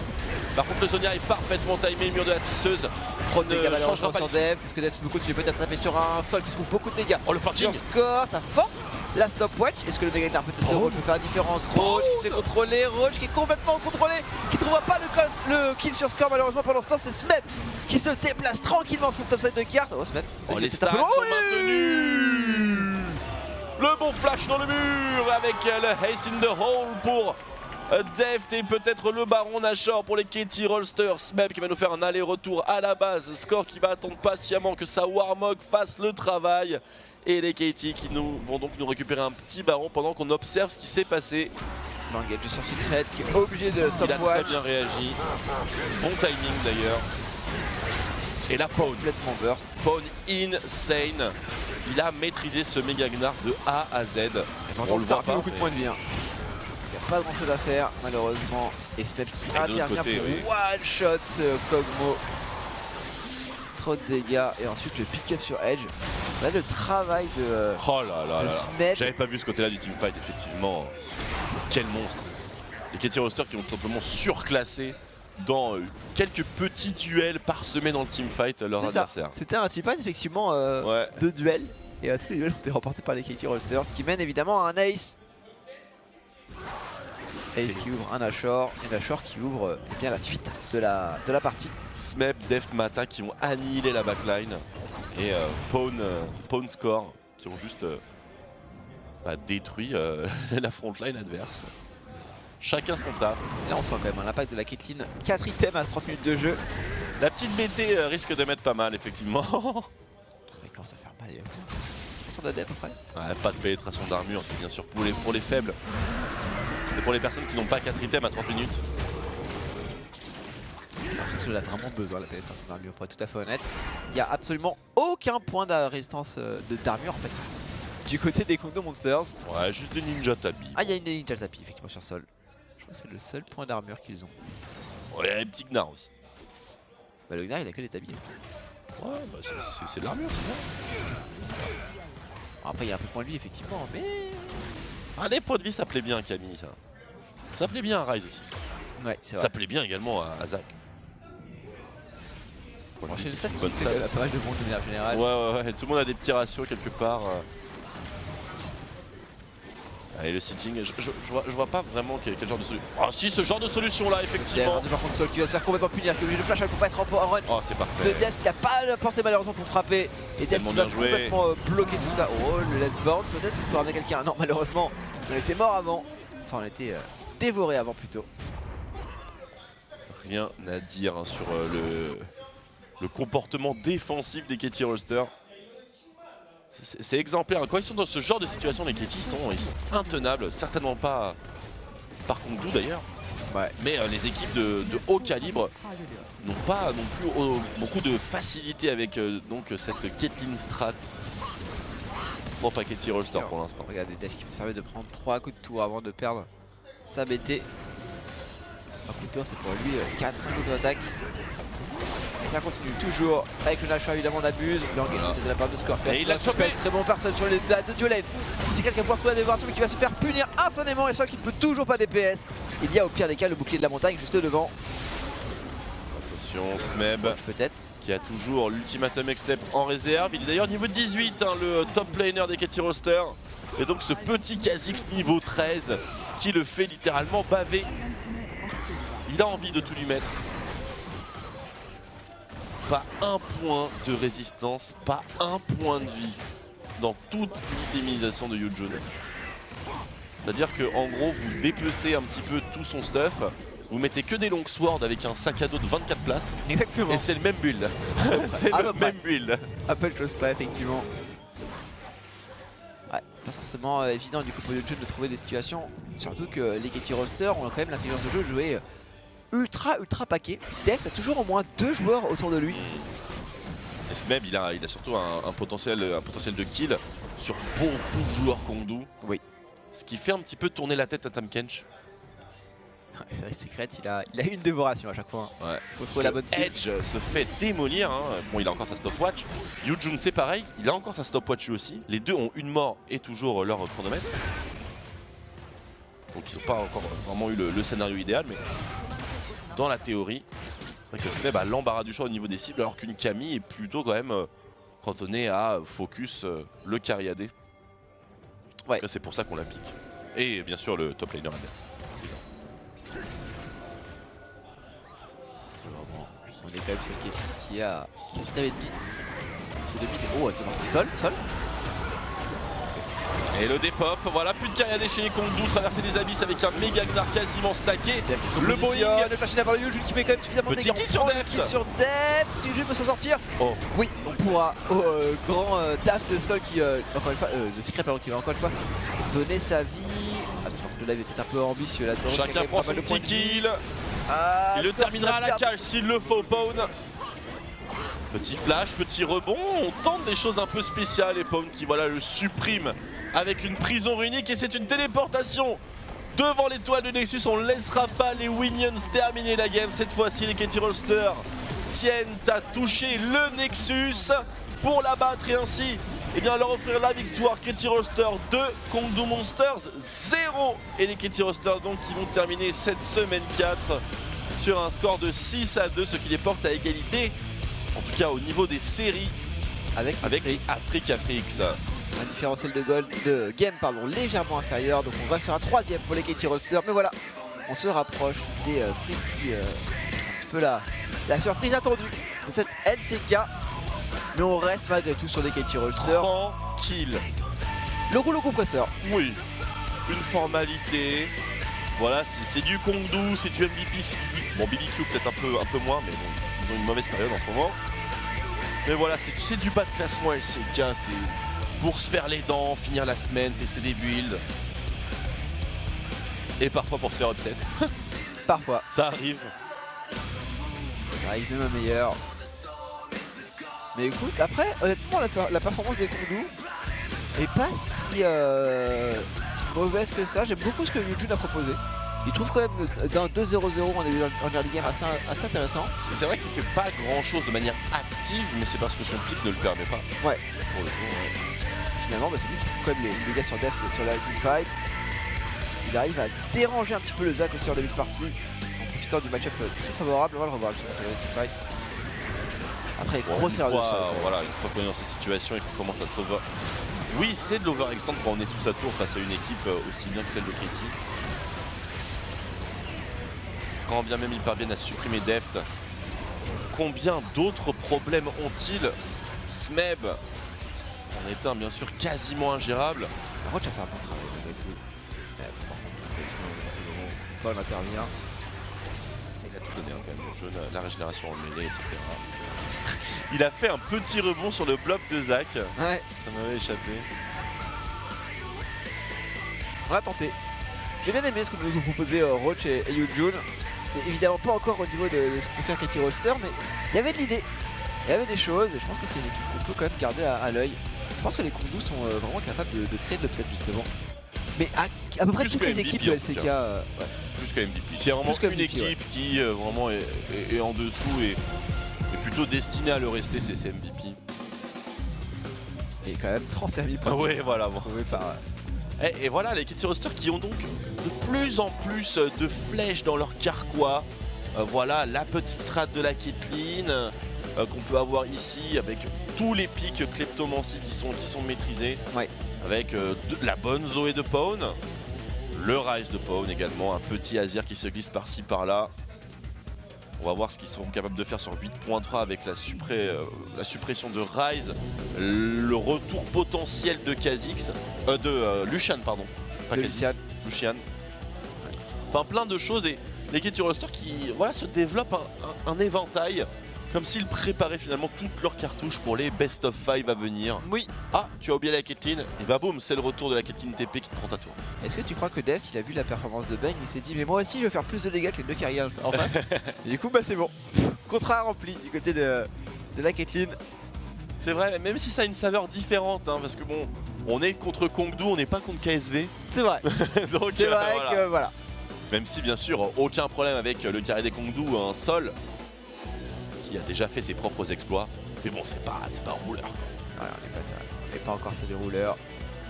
Par contre, le Sonia est parfaitement timé, le mur de la tisseuse. Trop de dégâts changera malheureusement pas sur Deft. Est-ce que Deft peut continuer peut-être à taper sur un sol qui trouve beaucoup de dégâts? Oh, le farting. Sur Score, ça force la stopwatch. Est-ce que le Meganar peut-être de Roach peut faire la différence? Roach qui se fait contrôler, Roach qui est complètement contrôlé, qui ne trouvera pas le kill sur Score malheureusement pendant ce temps. C'est Smep qui se déplace tranquillement sur le topside de carte. Oh Smep. Oh, les stats sont maintenus. Le bon flash dans le mur avec le Haste in the Hole pour Deft et peut-être le Baron Nashor pour les Katie Rolster. Smep qui va nous faire un aller-retour à la base. Score qui va attendre patiemment que sa Warmog fasse le travail. Et les Katie qui vont donc nous récupérer un petit Baron pendant qu'on observe ce qui s'est passé. L'engage sur Secret qui est obligé de Il a très stopwatch. bien réagi. Bon timing d'ailleurs. Et la Pawn. Complètement burst. Pawn insane. Il a maîtrisé ce méga Gnar de A à Z. On le voit pas, beaucoup de points de vie. Il n'y a pas grand chose à faire malheureusement. Et Smep qui intervient pour one shot ce Kog'Maw. Trop de dégâts et ensuite le pick-up sur Edge. Là le travail de, oh là là là. Smep. J'avais pas vu ce côté là du teamfight effectivement. Quel monstre. Les Katie Roster qui ont simplement surclassé dans quelques petits duels parsemés dans le teamfight leur adversaire. C'était un teamfight effectivement de duels. Et tous les duels ont été remportés par les Katie Roster, ce qui mène évidemment à un Ace. Ace qui ouvre un Nashor et Nashor qui ouvre bien la suite de la partie. Smep, Deft, Mata qui ont annihilé la backline et Pawn Score qui ont juste détruit la frontline adverse. Chacun son taf. Et là on sent quand même l'impact de la Caitlyn. 4 items à 30 minutes de jeu. La petite BT risque de mettre pas mal effectivement. Mais comment ça fait mal? Il y a de la dep après. Ouais, pas de pénétration d'armure, c'est bien sûr pour les faibles. C'est pour les personnes qui n'ont pas 4 items à 30 minutes. Parce que là vraiment besoin de la pénétration d'armure pour être tout à fait honnête. Il n'y a absolument aucun point de résistance d'armure en fait. Du côté des Kong Monsters. Ouais, juste des ninja tabi. Ah, il y a une ninja tapi effectivement sur sol. Je crois que c'est le seul point d'armure qu'ils ont. Oh, il y a un petit Gnar aussi. Bah, le Gnar il a que des tabliers. Ouais, bah c'est de l'armure, c'est bien. Après il y a un peu de point de vie effectivement, mais... Ah, les points de vie, ça plaît bien à Camille, ça. Ça plaît bien à Ryze aussi. Ouais, c'est vrai. Ça plaît bien également à Zac. Bon, chez le C'est Sas, une bonne il fait stat. pas mal de bons de manière générale. Ouais, tout le monde a des petits ratios quelque part. Allez, le sieging, je vois pas vraiment quel genre de solution. Ah si, ce genre de solution là, effectivement. Par contre Sol qui va se faire complètement punir, qui est obligé de flash pour pas être en run. Oh, c'est De parfait. Deft qui a pas la portée malheureusement pour frapper. Et Deft Tellement qui va bien joué. complètement bloquer tout ça. Oh le let's bounce, peut-être qu'il peut ramener quelqu'un. Non malheureusement, on était mort avant. Enfin on était dévoré avant plutôt. Rien à dire hein, sur le comportement défensif des KT Rolster. C'est exemplaire. Quand ils sont dans ce genre de situation, les KT ils sont intenables. Certainement pas par Kongdu d'ailleurs. Ouais. Mais les équipes de haut calibre n'ont pas non plus beaucoup de facilité avec donc cette Caitlyn strat. Bon, pas KT Rolster pour l'instant. Regardez Deft qui me servait de prendre 3 coups de tour avant de perdre sa BT. Un coup de tour c'est pour lui 4-5 coups d'attaque. Et ça continue toujours avec le Nashua évidemment on abuse. Le engagement de la part de Scorpion. Et il l'a chopé. Très bon personne sur les de Duolane. Si quelqu'un peut trouver la dévoration mais qui va se faire punir instantanément et ça qui ne peut toujours pas DPS. Il y a au pire des cas le bouclier de la montagne juste devant. Attention, Smeb Peut-être. qui a toujours l'ultimatum X-Step en réserve. Il est d'ailleurs niveau 18, hein, le top laner des KT Rolster. Et donc ce petit Kha'Zix niveau 13 qui le fait littéralement baver. Il a envie de tout lui mettre. Pas un point de résistance, pas un point de vie dans toute l'itemisation de Yujun. C'est-à-dire que en gros vous dépecez un petit peu tout son stuff, vous mettez que des longswords avec un sac à dos de 24 places Exactement. et c'est le même build. C'est À le peu près. même build. Un peu de chose près effectivement. Ouais, c'est pas forcément évident du coup pour Yujun de trouver des situations. Surtout que les KT Rolster ont quand même l'intelligence de jeu de jouer ultra paquet. Deft a toujours au moins 2 joueurs autour de lui. Et Smeb il a surtout un potentiel de kill sur beaucoup de joueurs Kongdu. Oui. Ce qui fait un petit peu tourner la tête à Tahm Kench. C'est vrai, Secret, il a une dévoration à chaque fois. Ouais. Faut trouver la bonne cible. Edge se fait démolir. Hein. Bon, il a encore sa stopwatch. Yujun c'est pareil, il a encore sa stopwatch lui aussi. Les deux ont une mort et toujours leur chronomètre. Donc ils n'ont pas encore vraiment eu le scénario idéal, mais dans la théorie, c'est vrai que Smeb a l'embarras du choix au niveau des cibles, alors qu'une Camille est plutôt quand même cantonnée à focus le carry AD. Ouais. C'est pour ça qu'on la pique. Et bien sûr le top laner adverse. On est quand même sur une question qui a 4 et demi. C'est demi, c'est... Oh, c'est parti. Sol. Et le dépop, voilà, plus de carry AD chez les Kongdu, traverser des abysses avec un méga Gnar quasiment stacké. Le Boeing, le flash par le Yujun qui met quand même suffisamment de petit dégâts. kill sur Deft. Kill sur Deft. Yujun peut s'en sortir. Oh. Oui, on pourra au grand DAF de Sol qui, encore une fois, de Secret pardon, qui va encore une fois donner sa vie. Attention, le live était un peu ambitieux là-dedans. Chacun prend son petit kill. Ah, Il le Scorpion terminera à la perd. cage s'il le faut, Pawn. Petit flash, petit rebond, on tente des choses un peu spéciales et Pawn qui voilà le supprime avec une prison runique et c'est une téléportation devant l'étoile de Nexus. On ne laissera pas les Winions terminer la game. Cette fois-ci les KT Rolster tiennent à toucher le Nexus pour l'abattre et ainsi leur offrir la victoire. KT Rolster 2, Kongdu Monsters 0 et les KT Rolster donc qui vont terminer cette semaine 4 sur un score de 6-2, ce qui les porte à égalité, en tout cas au niveau des séries avec Africa Freaks. Un différentiel de game légèrement inférieur, donc on va sur un 3ème pour les KT Rolster, mais voilà, on se rapproche des Freaks qui sont un petit peu la surprise attendue de cette LCK, mais on reste malgré tout sur des KT Rolster. Tranquille. Le rouleau compresseur. Oui, une formalité. Voilà, c'est du Kongdu, c'est du MVP, c'est du... Bon, BBQ peut-être un peu moins, mais bon, ils ont une mauvaise période en ce moment. Mais voilà, c'est du bas de classement LCK, c'est pour se faire les dents, finir la semaine, tester des builds. Et parfois pour se faire upset. Parfois. Ça arrive. Ça arrive même à meilleur. Mais écoute, après, honnêtement, la performance des Kongdu est pas si mauvaise que ça. J'aime beaucoup ce que Yujun a proposé. Il trouve quand même d'un 2-0-0 en early game assez intéressant. C'est vrai qu'il fait pas grand chose de manière active, mais c'est parce que son pick ne le permet pas. Ouais. Pour le coup, ouais. Finalement, c'est lui qui trouve quand même les dégâts sur Deft sur la teamfight. Il arrive à déranger un petit peu le Zac aussi en début de partie, en profitant du match-up très favorable. On va le revoir sur la teamfight. Après, grosse erreur de sol. Voilà, une fois qu'on est dans cette situation et qu'on commence à sauver. Oui, c'est de l'overextend quand on est sous sa tour face à une équipe aussi bien que celle de Katie. Quand bien même ils parviennent à supprimer Deft, combien d'autres problèmes ont-ils? Smeb en est un bien sûr quasiment ingérable. Roach a fait un bon travail malgré tout. Paul intervient. Il a tout donné quand même, le jeu, la régénération en mêlée, etc. Il a fait un petit rebond sur le bloc de Zac. Ouais. Ça m'avait échappé. On a tenté. J'ai bien aimé ce que nous ont proposé Roach et Yujun. C'était évidemment pas encore au niveau de ce que peut faire Katie Roster, mais il y avait de l'idée. Il y avait des choses et je pense que c'est une équipe qu'on peut quand même garder à l'œil. Je pense que les Kongdu sont vraiment capables de créer de l'upset justement. Mais à peu près Plus toutes que les MVP, équipes de LCK. Ouais. Plus que MVP. C'est vraiment Plus que une MVP, équipe qui vraiment est en dessous et plutôt destinée à le rester, c'est MVP. Et quand même 31 000 points. Ah ouais, voilà. Bon. Par, Et voilà, les Katie Roster qui ont donc de plus en plus de flèches dans leur carquois. Voilà la petite strat de la Caitlyn qu'on peut avoir ici avec tous les pics kleptomancie qui sont maîtrisés. Ouais. Avec la bonne Zoé de Pawn, le Rise de Pawn également, un petit Azir qui se glisse par-ci par-là. On va voir ce qu'ils seront capables de faire sur 8.3 avec la suppression de Rise, le retour potentiel de Kha'Zix, Lucian pardon, pas de Kha'Zix, Lucian. Enfin plein de choses et les Katie Roster qui voilà, se développent un éventail comme s'ils préparaient finalement toutes leurs cartouches pour les best of 5 à venir. Oui. Ah, tu as oublié la Caitlyn, et bah boum, c'est le retour de la Caitlyn TP qui te prend ta tour. Est-ce que tu crois que Deft, il a vu la performance de Bang, il s'est dit mais moi aussi je vais faire plus de dégâts que les deux carrières en face. Et du coup bah c'est bon. Contrat rempli du côté de la Caitlyn. C'est vrai, même si ça a une saveur différente, hein, parce que bon, on est contre Kongdu, on n'est pas contre KSV. C'est vrai. Donc C'est vrai voilà. que voilà. Même si bien sûr, aucun problème avec le carré des Kongdu, un Sol qui a déjà fait ses propres exploits. Mais bon, c'est pas un rouleur. Ouais, on n'est pas ça. On n'est pas encore sur les rouleurs.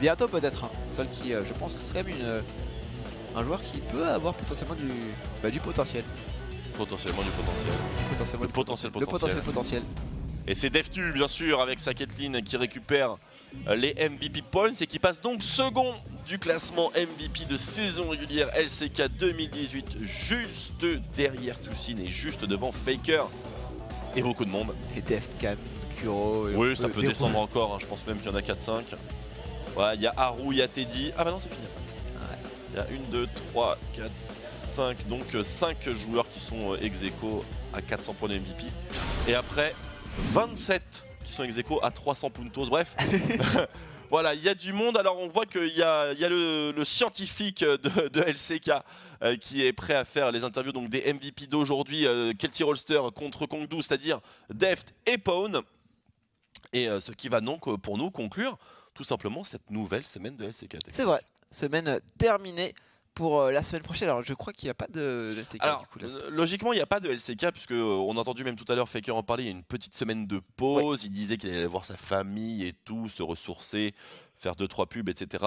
Bientôt peut-être un Sol qui je pense reste quand même un joueur qui peut avoir potentiellement du potentiel. Potentiellement du potentiel. Le potentiel. Et c'est Deftu bien sûr avec sa Caitlyn qui récupère les MVP points et qui passe donc second du classement MVP de saison régulière LCK 2018, juste derrière Toussaint et juste devant Faker et beaucoup de monde. Et Deft, Can, Kuro. Oui, ça peut descendre encore, hein. Je pense même qu'il y en a 4-5. Voilà, il y a Haru, il y a Teddy. Ah bah non, c'est fini. Il y a 1, 2, 3, 4, 5, donc 5 joueurs qui sont ex-aequo à 400 points de MVP. Et après, 27 qui sont ex-aequo à 300 puntos. Bref, voilà, il y a du monde. Alors on voit qu'il y a le scientifique de LCK qui est prêt à faire les interviews donc des MVP d'aujourd'hui. Katie Roster contre Kongdu, c'est-à-dire Deft et Pawn. Et ce qui va donc pour nous conclure tout simplement cette nouvelle semaine de LCK. C'est vrai, semaine terminée. Pour la semaine prochaine, alors je crois qu'il n'y a pas de LCK. Alors, du coup, logiquement, il n'y a pas de LCK, puisque on a entendu même tout à l'heure Faker en parler, il y a une petite semaine de pause, il disait qu'il allait voir sa famille et tout, se ressourcer, faire 2-3 pubs, etc.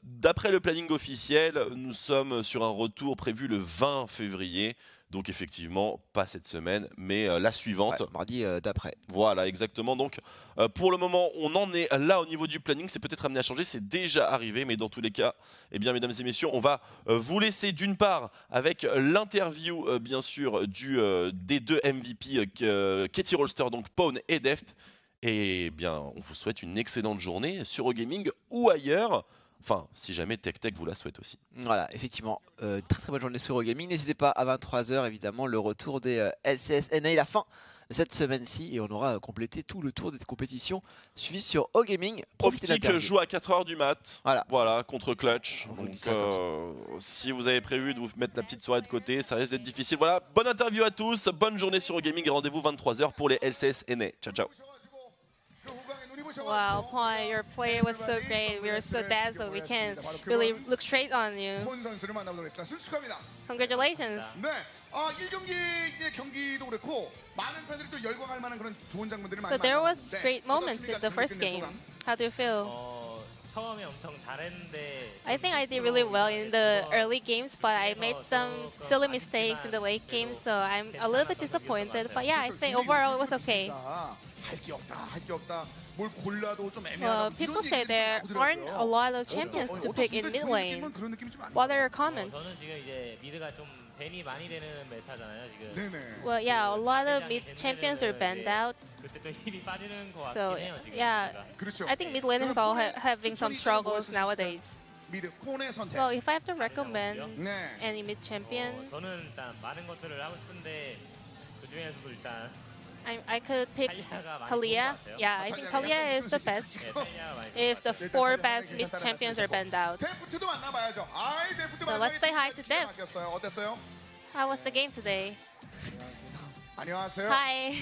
D'après le planning officiel, nous sommes sur un retour prévu le 20 février. Donc effectivement, pas cette semaine, mais la suivante. Ouais, mardi d'après. Voilà, exactement. Donc pour le moment, on en est là au niveau du planning. C'est peut-être amené à changer, c'est déjà arrivé. Mais dans tous les cas, eh bien, mesdames et messieurs, on va vous laisser d'une part avec l'interview, bien sûr, des deux MVP, Katie Roster, donc Pawn et Deft. Et bien, on vous souhaite une excellente journée sur Eurogaming ou ailleurs. Enfin, si jamais TechTech vous la souhaite aussi. Voilà, effectivement, très bonne journée sur Eurogaming. N'hésitez pas à 23 h évidemment, le retour des LCS-NA, la fin de cette semaine-ci. Et on aura complété tout le tour des compétitions suivies sur Eurogaming. Optic joue à 4 h du mat. Voilà, contre Clutch. Donc, si vous avez prévu de vous mettre la petite soirée de côté, ça risque d'être difficile. Voilà, bonne interview à tous, bonne journée sur Eurogaming et rendez-vous 23 h pour les LCS-NA. Ciao, ciao. Wow, Paul, your play was so great. We were so dazzled. We can't really look straight on you. 폰 선수를 만나보도록 하겠습니다. 선수 축하합니다. Congratulations. 네, 1경기의 경기도 그렇고 많은 팬들이 또 열광할 만한 그런 좋은 장면들을 많이 So there was 만났는데 great moments in 어떻습니까? the first 경기 끝낸 game. 소감? How do you feel? 처음에 엄청 잘했는데 I think I did really well in the early games, but I made some silly mistakes in the late game, so I'm a little bit disappointed. But yeah, I think overall it was okay. 할게 없다, 할게 없다. 뭘 골라도 좀 애매하다. Well, 이런 people say 얘기들이 there 좀 aren't 나오더라고요. a lot of champions to pick in mid lane. 그런 느낌이 좀 안 What are 나요. your comments? 저는 지금 이제 미드가 좀 벤이 많이 되는 메타잖아요 지금. 네네. Well, yeah, a lot of mid champions are banned out. 그때 좀 힘이 빠지는 것 So 같긴 해요 지금. yeah, 미드가. 그렇죠. I think mid laners all having some struggles nowadays. 미드 폰의 선택. Well, if I have to recommend 네. any mid champion, 저는 일단 많은 것들을 하고 싶은데 그 중에서도 일단 I could pick 탈리아가 많이 Talia. 좋은 것 같아요. Yeah, I think Talia is the best. 네, 탈리아가 많이 If the 4 best mid champions are banned out. 데프트도 만나봐야죠. 아이 데프트 So let's say hi to Def. 맡겼어요. 어땠어요? How was the game today? 안녕하세요. Hi.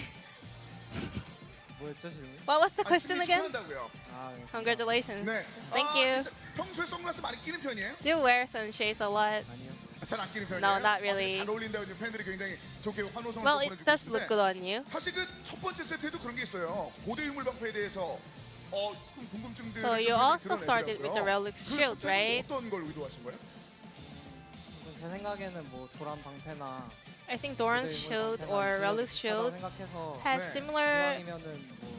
뭐였죠 질문? What was the 아니, question 승리 again? 축하한다고요. 아, 네. Congratulations. 네. Thank you. 평소에 선글라스 많이 끼는 편이에요? Do you wear sunshades a lot? 아니요. 잘 안 끼는 편이에요? No, not really. 잘 어울린다고 이제 팬들이 굉장히 좋게 환호성을 Well, 보내주고 it does look 있는데 good on you. 사실 그 첫 번째 세트에도 그런 게 있어요. 고대 유물 방패에 대해서 좀 궁금증들. So you also started with the Relic Shield, right? 어떤 걸 의도하신 거예요? 우선 제 생각에는 뭐 도란 방패나 I think Doran's Shield or Relic's Shield 생각해서 has 네. similar 이왕이면은 뭐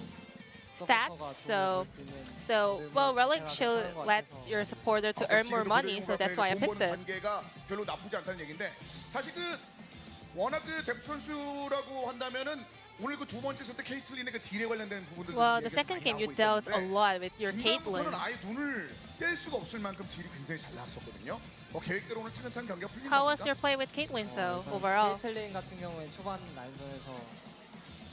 stats, so well, Relic Shield lets your supporter to earn more money, so that's why I picked it. 관계가 별로 나쁘지 않다는 얘기인데 사실 그 워낙 그 뎁 선수라고 한다면은 오늘 그 두 번째 세트 케이틀린의 그 딜에 관련된 부분들. Well, the second game you dealt a lot with your 중간부터는 Caitlyn. 아예 눈을 뗄 수가 없을 만큼 딜이 굉장히 잘 나왔었거든요. 계획대로 오늘 차근차근 경기가 풀린 How was 겁니까? your play with Caitlyn, so overall? 케이틀린 같은 경우에 초반 라인전에서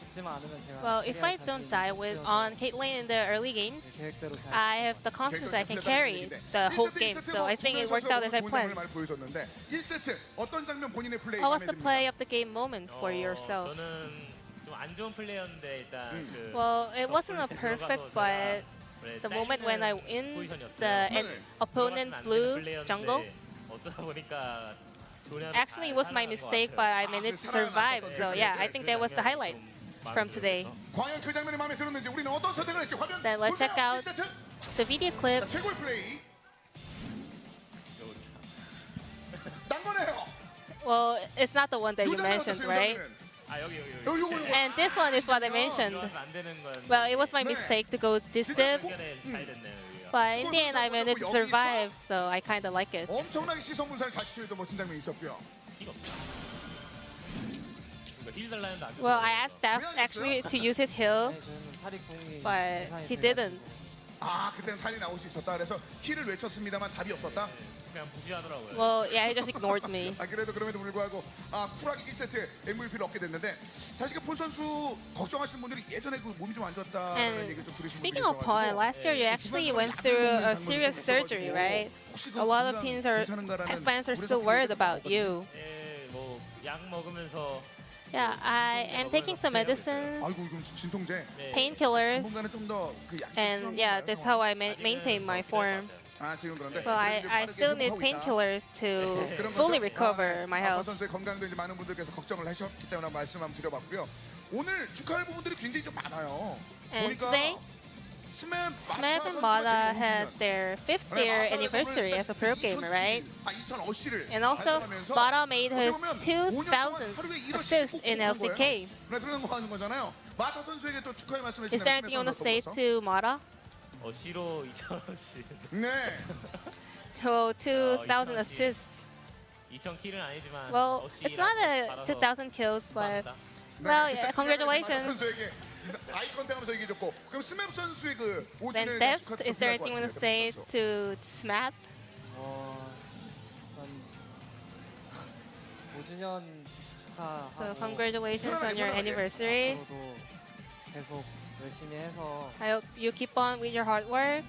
죽지만 않으면 제가 Well, if I 캐리할 don't 자신이 die with 있어서 on Caitlyn in the early games, 계획대로 잘 I have the confidence I can carry the whole game. So I think it worked out as I planned. 많이 보여줬는데 1세트 어떤 장면 본인의 플레이 What was the 마음에 play of the game moment for yourself? 저는 좀 안 좋은 플레이였는데 일단 그 Well, it wasn't a perfect, but the moment when I win the opponent blue jungle, 어쩌다 보니까 actually it was my mistake, but I managed to survive. So yeah, I think that was the highlight from today. 과연 그 장면이 마음에 들었는지 우리는 어떤 선택을 했지? 화면 Then let's check 보세요. out 1세트. the video clip. 자, 최고의 플레이. 난 거네요. Well, it's not the one that 요 you 장면 mentioned, 어땠어요, 요 right? 장면은? 아 여기 요거. And this one is what I mentioned. 들어가서 안 되는 건 Well, it was my mistake to go this deep, 잘 됐네요 여기가. but in the end I managed to survive, so I kind of like it. 엄청나게 시선 분산을 잘 시켜줬던 멋진 장면이 있었고요. 힐 달라는데 안 Well, I asked Steph actually to use his heal, 네, 저는 탈이 공이 but 이상이 he 돼가지고 didn't. 아, 그때는 탈이 나올 수 있었다. 그래서 킬을 외쳤습니다만 답이 없었다. 그냥 무시하더라고요. Well, yeah, he just ignored me. 그래도 그럼에도 불구하고 쿨하게 1세트 MVP를 얻게 됐는데 사실 그 폰 선수 걱정하시는 분들이 예전에 그 몸이 좀 안 좋았다는 얘기를 좀 들으신 분들이 Speaking of Paul, last year you actually went through a serious surgery, right? A lot of fans are still worried about you. 예, 뭐약 먹으면서 Yeah, I am taking some medicines, 아이고 이건 진통제. 네, painkillers, 당분간은 좀더그 약. and yeah, that's how I maintain my form. 지금 그런데. Well, I still need painkillers to fully recover my 폰 health. 선수의 건강도 이제 많은 분들께서 걱정을 하셨기 때문에 말씀 한번 드려봤고요. 오늘 축하할 부분들이 굉장히 좀 많아요. And 보니까 today, Smeb and Mata had their 5th year anniversary as a pro gamer, right? And also, Mata made his 2,000th assist in LCK. 네, 그런 거 하는 거잖아요. 마타 선수에게 또 축하의 말씀해 Is there anything you want to say to Mata? 시로 2,000원씩. 네. To 2,000 assists. 2,000킬은 아니지만 Well, it's not a 2,000 kills, but well, yeah, congratulations. 선수에게 아이 컨택하면서 얘기해줬고 그럼 스맵 선수의 그 Then 오준을 Def, is there anything you want to say to Smap? 일단 5주년 축하하고 So congratulations on your anniversary. 앞으로도 계속 열심히 해서 I hope you keep on with your hard work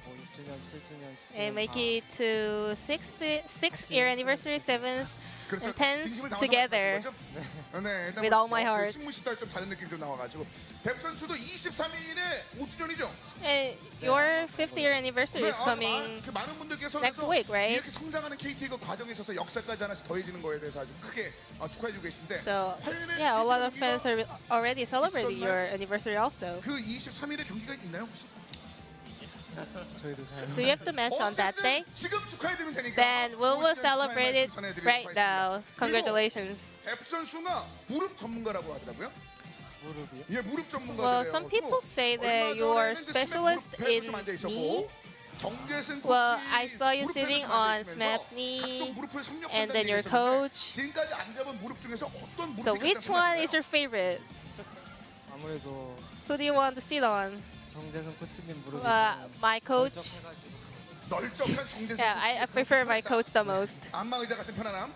뭐 6주년, 7주년, 10주년 and make it to 6th year anniversary, 7th 그래서 intense 진심을 담아서 together 말씀하신 거죠? 네, 일단 with all my 뭐 heart. 신문 시달 좀 다른 느낌 좀 나와가지고 뎁 선수도 23일에 5주년이죠. And your 5th year anniversary is coming 많은 분들께서 next week, right? 이렇게 성장하는 KT의 그 과정에 있어서 역사까지 하나씩 더해지는 거에 대해서 아주 크게 축하해주고 계신데 So yeah, a lot of fans are already celebrating your anniversary also. 그 23일에 경기가 있나요 혹시? 저희도 잘 Do you have to match on that day? 지금 축하해드리면 되니까. Then we will celebrate it right now. Congratulations. 뎁 선수가 무릎 전문가라고 하더라고요. 무릎이요? 예, 무릎 전문가래요. Well, some people say that you are specialist in knee. 정재승 Well, 코치 I saw you 무릎 sitting 밴드 on 만드시면서 Smap's 각종 knee, 무릎을 섭렵한다는 and then your 얘기가 있었는데 coach. 지금까지 안 잡은 무릎 중에서 어떤 무릎이 So which one 가장 is your favorite? 아무래도 Who do you want to sit on? 정재승 코치님 무릎이 My coach. 널쩍한 정재승 Yeah, I prefer my coach the most. 안마 의자 같은 편안함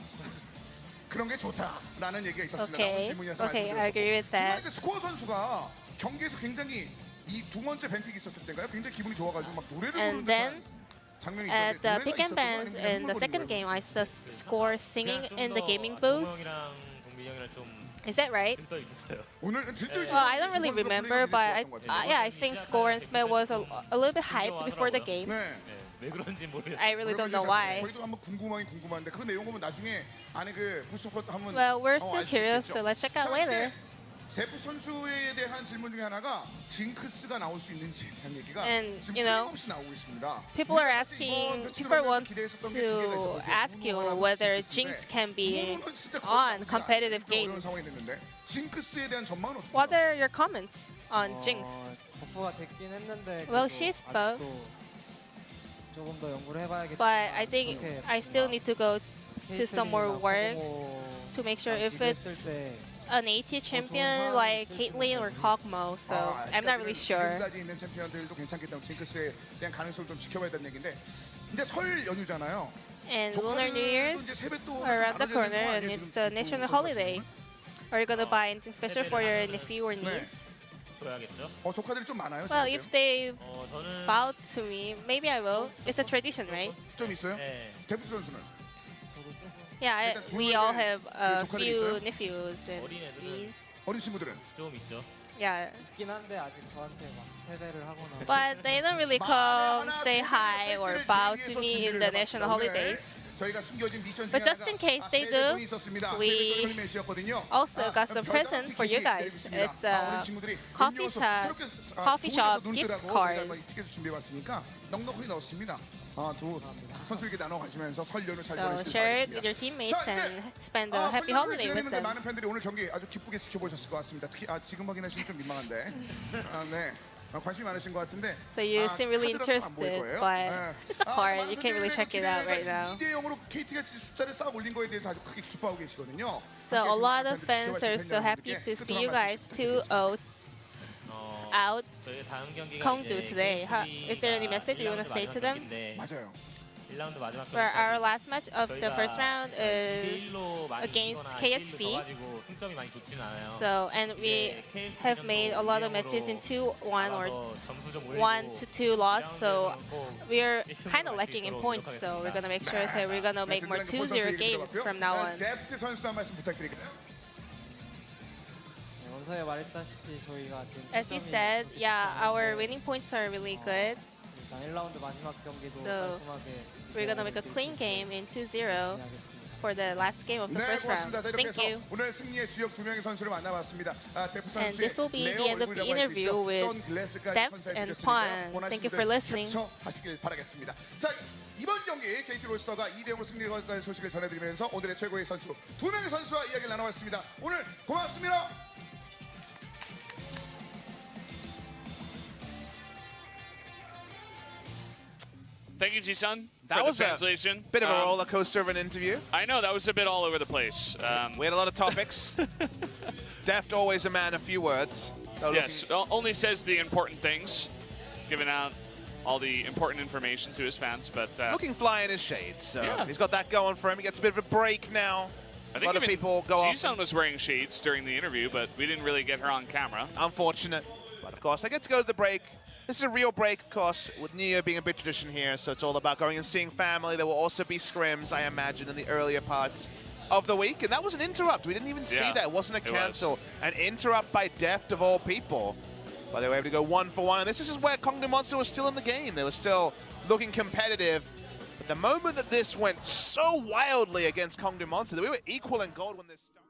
그런 게 좋다라는 얘기가 있었습니다. Okay, 질문이어서 okay, I agree with that. 중간에 스코어 선수가 경기에서 굉장히 이 두 번째 뱅픽 있었을 때인가요? 굉장히 기분이 좋아가지고 막 노래를 And 부르는 then 듯한 장면이 At 있던데 the 노래가 pick and 있었던 거 bans 아니면 in the 흥얼거린 second 거예요? game, I saw Score singing in the gaming 동호 booth. 형이랑 동민이 형이랑 좀 Is that right? 들떠 있었어요. 오늘 들떠 있어요. Well, I don't really remember, but yeah, I think Score and Smith was a little bit hyped before the game. 네. 네, 왜 그런지 모르겠어요. I really don't know 그러면 why. 저희도 한번 궁금한데 그 내용 보면 나중에 안에 그 부스터 한번 Well, we're still 알수 curious, 있겠죠. so let's check out 자, later. 이제 데프 선수에 대한 질문 중에 하나가 징크스가 나올 수 있는지에 대한 얘기가 And, 지금 you know, 끊임없이 나오고 있습니다. People are 우리가 asking, 이번 people want 기대했었던 게 두 개가 to 있었거든요. ask you 문호하고 whether 징크스인데 Jinx can be 문호는 진짜 거의 on 나오지 competitive 않는 그런 어려운 games. 상황이 됐는데 징크스에 대한 전망은 어떻게? What are your comments on Jinx? 버프가 됐긴 했는데 Well, 그래도 she's buff. 아직도 조금 더 연구를 해봐야겠지만 But I think 그렇게 I still need to go to some more 케이틀린이나 works 코모랑 to make sure if 비교했을 it's 때 an AT champion like Caitlyn or Kog'Maw, so I'm not really sure. 지금까지 있는 챔피언들도 괜찮기 때문에 징크스에 대한 가능성을 좀 지켜봐야 되는 얘기인데 이제 설 연휴잖아요. And Lunar New Year's 이제 세뱃돈을 are around the 나눠줘야 되는 corner, 상황 and 아니에요, it's 지금 a national holiday. Are you gonna buy anything special for your nephew or niece? 줘야겠죠. 조카들이 좀 많아요. Well, 지금? if they 저는 bow to me, maybe I will. It's a tradition, right? 좀 있어요? 네, 데프 선수는 Yeah, 일단 we all have a 조카들이 few 있어요? nephews and 어린애들은 niece. 어린 친구들은 좀 있죠. Yeah, 있긴 한데 아직 저한테 막 세대를 하거나 but they don't really come say hi or bow to me in the national holidays. 저희가 숨겨진 미션 But just in case they do, we also got some present for you guys. It's a coffee shop gift card. 티켓을 준비해봤으니까 넉넉히 넣었습니다. 두 선수에게 나눠 가시면서 설 연휴 잘 So 보내시길 share it 바라겠습니다. with your teammates 자, and 이제 spend a happy holiday with them. 많은 팬들이 오늘 경기 아주 기쁘게 지켜보셨을 것 같습니다. 특히 지금 확인하시면 좀 민망한데, 네. 관심이 많으신 것 같은데. So you seem really 카드라서 안 보일 interested, 거예요. but it's a card. You can't really check it out right now. 2대 0으로 KT가 숫자를 쌓아 올린 거에 대해서 아주 크게 기뻐하고 계시거든요. So a lot of fans are so happy to see you guys 2-0 out 저희 다음 경기가 Kongju 이제 today. Is there any KT가 message you want to say to them? 맞아요. 1라운드 마지막 For our last match of the first round is 2대1로 많이 against 이기거나 KSV. 2대1로 져가지고 승점이 많이 좋지는 않아요. So, and we have made a lot of matches in 2-1 or 1-2 loss. So we're kind of lacking in points. So we're gonna make sure that we're gonna make more 2-0 games from now on. 데프트 선수도 한 말씀 부탁드릴게요. 원서에 말했다시피 저희가 지금 As you said, yeah, our winning points are really good. 일단 1라운드 마지막 경기도 So, 깔끔하게 We're gonna make a clean game in 2-0 진행하겠습니다. for the last game of the 네, first round. 고맙습니다. 자, 이렇게 Thank 해서 you. 오늘 승리의 주역 두 명의 선수를 만나봤습니다. 데프 And 선수의 this will be the 레어 end of the 얼굴이라고 할수 interview 있죠. with 선글라스까지 Depth 선사해 and 주셨으니까요. Pan. 원하시는 Thank you for 분들 listening. 캡처하시길 바라겠습니다. 자, 이번 경기 KT 롤스터가 2대0으로 승리한 소식을 전해드리면서 오늘의 최고의 선수 두 명의 선수와 이야기를 나눠봤습니다. 오늘 고맙습니다. Thank you, Ji-sun, That for was the a translation. Bit of a roller coaster of an interview. I know, that was a bit all over the place. We had a lot of topics. Deft, always a man of few words. Though Yes, only says the important things, giving out all the important information to his fans, but looking fly in his shades. So Yeah. he's got that going for him. He gets a bit of a break now. I A think lot of even people go off. Ji-sun was wearing shades during the interview, but we didn't really get her on camera. Unfortunate. But of course, I get to go to the break. This is a real break, of course, with New Year being a big tradition here. So it's all about going and seeing family. There will also be scrims, I imagine, in the earlier parts of the week, and that was an interrupt. We didn't even see that. It wasn't a cancel. An interrupt by Deft of all people. But they were able to go 1 for 1, and this is where Kongdon Monster was still in the game. They were still looking competitive. But the moment that this went so wildly against Kongdon Monster, that we were equal in gold when this started.